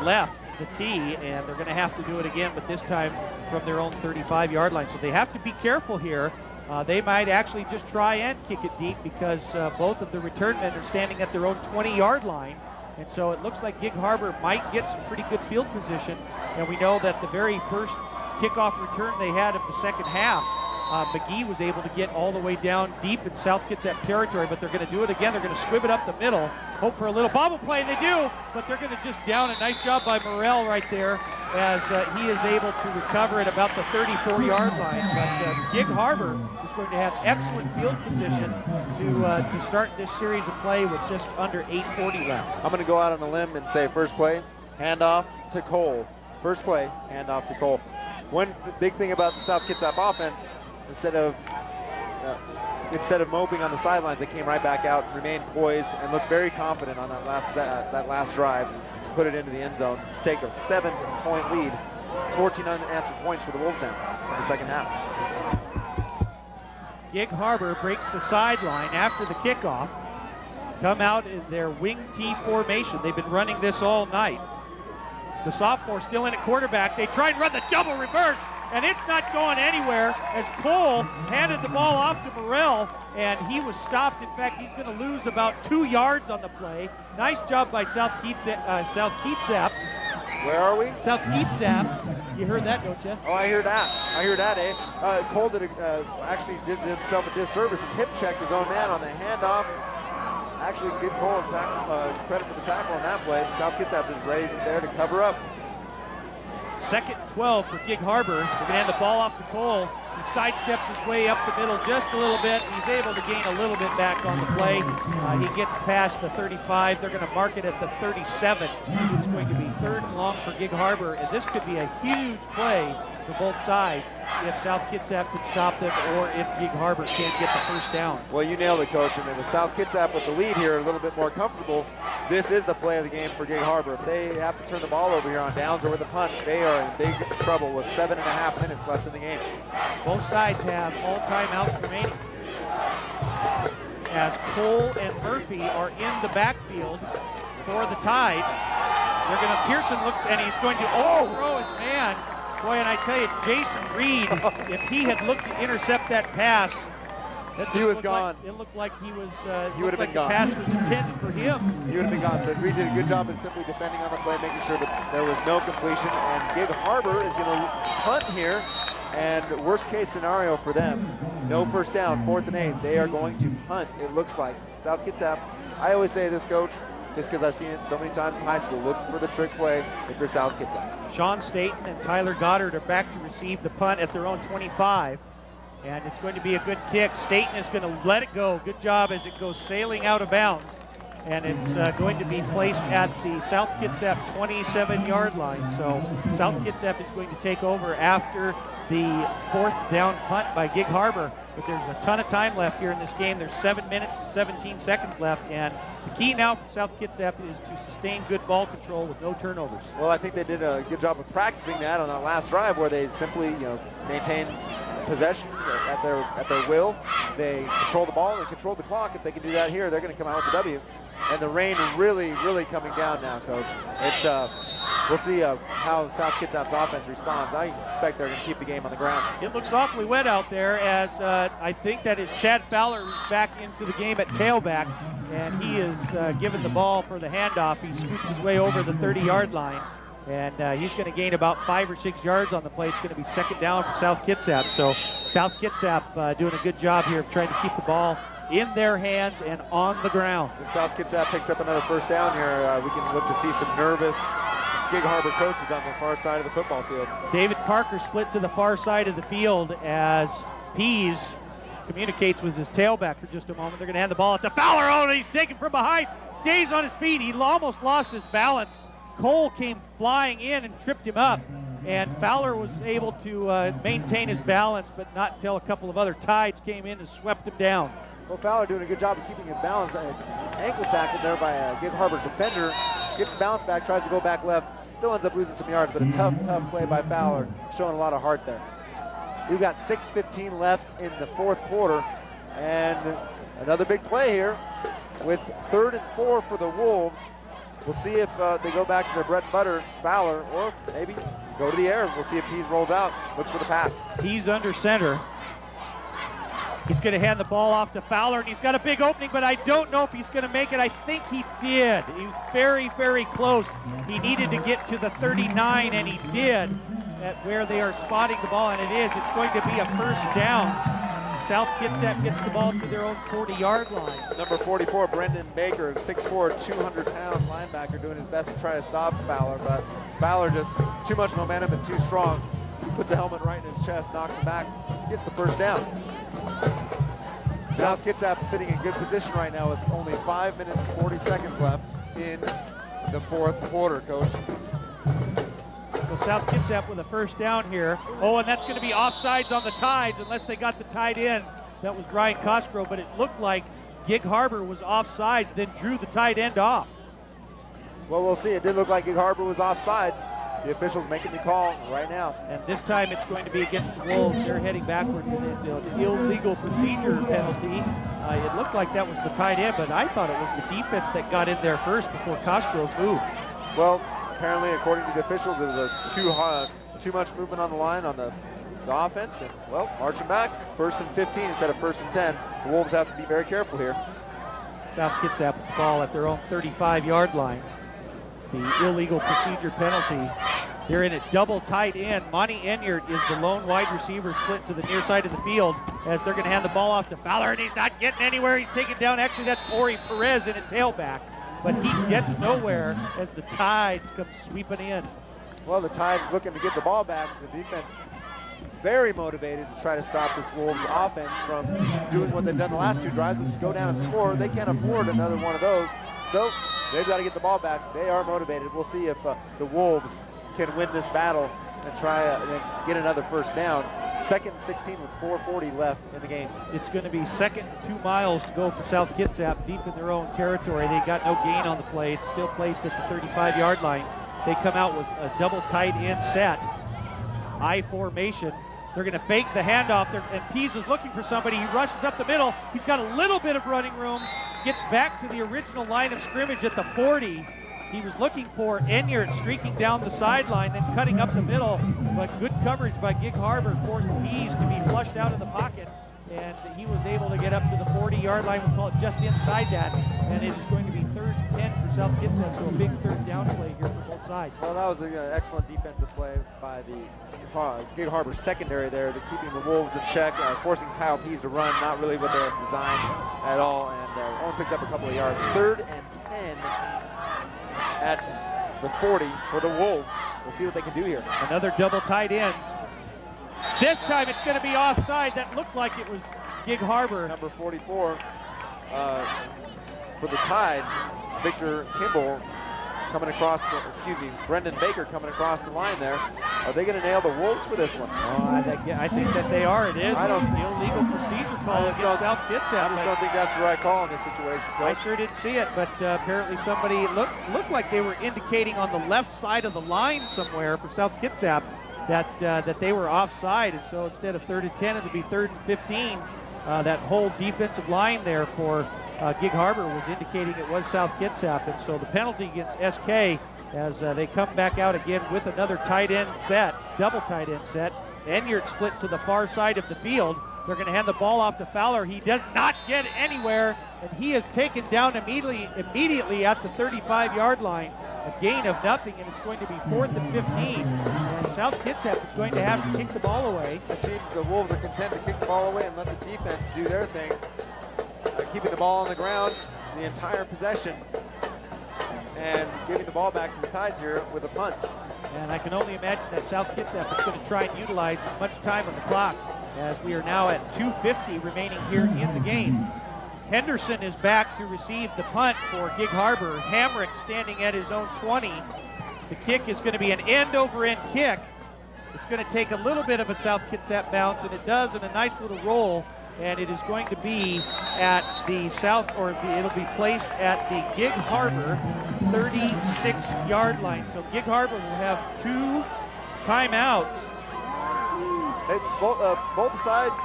left the tee, and they're going to have to do it again, but this time from their own 35-yard line. So they have to be careful here. They might actually just try and kick it deep because both of the return men are standing at their own 20-yard line. And so it looks like Gig Harbor might get some pretty good field position. And we know that the very first kickoff return they had of the second half, Mcgee was able to get all the way down deep in South Kitsap territory, but they're going to do it again. They're going to squib it up the middle, hope for a little bobble play, and they do, but they're going to just down it. Nice job by Morrell right there as he is able to recover at about the 34-yard line. But Gig Harbor is going to have excellent field position to start this series of play with just under 8:40 left. I'm going to go out on a limb and say first play, handoff to Cole. First play, handoff to Cole. One big thing about the South Kitsap offense, instead of moping on the sidelines, they came right back out, remained poised, and looked very confident on that last drive. put it into the end zone to take a 7-point lead. 14 unanswered points for the Wolves now in the second half. Gig Harbor breaks the sideline after the kickoff. Come out in their wing T formation. They've been running this all night. The sophomore still in at quarterback. They try and run the double reverse, and it's not going anywhere as Cole handed the ball off to Morrell, and he was stopped. In fact, he's going to lose about 2 yards on the play. Nice job by South Kitsap. Where are we? South Kitsap. You heard that, don't you? Oh, I hear that. I hear that, eh? Cole actually did himself a disservice and hip checked his own man on the handoff. Actually, give Cole credit for the tackle on that play. South Kitsap is ready there to cover up. 2nd and 12 for Gig Harbor. They're going to hand the ball off to Cole. He sidesteps his way up the middle just a little bit. He's able to gain a little bit back on the play. He gets past the 35. They're going to mark it at the 37. It's going to be 3rd and long for Gig Harbor, and this could be a huge play for both sides if South Kitsap can stop them or if Gig Harbor can't get the first down. Well, you nailed it, Coach. And with South Kitsap with the lead here, a little bit more comfortable, this is the play of the game for Gig Harbor. If they have to turn the ball over here on downs or with a punt, they are in big trouble with 7.5 minutes left in the game. Both sides have all timeouts remaining. As Cole and Murphy are in the backfield for the Tides, they're going to, Pearson looks and he's going to overthrow his man. Boy, and I tell you, Jason Reed, if he had looked to intercept that pass, he was gone. It looked like he was. He would have been gone. The pass was intended for him. He would have been gone. But Reed did a good job of simply defending on the play, making sure that there was no completion. And Gig Harbor is going to punt here. And worst case scenario for them, no first down, 4th and 8. They are going to punt. It looks like South Kitsap. I always say this, Coach, just because I've seen it so many times in high school. Look for the trick play if you're South Kitsap. Sean Staten and Tyler Goddard are back to receive the punt at their own 25. And it's going to be a good kick. Staten is going to let it go. Good job as it goes sailing out of bounds. And it's going to be placed at the South Kitsap 27-yard line. So South Kitsap is going to take over after the 4th down punt by Gig Harbor. But there's a ton of time left here in this game. There's 7 minutes and 17 seconds left. And the key now for South Kitsap is to sustain good ball control with no turnovers. Well, I think they did a good job of practicing that on that last drive where they simply, maintain possession at their will. They control the ball and control the clock. If they can do that here, they're going to come out with the W. And the rain really, really coming down now, Coach. It's we'll see how South Kitsap's offense responds. I expect they're going to keep the game on the ground. It looks awfully wet out there as I think that is Chad Fowler who's back into the game at tailback, and he is given the ball for the handoff. He scoots his way over the 30-yard line, and he's going to gain about 5 or 6 yards on the play. It's going to be 2nd down for South Kitsap. So South Kitsap doing a good job here of trying to keep the ball in their hands and on the ground. If South Kitsap picks up another first down here, we can look to see some nervous Gig Harbor coaches on the far side of the football field. David Parker split to the far side of the field as Pease communicates with his tailback for just a moment. They're going to hand the ball to Fowler. Oh, he's taken from behind. Stays on his feet. He almost lost his balance. Cole came flying in and tripped him up. And Fowler was able to maintain his balance, but not until a couple of other Tides came in and swept him down. Well, Fowler doing a good job of keeping his balance. Ankle tackle there by a Gig Harbor defender. Gets his balance back, tries to go back left. Still ends up losing some yards, but a tough play by Fowler, showing a lot of heart there. We've got 6:15 left in the 4th quarter, and another big play here with 3rd and 4 for the Wolves. We'll see if they go back to their bread and butter, Fowler, or maybe go to the air. We'll see if Pease rolls out, looks for the pass. He's under center. He's going to hand the ball off to Fowler, and he's got a big opening, but I don't know if he's going to make it. I think he did. He was very, very close. He needed to get to the 39, and he did at where they are spotting the ball, and it is. It's going to be a first down. South Kitsap gets the ball to their own 40-yard line. Number 44, Brendan Baker, 6'4", 200-pound linebacker, doing his best to try to stop Fowler, but Fowler just too much momentum and too strong. Puts the helmet right in his chest, knocks him back, gets the first down. South Kitsap sitting in good position right now with only 5 minutes, 40 seconds left in the 4th quarter, Coach. So South Kitsap with a first down here. Oh, and that's going to be offsides on the Tides unless they got the tight end. That was Ryan Cosgrove, but it looked like Gig Harbor was offsides, then drew the tight end off. Well, we'll see. It did look like Gig Harbor was offsides. The officials making the call right now. And this time it's going to be against the Wolves. They're heading backwards, and it's an illegal procedure penalty. It looked like that was the tight end, but I thought it was the defense that got in there first before Cosgrove moved. Well, apparently, according to the officials, it was too much movement on the line on the offense, and well, marching back, 1st and 15 instead of 1st and 10. The Wolves have to be very careful here. South Kitsap with the ball at their own 35-yard line. The illegal procedure penalty. They're in a double tight end. Monty Enyart is the lone wide receiver split to the near side of the field as they're going to hand the ball off to Fowler, and he's not getting anywhere. He's taken down. Actually, that's Ori Perez in a tailback, but he gets nowhere as the Tides come sweeping in. Well, the Tides looking to get the ball back. The defense very motivated to try to stop this Wolves offense from doing what they've done the last 2 drives, which is go down and score. They can't afford another one of those, so they've got to get the ball back. They are motivated. We'll see if the Wolves can win this battle and try and get another 1st down. 2nd and 16 with 4:40 left in the game. It's going to be 2nd and 2 miles to go for South Kitsap, deep in their own territory. They got no gain on the play. It's still placed at the 35-yard line. They come out with a double tight end set, I formation. They're going to fake the handoff there, and Pease is looking for somebody. He rushes up the middle. He's got a little bit of running room, gets back to the original line of scrimmage at the 40. He was looking for Enyart streaking down the sideline, then cutting up the middle, but good coverage by Gig Harbor forced Pease to be flushed out of the pocket, and he was able to get up to the 40-yard line. We'll call it just inside that, and it is going to be 3rd and 10 for South Kitsap, so a big 3rd down play here for both sides. Well, that was an excellent defensive play by the Gig Harbor secondary there, keeping the Wolves in check, forcing Kyle Pease to run, not really what they had designed at all, and only picks up a couple of yards. 3rd and 10 at the 40 for the Wolves. We'll see what they can do here. Another double tight ends. This time it's going to be offside. That looked like it was Gig Harbor. Number 44 for the Tides, Victor Kimball coming across Brendan Baker coming across the line there. Are they going to nail the Wolves for this one? Oh, I think that they are. It is the illegal procedure call against South Kitsap. I just don't think that's the right call in this situation, Coach. I sure didn't see it, but apparently somebody looked like they were indicating on the left side of the line somewhere for South Kitsap that they were offside, and so instead of 3rd and 10, it would be 3rd and 15. That whole defensive line there for Gig Harbor was indicating it was South Kitsap, and so the penalty against SK as they come back out again with another tight end set, double tight end set. Enyart split to the far side of the field. They're going to hand the ball off to Fowler. He does not get anywhere, and he is taken down immediately at the 35-yard line. A gain of nothing, and it's going to be 4th and 15. And South Kitsap is going to have to kick the ball away. It seems the Wolves are content to kick the ball away and let the defense do their thing, keeping the ball on the ground the entire possession and giving the ball back to the Tides here with a punt. And I can only imagine that South Kitsap is going to try and utilize as much time on the clock, as we are now at 2:50 remaining here in the game. Henderson is back to receive the punt for Gig Harbor. Hamrick standing at his own 20. The kick is going to be an end-over-end kick. It's going to take a little bit of a South Kitsap bounce, and it does in a nice little roll, and it is going to be at the it'll be placed at the Gig Harbor 36-yard line. So Gig Harbor will have 2 timeouts. Both sides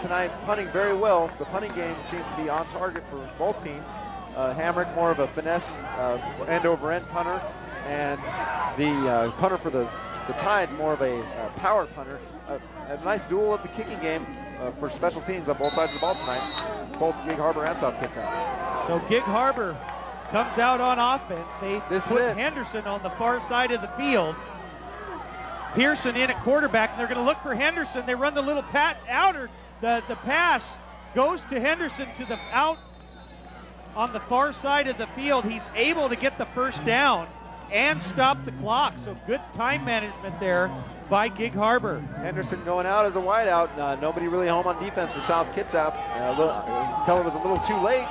tonight punting very well. The punting game seems to be on target for both teams. Hamrick more of a finesse end-over-end punter, and the punter for the Tides more of a power punter. A nice duel of the kicking game for special teams on both sides of the ball tonight, both Gig Harbor and South Kitsap. So Gig Harbor comes out on offense. They put Henderson on the far side of the field. Pearson in at quarterback, and they're going to look for Henderson. They run the little outer. The pass goes to Henderson to the out on the far side of the field. He's able to get the 1st down and stop the clock. So good time management there by Gig Harbor. Henderson going out as a wideout. Nobody really home on defense for South Kitsap. Until it was a little too late.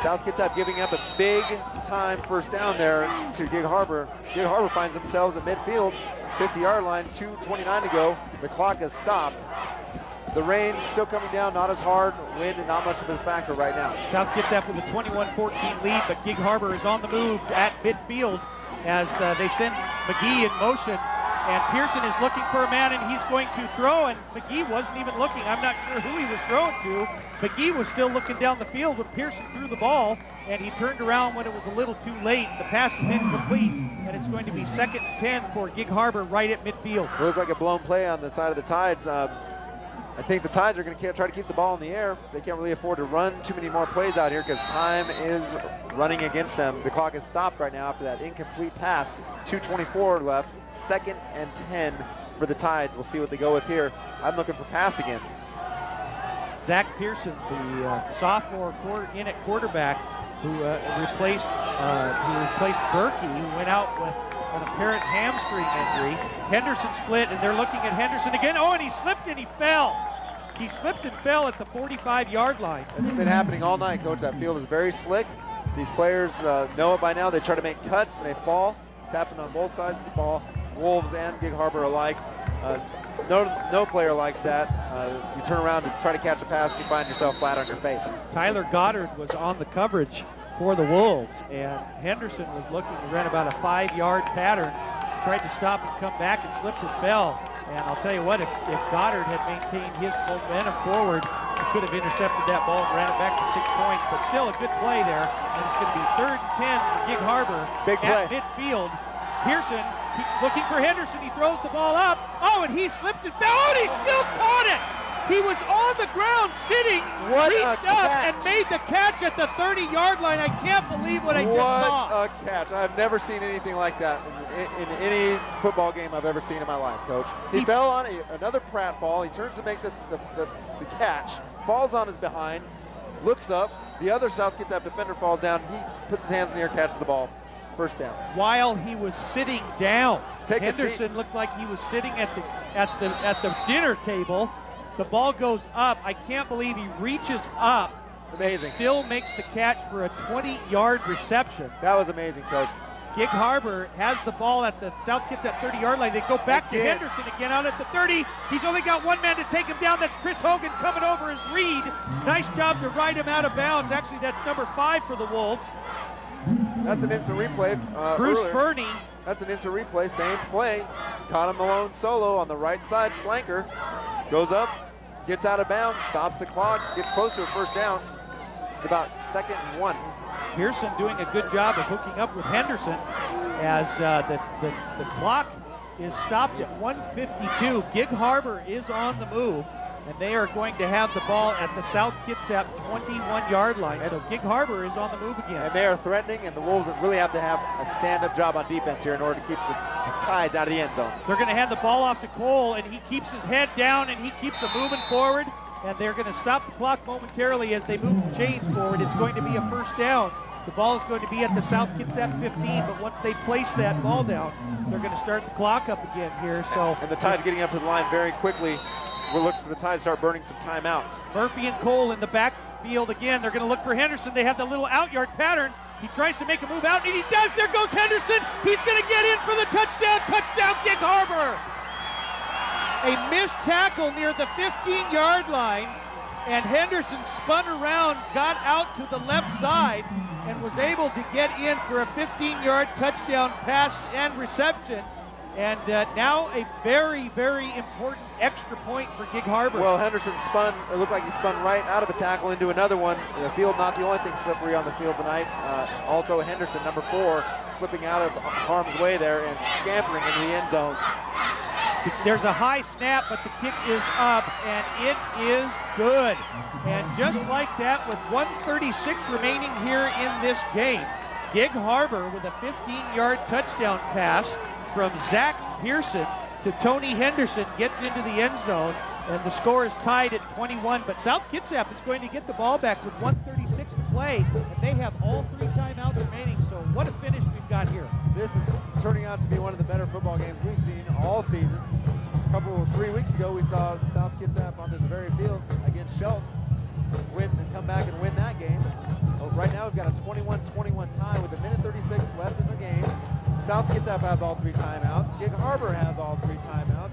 South Kitsap giving up a big time 1st down there to Gig Harbor. Gig Harbor finds themselves at midfield, 50-yard line, 2:29 to go. The clock has stopped. The rain still coming down, not as hard. Wind and not much of a factor right now. South Kitsap with a 21-14 lead, but Gig Harbor is on the move at midfield as they send Mcgee in motion. And Pearson is looking for a man, and he's going to throw, and Mcgee wasn't even looking. I'm not sure who he was throwing to. Mcgee was still looking down the field when Pearson threw the ball, and he turned around when it was a little too late. The pass is incomplete, and it's going to be 2nd and 10 for Gig Harbor right at midfield. It looked like a blown play on the side of the Tides. I think the Tides are going to try to keep the ball in the air. They can't really afford to run too many more plays out here because time is running against them. The clock is stopped right now after that incomplete pass. 2:24 left, 2nd and 10 for the Tides. We'll see what they go with here. I'm looking for pass again. Zach Pearson, the sophomore in at quarterback, who replaced Berkey, who went out with an apparent hamstring injury. Henderson split, and they're looking at Henderson again. Oh, and he slipped and he fell. He slipped and fell at the 45-yard line. It's been happening all night, Coach. That field is very slick. These players know it by now. They try to make cuts and they fall. It's happened on both sides of the ball, Wolves and Gig Harbor alike. No player likes that. You turn around to try to catch a pass, you find yourself flat on your face. Tyler Goddard was on the coverage for the Wolves, and Henderson was looking to run about a 5-yard pattern, tried to stop and come back and slipped and fell. And I'll tell you what, if Goddard had maintained his momentum forward, he could have intercepted that ball and ran it back for 6 points, but still a good play there. And it's going to be 3rd and 10 for Gig Harbor at midfield. Pearson looking for Henderson. He throws the ball up. Oh, and he slipped and fell. Oh, and he still caught it. He was on the ground sitting, reached up and made the catch at the 30-yard line. I can't believe what I just saw. What a catch. I've never seen anything like that in any football game I've ever seen in my life, Coach. He fell on another pratfall. He turns to make the catch, falls on his behind, looks up. The other South Kitsap defender falls down. He puts his hands in the air, catches the ball. 1st down. While he was sitting down, Henderson looked like he was sitting at the dinner table. The ball goes up. I can't believe he reaches up. Amazing. Still makes the catch for a 20-yard reception. That was amazing, Coach. Gig Harbor has the ball at the South Kitsap 30-yard line. They go back to Henderson again out at the 30. He's only got one man to take him down. That's Chris Hogan coming over as Reed. Nice job to ride him out of bounds. Actually, that's number 5 for the Wolves. That's an instant replay. Bruce Fernie. That's an instant replay. Same play. Caught him alone solo on the right side flanker. Goes up, gets out of bounds, stops the clock, gets close to a 1st down. It's about 2nd and 1. Pearson doing a good job of hooking up with Henderson as the clock is stopped at 1:52. Gig Harbor is on the move, and they are going to have the ball at the South Kitsap 21-yard line. So Gig Harbor is on the move again. And they are threatening, and the Wolves really have to have a stand-up job on defense here in order to keep the Tides out of the end zone. They're going to hand the ball off to Cole, and he keeps his head down, and he keeps it moving forward. And they're going to stop the clock momentarily as they move the chains forward. It's going to be a 1st down. The ball is going to be at the South Kitsap 15, but once they place that ball down, they're going to start the clock up again here. So, and the Tides getting up to the line very quickly. We'll look for the Tides to start burning some timeouts. Murphy and Cole in the backfield again. They're going to look for Henderson. They have the little out-yard pattern. He tries to make a move out, and he does. There goes Henderson. He's going to get in for the touchdown. Touchdown, Gig Harbor. A missed tackle near the 15-yard line, and Henderson spun around, got out to the left side, and was able to get in for a 15-yard touchdown pass and reception. And now a very, very important extra point for Gig Harbor. Well, Henderson spun, it looked like he spun right out of a tackle into another one. The field, not the only thing slippery on the field tonight. Also Henderson, number 4, slipping out of harm's way there and scampering into the end zone. There's a high snap, but the kick is up, and it is good. And just like that, with 1:36 remaining here in this game, Gig Harbor with a 15-yard touchdown pass from Zach Pearson to Tony Henderson gets into the end zone, and the score is tied at 21. But South Kitsap is going to get the ball back with 1:36 to play, and they have all 3 timeouts remaining. So what a finish we've got here. This is turning out to be one of the better football games we've seen all season. 3 weeks ago, we saw South Kitsap on this very field against Shelton win and come back and win that game. But right now, we've got a 21-21 tie with 1:36 left in the game. South Kitsap has all 3 timeouts. Gig Harbor has all 3 timeouts.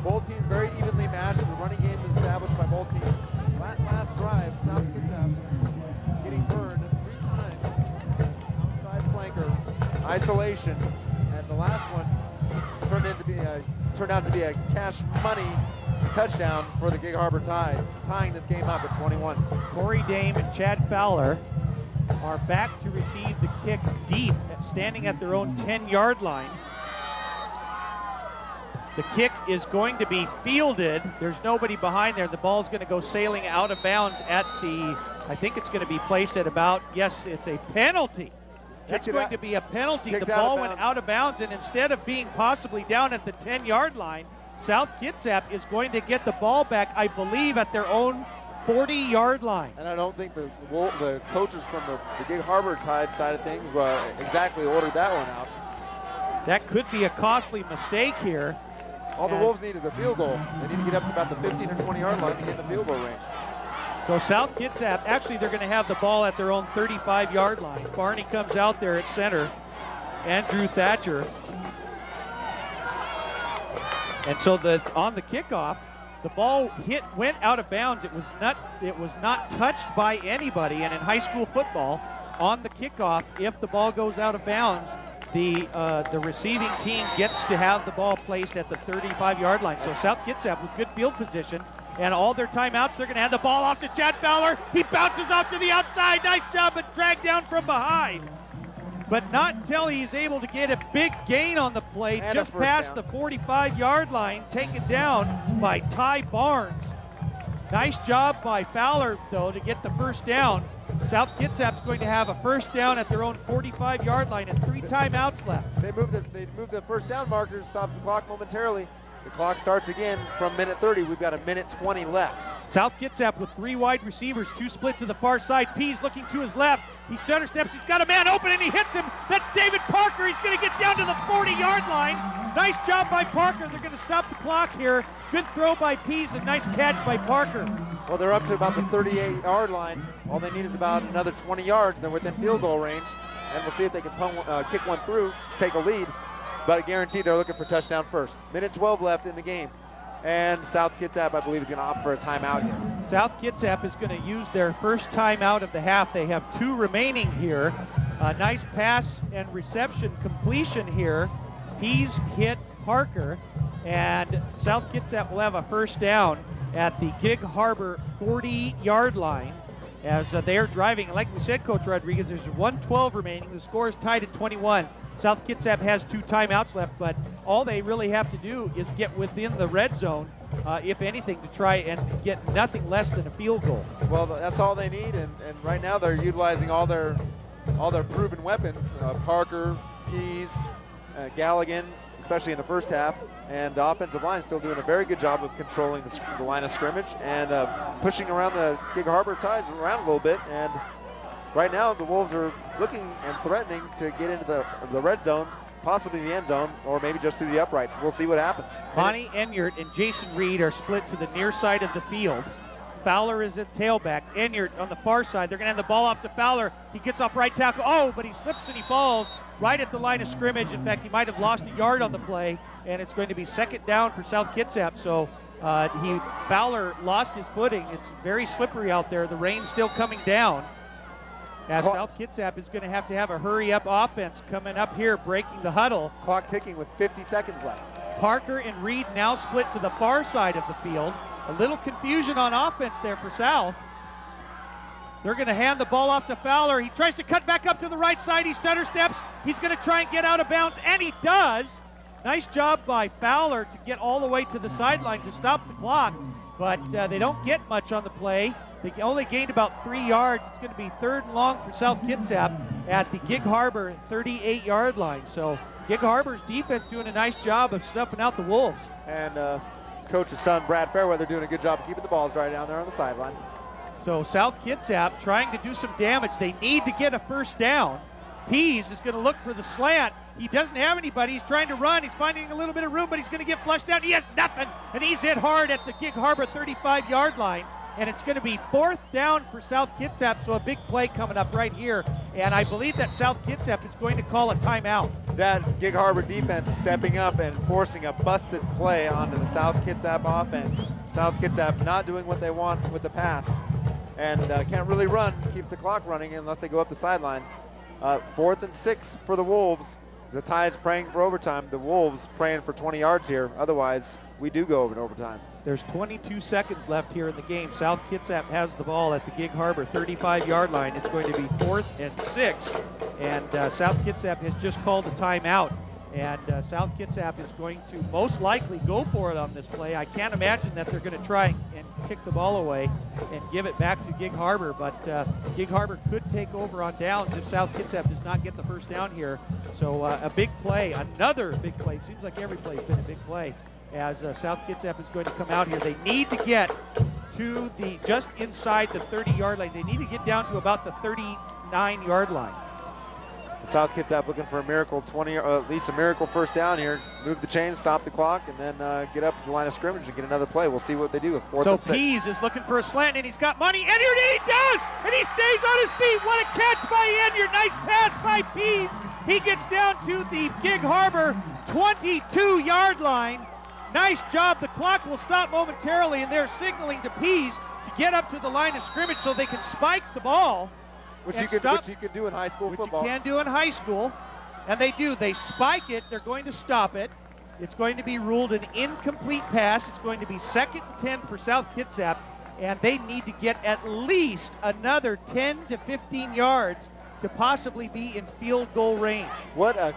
Both teams very evenly matched. The running game is established by both teams. Last drive, South Kitsap getting burned 3 times. Outside flanker, isolation, and the last one turned out to be a cash money touchdown for the Gig Harbor Tides, tying this game up at 21. Corey Dame and Chad Fowler are back to receive the kick deep, standing at their own 10-yard line. The kick is going to be fielded. There's nobody behind there. The ball's going to go sailing out of bounds at the, I think it's going to be placed at about, yes, it's a penalty. That's going to be a penalty. The ball went out of bounds, and instead of being possibly down at the 10-yard line, South Kitsap is going to get the ball back, I believe, at their own 40-yard line. And I don't think the coaches from the Gig Harbor Tide side of things exactly ordered that one out. That could be a costly mistake here. All the Wolves need is a field goal. They need to get up to about the 15 or 20-yard line to get in the field goal range. So South Kitsap, actually they're going to have the ball at their own 35-yard line. Barney comes out there at center, Andrew Thatcher. And so on the kickoff, the ball went out of bounds. It was not touched by anybody. And in high school football, on the kickoff, if the ball goes out of bounds, the receiving team gets to have the ball placed at the 35-yard line. So South Kitsap with good field position, and all their timeouts, they're going to hand the ball off to Chad Fowler. He bounces off to the outside. Nice job, but dragged down from behind. But not until he's able to get a big gain on the play, and just past the 45-yard line, taken down by Ty Barnes. Nice job by Fowler, though, to get the first down. South Kitsap's going to have a first down at their own 45-yard line and 3 timeouts left. They moved the first down markers, stops the clock momentarily. The clock starts again from minute 30. We've got a minute 20 left. South Kitsap with 3 wide receivers, 2 split to the far side. Pease looking to his left. He stutter steps. He's got a man open and he hits him. That's David Parker. He's going to get down to the 40-yard line. Nice job by Parker. They're going to stop the clock here. Good throw by Pease and nice catch by Parker. Well, they're up to about the 38-yard line. All they need is about another 20 yards. They're within field goal range. And we'll see if they can kick one through to take a lead. But I guarantee they're looking for touchdown first. Minute 12 left in the game. And South Kitsap, I believe, is going to opt for a timeout here. South Kitsap is going to use their first timeout of the half. They have 2 remaining here. A nice pass and reception completion here. Pease hit Parker. And South Kitsap will have a first down at the Gig Harbor 40-yard line as they are driving. Like we said, Coach Rodriguez, there's 1:12 remaining. The score is tied at 21. South Kitsap has 2 timeouts left, but all they really have to do is get within the red zone, if anything, to try and get nothing less than a field goal. Well, that's all they need, and right now they're utilizing all their proven weapons. Parker, Pease, Galligan, especially in the first half, and the offensive line is still doing a very good job of controlling the line of scrimmage and pushing around the Gig Harbor Tides around a little bit. And right now, the Wolves are looking and threatening to get into the red zone, possibly the end zone, or maybe just through the uprights. We'll see what happens. Bonnie Enyart and Jason Reed are split to the near side of the field. Fowler is at tailback. Enyart on the far side. They're going to hand the ball off to Fowler. He gets off right tackle. Oh, but he slips and he falls right at the line of scrimmage. In fact, he might have lost a yard on the play, and it's going to be second down for South Kitsap. So Fowler lost his footing. It's very slippery out there. The rain's still coming down. As South Kitsap is going to have a hurry-up offense coming up here, breaking the huddle. Clock ticking with 50 seconds left. Parker and Reed now split to the far side of the field. A little confusion on offense there for South. They're going to hand the ball off to Fowler. He tries to cut back up to the right side. He stutter steps. He's going to try and get out of bounds, and he does. Nice job by Fowler to get all the way to the sideline to stop the clock, but they don't get much on the play. They only gained about 3 yards. It's going to be 3rd and long for South Kitsap at the Gig Harbor 38-yard line. So Gig Harbor's defense doing a nice job of snuffing out the Wolves. And Coach's son, Brad Fairweather, doing a good job of keeping the balls dry down there on the sideline. So South Kitsap trying to do some damage. They need to get a first down. Pease is going to look for the slant. He doesn't have anybody. He's trying to run. He's finding a little bit of room, but he's going to get flushed down. He has nothing, and he's hit hard at the Gig Harbor 35-yard line. And it's going to be 4th down for South Kitsap, so a big play coming up right here. And I believe that South Kitsap is going to call a timeout. that Gig Harbor defense stepping up and forcing a busted play onto the South Kitsap offense. South Kitsap not doing what they want with the pass and can't really run, keeps the clock running unless they go up the sidelines. 4th and 6 for the Wolves. The Tide's praying for overtime. The Wolves praying for 20 yards here. Otherwise, we do go over in overtime. There's 22 seconds left here in the game. South Kitsap has the ball at the Gig Harbor 35-yard line. It's going to be 4th and 6, and South Kitsap has just called a timeout. And South Kitsap is going to most likely go for it on this play. I can't imagine that they're going to try and kick the ball away and give it back to Gig Harbor, but Gig Harbor could take over on downs if South Kitsap does not get the first down here. So a big play, another big play. It seems like every play's been a big play as South Kitsap is going to come out here. They need to get to the just inside the 30-yard line. They need to get down to about the 39-yard line. South Kitsap looking for a miracle 20, or at least a miracle first down here. Move the chain, stop the clock, and then get up to the line of scrimmage and get another play. We'll see what they do with 4th and 6. So Pease is looking for a slant, and he's got money. Enyard, and he does! And he stays on his feet. What a catch by Enyard. Nice pass by Pease. He gets down to the Gig Harbor 22-yard line. Nice job. The clock will stop momentarily, and they're signaling to Pease to get up to the line of scrimmage so they can spike the ball. Which you could do in high school football. Which you can do in high school, and they do. They spike it. They're going to stop it. It's going to be ruled an incomplete pass. It's going to be 2nd and 10 for South Kitsap, and they need to get at least another 10 to 15 yards to possibly be in field goal range. What a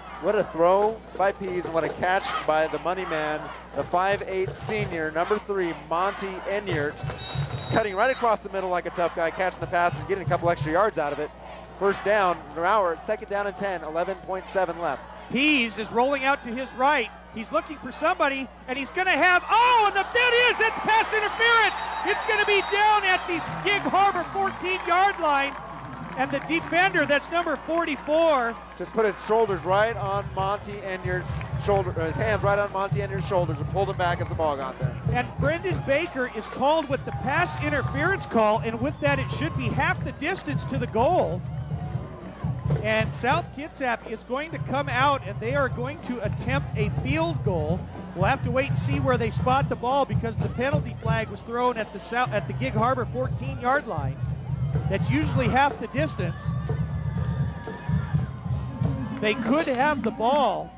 throw by Pease, and what a catch by the money man, the 5'8" senior, number 3, Monty Enyart, cutting right across the middle like a tough guy, catching the pass and getting a couple extra yards out of it. First down, now we're at 2nd down and 10, 11.7 left. Pease is rolling out to his right. He's looking for somebody, and he's going to have, it's pass interference. It's going to be down at the Gig Harbor 14-yard line. And the defender, that's number 44. Just put his shoulders right on Monty Enyart's shoulder, his hands right on Monty Enyart's shoulders and pulled him back as the ball got there. And Brendan Baker is called with the pass interference call, and with that it should be half the distance to the goal. And South Kitsap is going to come out, and they are going to attempt a field goal. We'll have to wait and see where they spot the ball because the penalty flag was thrown at the Gig Harbor 14-yard line. That's usually half the distance. They could have the ball.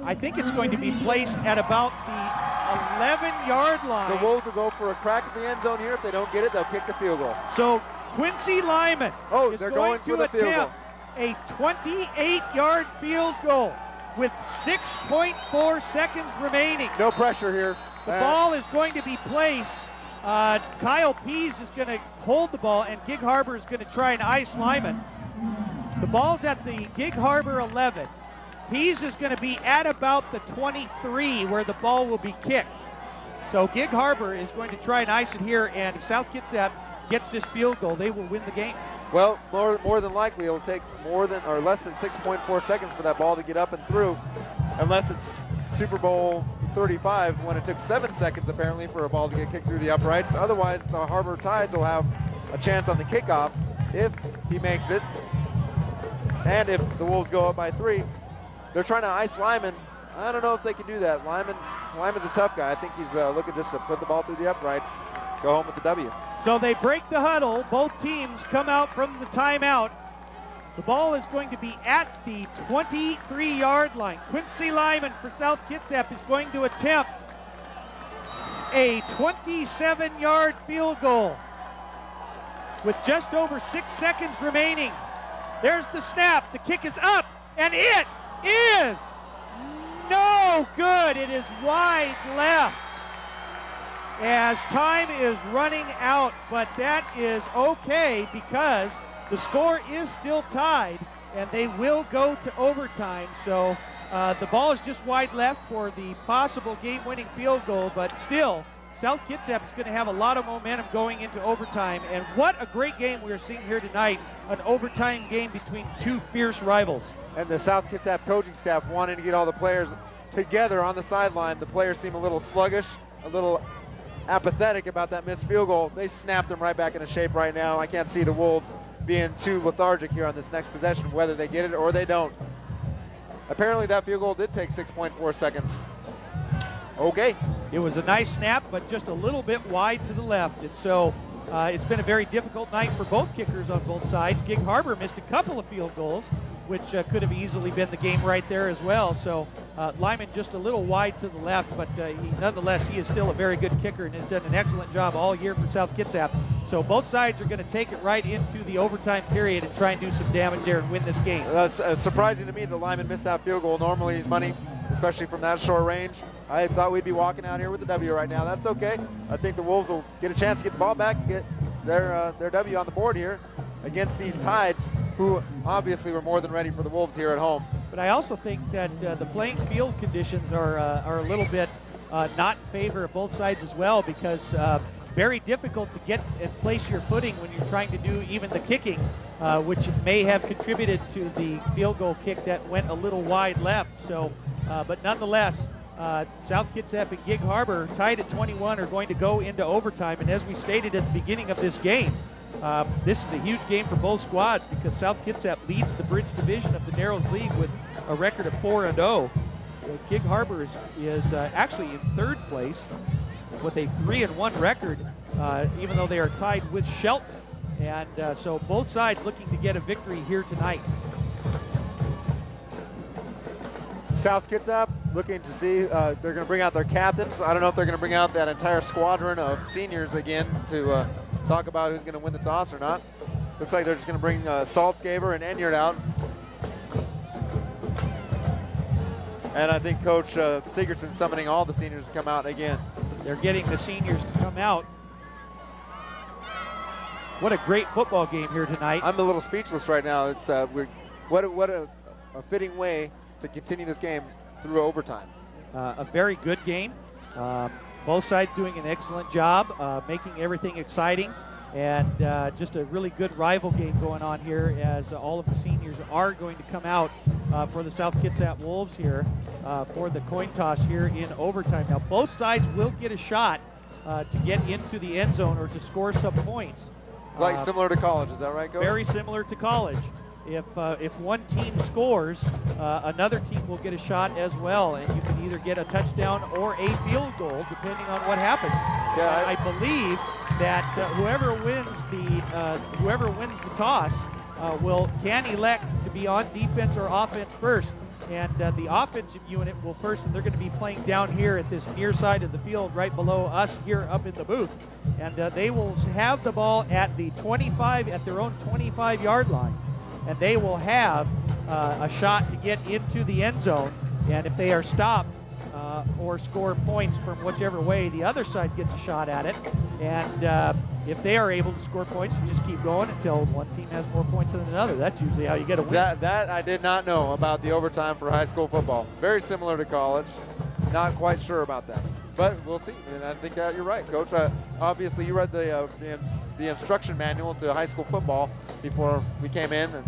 I think it's going to be placed at about the 11-yard line. The Wolves will go for a crack at the end zone here. If they don't get it, they'll kick the field goal. So Quincy Lyman is going to attempt a 28-yard field goal with 6.4 seconds remaining. No pressure here. The ball is going to be placed. Kyle Pease is going to hold the ball, and Gig Harbor is going to try and ice Lyman. The ball's at the Gig Harbor 11. Pease is going to be at about the 23 where the ball will be kicked. So Gig Harbor is going to try and ice it here, and if South Kitsap gets this field goal, they will win the game. Well, more than likely it'll take less than 6.4 seconds for that ball to get up and through, unless it's Super Bowl 35 when it took 7 seconds apparently for a ball to get kicked through the uprights. Otherwise, the Harbor Tides will have a chance on the kickoff if he makes it, and if the Wolves go up by 3. They're trying to ice Lyman. I don't know if they can do that. Lyman's a tough guy. I think he's looking just to put the ball through the uprights, go home with the W. So they break the huddle. Both teams come out from the timeout. The ball is going to be at the 23-yard line. Quincy Lyman for South Kitsap is going to attempt a 27-yard field goal with just over 6 seconds remaining. There's the snap. The kick is up, and it is no good. It is wide left as time is running out, but that is okay because the score is still tied, and they will go to overtime. So the ball is just wide left for the possible game-winning field goal, but still, South Kitsap is going to have a lot of momentum going into overtime. And what a great game we are seeing here tonight, an overtime game between two fierce rivals. And the South Kitsap coaching staff wanting to get all the players together on the sideline. The players seem a little sluggish, a little apathetic about that missed field goal. They snapped them right back into shape right now. I can't see the Wolves being too lethargic here on this next possession, whether they get it or they don't. apparently that field goal did take 6.4 seconds. Okay. It was a nice snap, but just a little bit wide to the left. And so it's been a very difficult night for both kickers on both sides. Gig Harbor missed a couple of field goals, which could have easily been the game right there as well. So Lyman just a little wide to the left, but nonetheless, he is still a very good kicker and has done an excellent job all year for South Kitsap. So both sides are going to take it right into the overtime period and try and do some damage there and win this game. Surprising to me that Lyman missed that field goal. Normally he's money, especially from that short range. I thought we'd be walking out here with the W right now. That's okay. I think the Wolves will get a chance to get the ball back and get their W on the board here against these Tides, who obviously were more than ready for the Wolves here at home. But I also think that the playing field conditions are a little bit not in favor of both sides as well, because very difficult to get and place your footing when you're trying to do even the kicking, which may have contributed to the field goal kick that went a little wide left. So, but nonetheless, South Kitsap and Gig Harbor tied at 21 are going to go into overtime. And as we stated at the beginning of this game, this is a huge game for both squads because South Kitsap leads the Bridge Division of the Narrows League with a record of 4-0. Gig Harbor is actually in third place with a 3-1 record, even though they are tied with Shelton. And so both sides looking to get a victory here tonight. South Kitsap looking to see, they're going to bring out their captains. I don't know if they're going to bring out that entire squadron of seniors again to talk about who's going to win the toss or not. Looks like they're just going to bring Saltzgaber and Enyard out. And I think Coach Sigurdsson's summoning all the seniors to come out again. They're getting the seniors to come out. What a great football game here tonight. I'm a little speechless right now. It's what a fitting way to continue this game through overtime. A very good game. Both sides doing an excellent job, making everything exciting, and just a really good rival game going on here as all of the seniors are going to come out for the South Kitsap Wolves here for the coin toss here in overtime. Now both sides will get a shot to get into the end zone or to score some points. Like similar to college, is that right, Coach? Very similar to college. If one team scores, another team will get a shot as well, and you can either get a touchdown or a field goal depending on what happens. Yeah, I believe that whoever wins the toss can elect to be on defense or offense first, and the offensive unit will first, and they're going to be playing down here at this near side of the field right below us here up in the booth, and they will have the ball at the 25 at their own 25-yard line. And they will have a shot to get into the end zone. And if they are stopped or score points from whichever way, the other side gets a shot at it. And if they are able to score points, you just keep going until one team has more points than another. That's usually how you get a win. That I did not know about the overtime for high school football. Very similar to college. Not quite sure about that. But we'll see. And I think you're right, Coach. Obviously, you read the instruction manual to high school football before we came in, and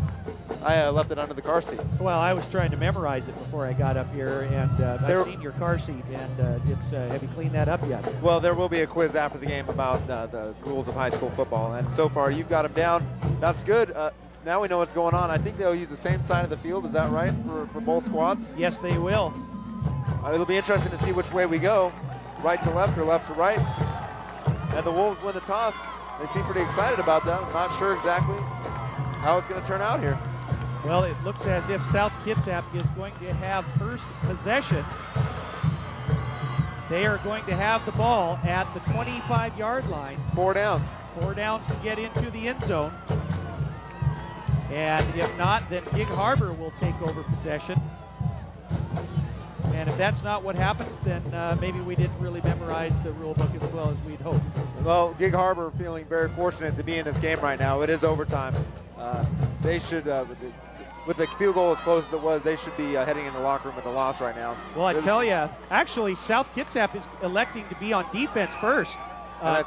I left it under the car seat. Well, I was trying to memorize it before I got up here, and I've seen your car seat, and have you cleaned that up yet? Well, there will be a quiz after the game about the rules of high school football, and so far you've got them down. That's good. Now we know what's going on. I think they'll use the same side of the field. Is that right for both squads? Yes, they will. It'll be interesting to see which way we go, right to left or left to right. And the Wolves win the toss. They seem pretty excited about that. I'm not sure exactly how it's going to turn out here. Well, it looks as if South Kitsap is going to have first possession. They are going to have the ball at the 25-yard line. 4 downs. 4 downs to get into the end zone. And if not, then Gig Harbor will take over possession. And if that's not what happens, then maybe we didn't really memorize the rule book as well as we'd hoped. Well, Gig Harbor feeling very fortunate to be in this game right now. It is overtime. They should, with the field goal as close as it was, they should be heading in the locker room with a loss right now. Well, I tell you, actually, South Kitsap is electing to be on defense first.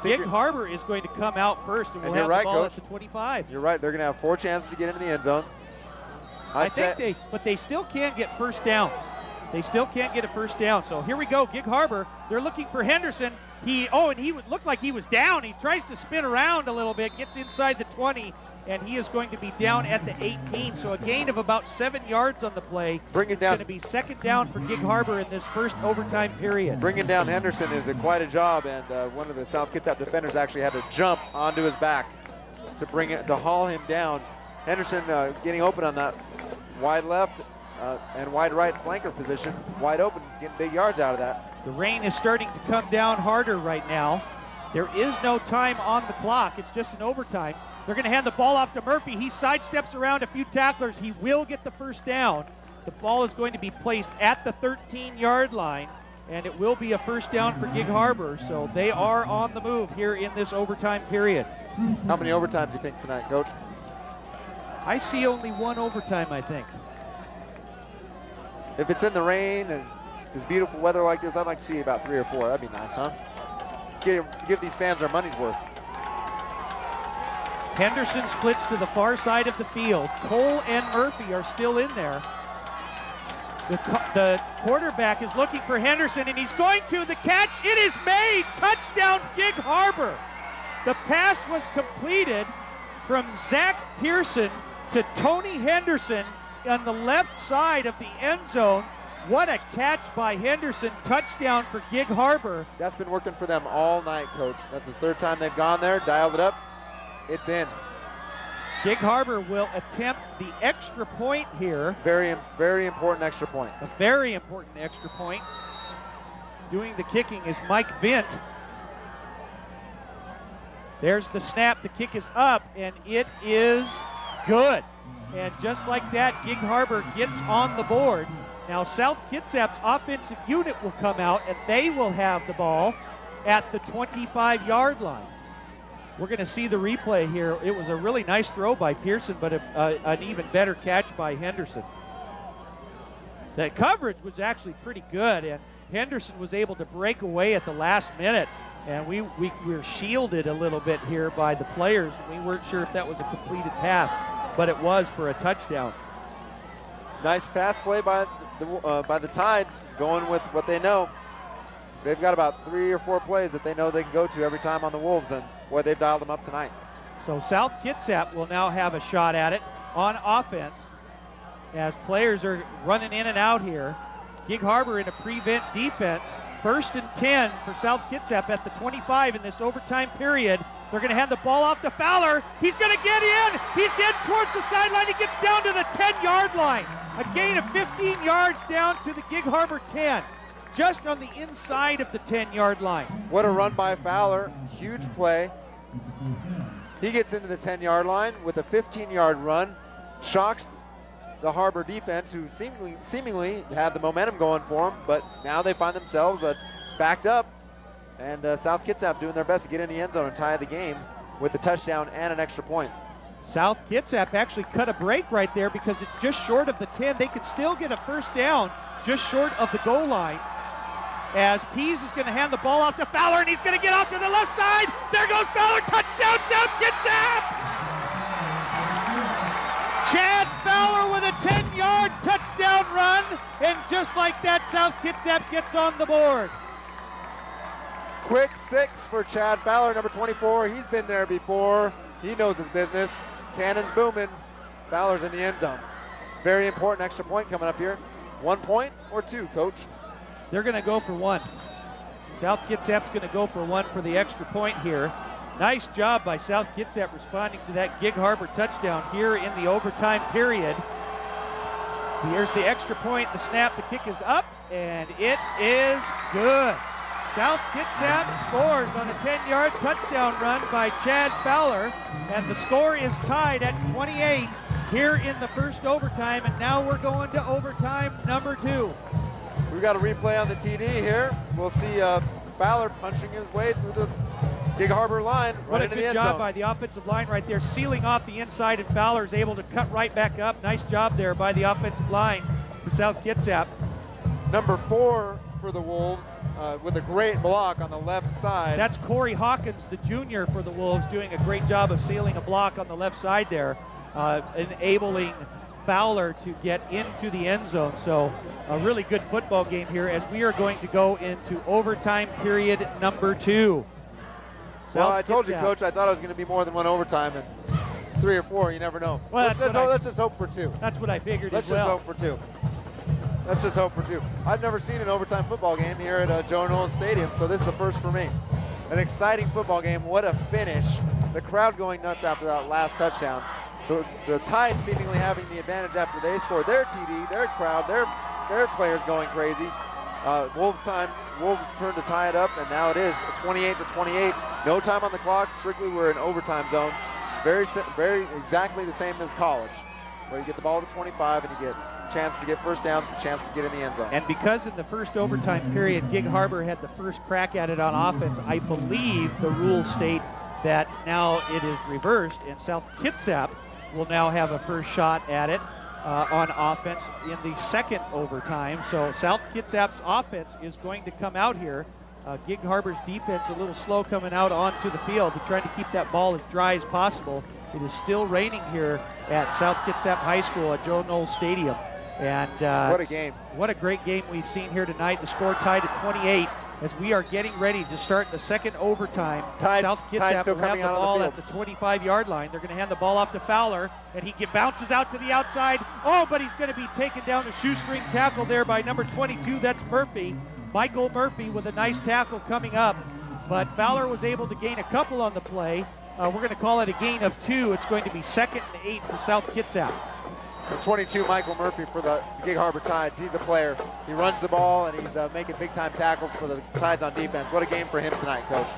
Gig Harbor is going to come out first, and we'll have the ball at the 25. You're right. They're going to have 4 chances to get into the end zone. But they still can't get first downs. They still can't get a first down. So here we go, Gig Harbor. They're looking for Henderson. And he looked like he was down. He tries to spin around a little bit, gets inside the 20, and he is going to be down at the 18. So a gain of about 7 yards on the play. Bring it It's down. going to be second down for Gig Harbor in this first overtime period. Bringing down Henderson is quite a job, and one of the South Kitsap defenders actually had to jump onto his back to haul him down. Henderson getting open on that wide left and wide right flanker position, wide open. He's getting big yards out of that. The rain is starting to come down harder right now. There is no time on the clock. It's just an overtime. They're going to hand the ball off to Murphy. He sidesteps around a few tacklers. He will get the first down. The ball is going to be placed at the 13-yard line, and it will be a first down for Gig Harbor. So they are on the move here in this overtime period. How many overtimes do you think tonight, Coach? I see only one overtime, I think. If it's in the rain and this beautiful weather like this, I'd like to see about 3 or 4. That'd be nice, huh? Give these fans their money's worth. Henderson splits to the far side of the field. Cole and Murphy are still in there. The quarterback is looking for Henderson, and he's going to. The catch, it is made. Touchdown, Gig Harbor. The pass was completed from Zach Pearson to Tony Henderson on the left side of the end zone. What a catch by Henderson. Touchdown for Gig Harbor. That's been working for them all night, Coach. That's the third time they've gone there, dialed it up. It's in. Gig Harbor will attempt the extra point here. Very, very important extra point. A very important extra point. Doing the kicking is Mike Vint. There's the snap. The kick is up, and it is good. And just like that, Gig Harbor gets on the board. Now South Kitsap's offensive unit will come out, and they will have the ball at the 25-yard line. We're going to see the replay here. It was a really nice throw by Pearson, but an even better catch by Henderson. The coverage was actually pretty good, and Henderson was able to break away at the last minute. And we were shielded a little bit here by the players. We weren't sure if that was a completed pass, but it was for a touchdown. Nice pass play by the Tides, going with what they know. They've got about 3 or 4 plays that they know they can go to every time on the Wolves, and boy, they've dialed them up tonight. So South Kitsap will now have a shot at it on offense as players are running in and out here. Gig Harbor in a prevent defense. 1st and 10 for South Kitsap at the 25 in this overtime period. They're going to hand the ball off to Fowler. He's going to get in. He's getting towards the sideline. He gets down to the 10-yard line. A gain of 15 yards down to the Gig Harbor 10. Just on the inside of the 10-yard line. What a run by Fowler. Huge play. He gets into the 10-yard line with a 15-yard run. Shocks the Harbor defense, who seemingly had the momentum going for them, but now they find themselves backed up. And South Kitsap doing their best to get in the end zone and tie the game with a touchdown and an extra point. South Kitsap actually cut a break right there because it's just short of the 10. They could still get a first down just short of the goal line. As Pease is going to hand the ball off to Fowler, and he's going to get off to the left side. There goes Fowler. Touchdown, South Kitsap! Chad Fowler with a 10-yard touchdown run, and just like that, South Kitsap gets on the board. Quick 6 for Chad Fowler, number 24. He's been there before. He knows his business. Cannon's booming. Fowler's in the end zone. Very important extra point coming up here. 1 point or 2, Coach? They're going to go for 1. South Kitsap's going to go for 1 for the extra point here. Nice job by South Kitsap responding to that Gig Harbor touchdown here in the overtime period. Here's the extra point, the snap, the kick is up, and it is good. South Kitsap scores on a 10-yard touchdown run by Chad Fowler, and the score is tied at 28 here in the first overtime, and now we're going to overtime number 2. We've got a replay on the TD here. We'll see Fowler punching his way through the Gig Harbor line. What right a into the good end job zone. by the offensive line right there, sealing off the inside, and Fowler is able to cut right back up. Nice job there by the offensive line for South Kitsap. Number 4 for the Wolves with a great block on the left side. That's Corey Hawkins, the junior for the Wolves, doing a great job of sealing a block on the left side there, enabling Fowler to get into the end zone. So a really good football game here as we are going to go into overtime period number 2. Well, I told you, Kitsap. Coach, I thought it was going to be more than 1 overtime, and 3 or 4. You never know. Well, let's just hope for 2. That's what I figured Let's as well. just hope for 2. Let's just hope for 2. I've never seen an overtime football game here at Joe Nolan Stadium, so this is the first for me. An exciting football game. What a finish. The crowd going nuts after that last touchdown. The Tide seemingly having the advantage after they scored their TD, their crowd, their players going crazy. Wolves turned to tie it up, and now it is 28-28. No time on the clock. Strictly, we're in overtime zone. Very exactly the same as college, where you get the ball to 25 and you get a chance to get first downs, a chance to get in the end zone. And because in the first overtime period, Gig Harbor had the first crack at it on offense, I believe the rules state that now it is reversed, and South Kitsap will now have a first shot at it on offense in the second overtime. So South Kitsap's offense is going to come out here. Gig Harbor's defense a little slow coming out onto the field, but trying to keep that ball as dry as possible. It is still raining here at South Kitsap High School at Joe Nolan Stadium. And what a game. What a great game we've seen here tonight. The score tied at 28 as we are getting ready to start the second overtime. South Kitsap will have the ball at the 25-yard line. They're going to hand the ball off to Fowler, and he bounces out to the outside. Oh, but he's going to be taken down a shoestring tackle there by number 22. That's Murphy. Michael Murphy with a nice tackle coming up. But Fowler was able to gain a couple on the play. We're going to call it a gain of 2. It's going to be 2nd and 8 for South Kitsap. The 22, Michael Murphy for the Gig Harbor Tides. He's a player. He runs the ball, and he's making big-time tackles for the Tides on defense. What a game for him tonight, Coach.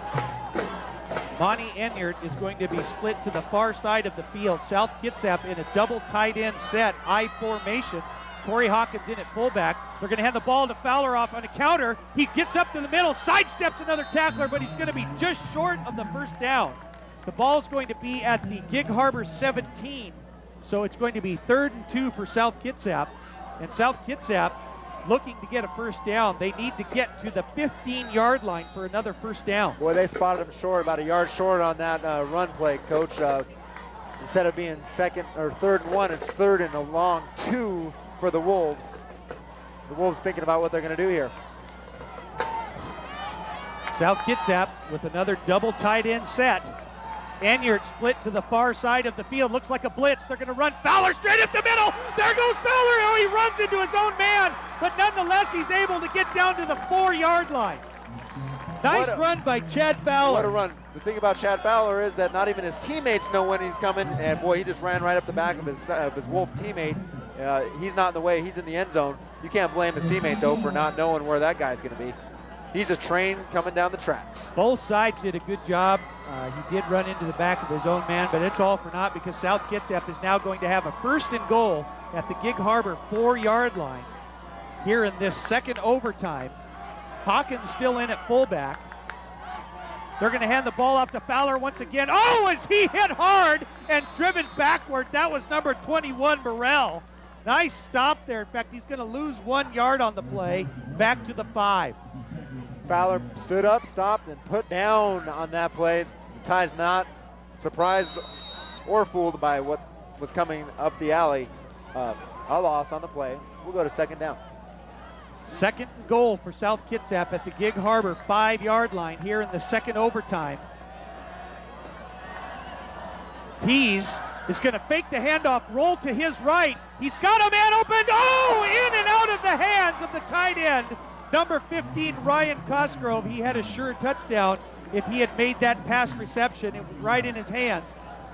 Monty Enyart is going to be split to the far side of the field. South Kitsap in a double tight end set, I formation. Corey Hawkins in at fullback. They're going to hand the ball to Fowler off on a counter. He gets up to the middle, sidesteps another tackler, but he's going to be just short of the first down. The ball's going to be at the Gig Harbor 17. So it's going to be 3rd and 2 for South Kitsap. And South Kitsap looking to get a first down. They need to get to the 15-yard line for another first down. Boy, they spotted him short, about a yard short on that run play, Coach. Instead of being 2nd or 3rd and 1, it's 3rd and a long 2 for the Wolves. The Wolves thinking about what they're going to do here. South Kitsap with another double tight end set. Enyart split to the far side of the field. Looks like a blitz. They're going to run Fowler straight up the middle. There goes Fowler. Oh, he runs into his own man. But nonetheless, he's able to get down to the 4-yard line. Nice run by Chad Fowler. What a run. The thing about Chad Fowler is that not even his teammates know when he's coming. And, boy, he just ran right up the back of his Wolf teammate. He's not in the way. He's in the end zone. You can't blame his teammate, though, for not knowing where that guy's going to be. He's a train coming down the tracks. Both sides did a good job. He did run into the back of his own man, but it's all for naught because South Kitsap is now going to have a 1st and goal at the Gig Harbor 4-yard line here in this second overtime. Hawkins still in at fullback. They're going to hand the ball off to Fowler once again. Oh, as he hit hard and driven backward. That was number 21, Burrell. Nice stop there. In fact, he's going to lose 1 yard on the play. Back to the 5. Fowler stood up, stopped, and put down on that play. The Tide's not surprised or fooled by what was coming up the alley. A loss on the play. We'll go to 2nd down. 2nd and goal for South Kitsap at the Gig Harbor 5-yard line here in the second overtime. Pease is going to fake the handoff, roll to his right. He's got a man open. Oh, in and out of the hands of the tight end. Number 15, Ryan Cosgrove. He had a sure touchdown if he had made that pass reception. It was right in his hands.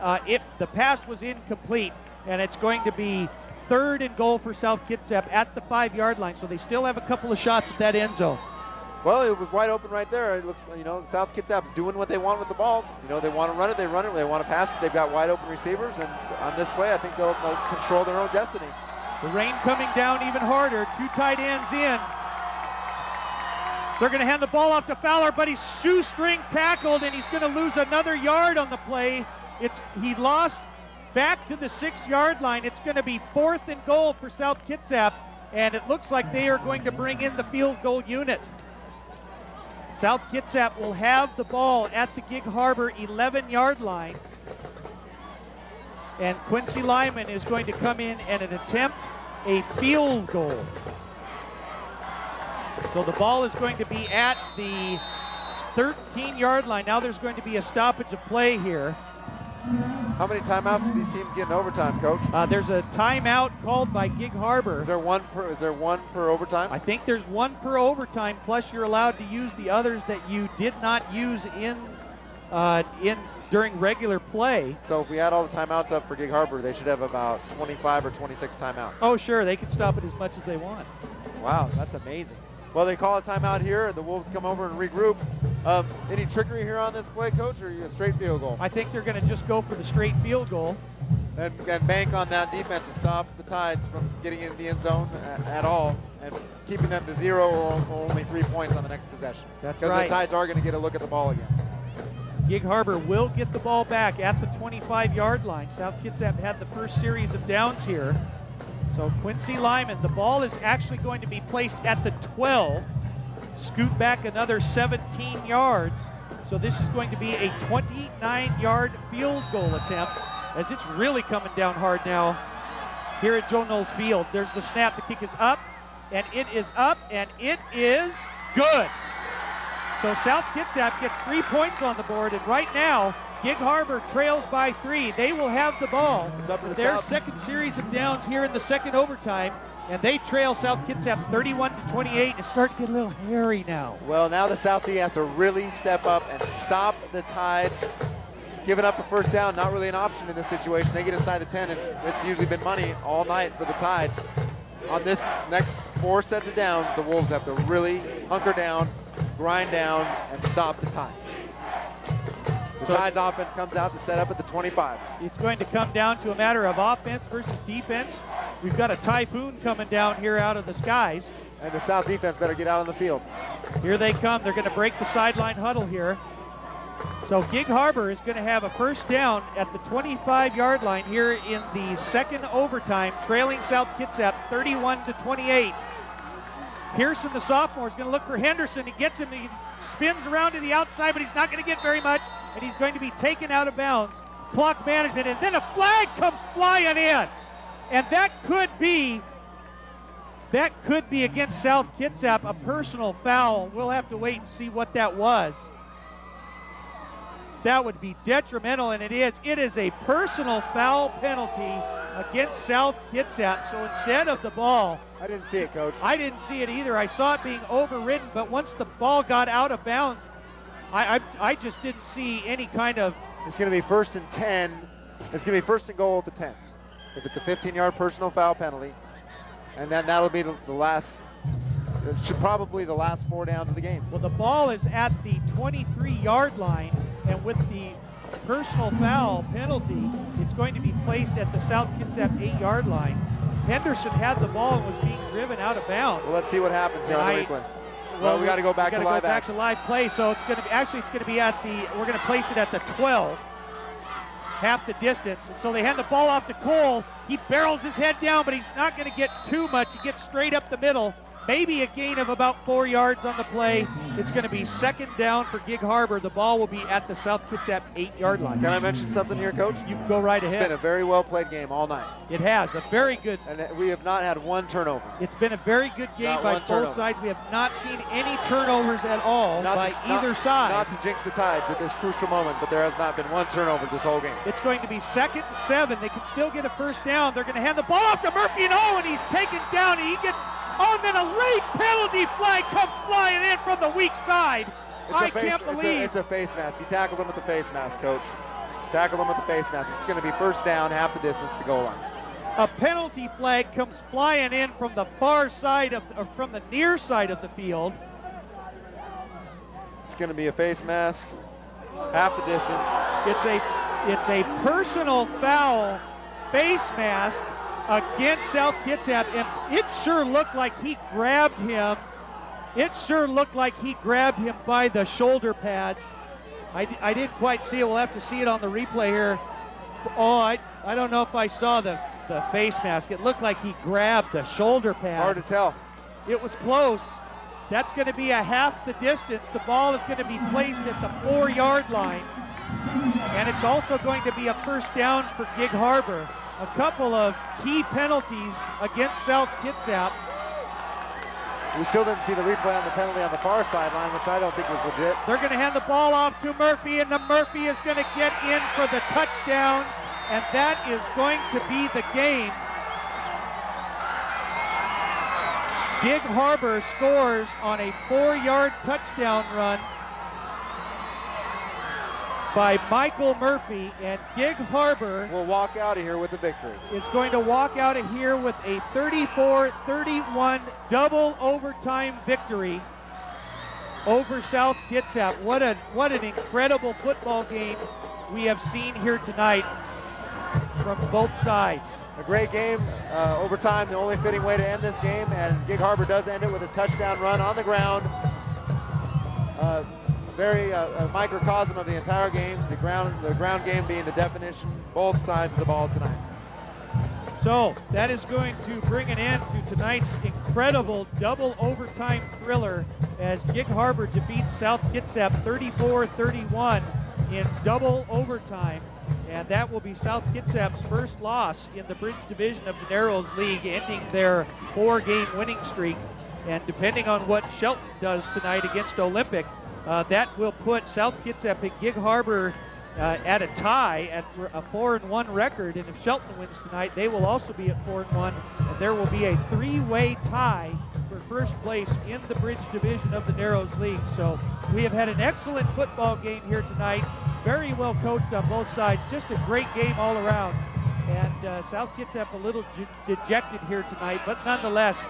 The pass was incomplete, and it's going to be 3rd and goal for South Kitsap at the 5-yard line. So they still have a couple of shots at that end zone. Well, it was wide open right there. It looks, South Kitsap's doing what they want with the ball. They want to run it, they run it. They want to pass it, they've got wide open receivers. And on this play, I think they'll control their own destiny. The rain coming down even harder. 2 tight ends in. They're going to hand the ball off to Fowler, but he's shoestring tackled, and he's going to lose another yard on the play. He lost back to the 6-yard line. It's going to be 4th and goal for South Kitsap, and it looks like they are going to bring in the field goal unit. South Kitsap will have the ball at the Gig Harbor 11-yard line, and Quincy Lyman is going to come in and attempt a field goal. So the ball is going to be at the 13-yard line. Now there's going to be a stoppage of play here. How many timeouts do these teams get in overtime, Coach? There's a timeout called by Gig Harbor. Is there one per overtime? I think there's one per overtime, plus you're allowed to use the others that you did not use during regular play. So if we add all the timeouts up for Gig Harbor, they should have about 25 or 26 timeouts. Oh, sure, they can stop it as much as they want. Wow, that's amazing. Well, they call a timeout here. The Wolves come over and regroup. Any trickery here on this play, Coach, or are you a straight field goal? I think they're going to just go for the straight field goal. And bank on that defense to stop the Tides from getting into the end zone at all and keeping them to 0 or only 3 points on the next possession. That's right. Because the Tides are going to get a look at the ball again. Gig Harbor will get the ball back at the 25-yard line. South Kitsap had the first series of downs here. So Quincy Lyman, the ball is actually going to be placed at the 12, scoot back another 17 yards. So this is going to be a 29-yard field goal attempt, as it's really coming down hard now here at Joe Knowles Field. There's the snap, the kick is up, and it is up, and it is good. So South Kitsap gets 3 points on the board, and right now, Gig Harbor trails by 3. They will have the ball. Their second series of downs here in the second overtime, and they trail South Kitsap 31-28. It's starting to get a little hairy now. Well, now the South D has to really step up and stop the Tides. Giving up a first down, not really an option in this situation. They get inside the 10. It's usually been money all night for the Tides. On this next 4 sets of downs, the Wolves have to really hunker down, grind down, and stop the Tides. The Tides offense comes out to set up at the 25. It's going to come down to a matter of offense versus defense. We've got a typhoon coming down here out of the skies. And the South defense better get out on the field. Here they come. They're going to break the sideline huddle here. So Gig Harbor is going to have a first down at the 25-yard line here in the second overtime, trailing South Kitsap 31-28. Pearson, the sophomore, is going to look for Henderson. He gets him. He spins around to the outside, but he's not going to get very much, and he's going to be taken out of bounds. Clock management, and then a flag comes flying in. And that could be against South Kitsap, a personal foul. We'll have to wait and see what that was. That would be detrimental, and it is. It is a personal foul penalty against South Kitsap. So instead of the ball, I didn't see it, Coach. I didn't see it either. I saw it being overridden, but once the ball got out of bounds, I just didn't see any kind of. It's going to be 1st and 10. It's going to be 1st and goal at the 10. If it's a 15-yard personal foul penalty, and then that'll be the last. It should probably the last 4 downs of the game. Well, the ball is at the 23-yard line, and with the personal foul penalty, it's going to be placed at the South Kitsap 8-yard line. Henderson had the ball and was being driven out of bounds. Well, let's see what happens here on the replay. Well, we got to go back to live action. Back to live play, so it's going to be we're going to place it at the 12, half the distance. And so they hand the ball off to Cole. He barrels his head down, but he's not going to get too much. He gets straight up the middle. Maybe a gain of about 4 yards on the play. It's going to be second down for Gig Harbor. The ball will be at the South Kitsap 8-yard line. Can I mention something here, Coach? You can go right ahead. It's been a very well-played game all night. It has. A very good. And we have not had one turnover. It's been a very good game by both sides. We have not seen any turnovers at all by either side. Not to jinx the Tides at this crucial moment, but there has not been one turnover this whole game. It's going to be 2nd and 7. They can still get a first down. They're going to hand the ball off to Murphy, and he's taken down, and he gets. Oh, and then a late penalty flag comes flying in from the weak side. I can't believe. It's a face mask. He tackled him with the face mask, Coach. Tackled him with the face mask. It's going to be first down, half the distance to the goal line. A penalty flag comes flying in from the far side from the near side of the field. It's going to be a face mask, half the distance. It's a personal foul face mask against South Kitsap, and it sure looked like he grabbed him. It sure looked like he grabbed him by the shoulder pads. I didn't quite see it. We'll have to see it on the replay here. Oh, I don't know if I saw the face mask. It looked like he grabbed the shoulder pad. Hard to tell. It was close. That's going to be a half the distance. The ball is going to be placed at the 4-yard line, and it's also going to be a first down for Gig Harbor. A couple of key penalties against South Kitsap. We still didn't see the replay on the penalty on the far sideline, which I don't think was legit. They're going to hand the ball off to Murphy, and the Murphy is going to get in for the touchdown, and that is going to be the game. Gig Harbor scores on a 4-yard touchdown run by Michael Murphy, and Gig Harbor will walk out of here with a victory. Is going to walk out of here with a 34-31 double overtime victory over South Kitsap. What an incredible football game we have seen here tonight from both sides. A great game, overtime, the only fitting way to end this game, and Gig Harbor does end it with a touchdown run on the ground. Very a microcosm of the entire game, the ground game being the definition, both sides of the ball tonight. So that is going to bring an end to tonight's incredible double overtime thriller as Gig Harbor defeats South Kitsap 34-31 in double overtime. And that will be South Kitsap's first loss in the Bridge Division of the Narrows League, ending their 4-game winning streak. And depending on what Shelton does tonight against Olympic, that will put South Kitsap and Gig Harbor at a tie at a 4-1 record. And if Shelton wins tonight, they will also be at 4-1. And there will be a 3-way tie for first place in the Bridge Division of the Narrows League. So we have had an excellent football game here tonight. Very well coached on both sides. Just a great game all around. And South Kitsap a little dejected here tonight, but nonetheless,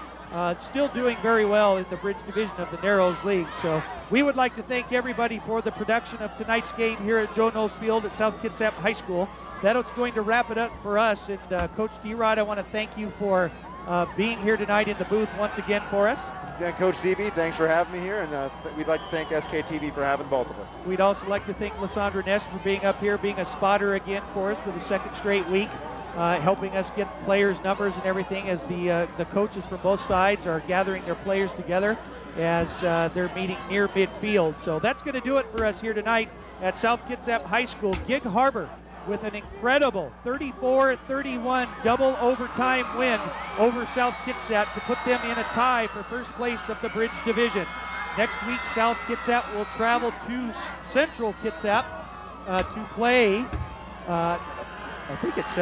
still doing very well in the Bridge Division of the Narrows League. So we would like to thank everybody for the production of tonight's game here at Joe Knowles Field at South Kitsap High School. That's going to wrap it up for us. And Coach D-Rod, I want to thank you for being here tonight in the booth once again for us. Again, Coach DB, thanks for having me here, and we'd like to thank SKTV for having both of us. We'd also like to thank Lysandra Ness for being up here, being a spotter again for us for the second straight week. Helping us get players' numbers and everything as the coaches from both sides are gathering their players together as they're meeting near midfield. So that's going to do it for us here tonight at South Kitsap High School. Gig Harbor with an incredible 34-31 double overtime win over South Kitsap to put them in a tie for first place of the Bridge Division. Next week, South Kitsap will travel to Central Kitsap to play, I think it's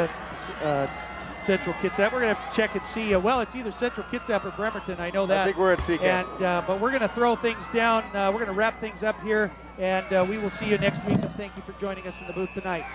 Central Kitsap. We're going to have to check and see. Well, it's either Central Kitsap or Bremerton. I know that. I think we're at CK. And, but we're going to throw things down. We're going to wrap things up here, and we will see you next week. And thank you for joining us in the booth tonight.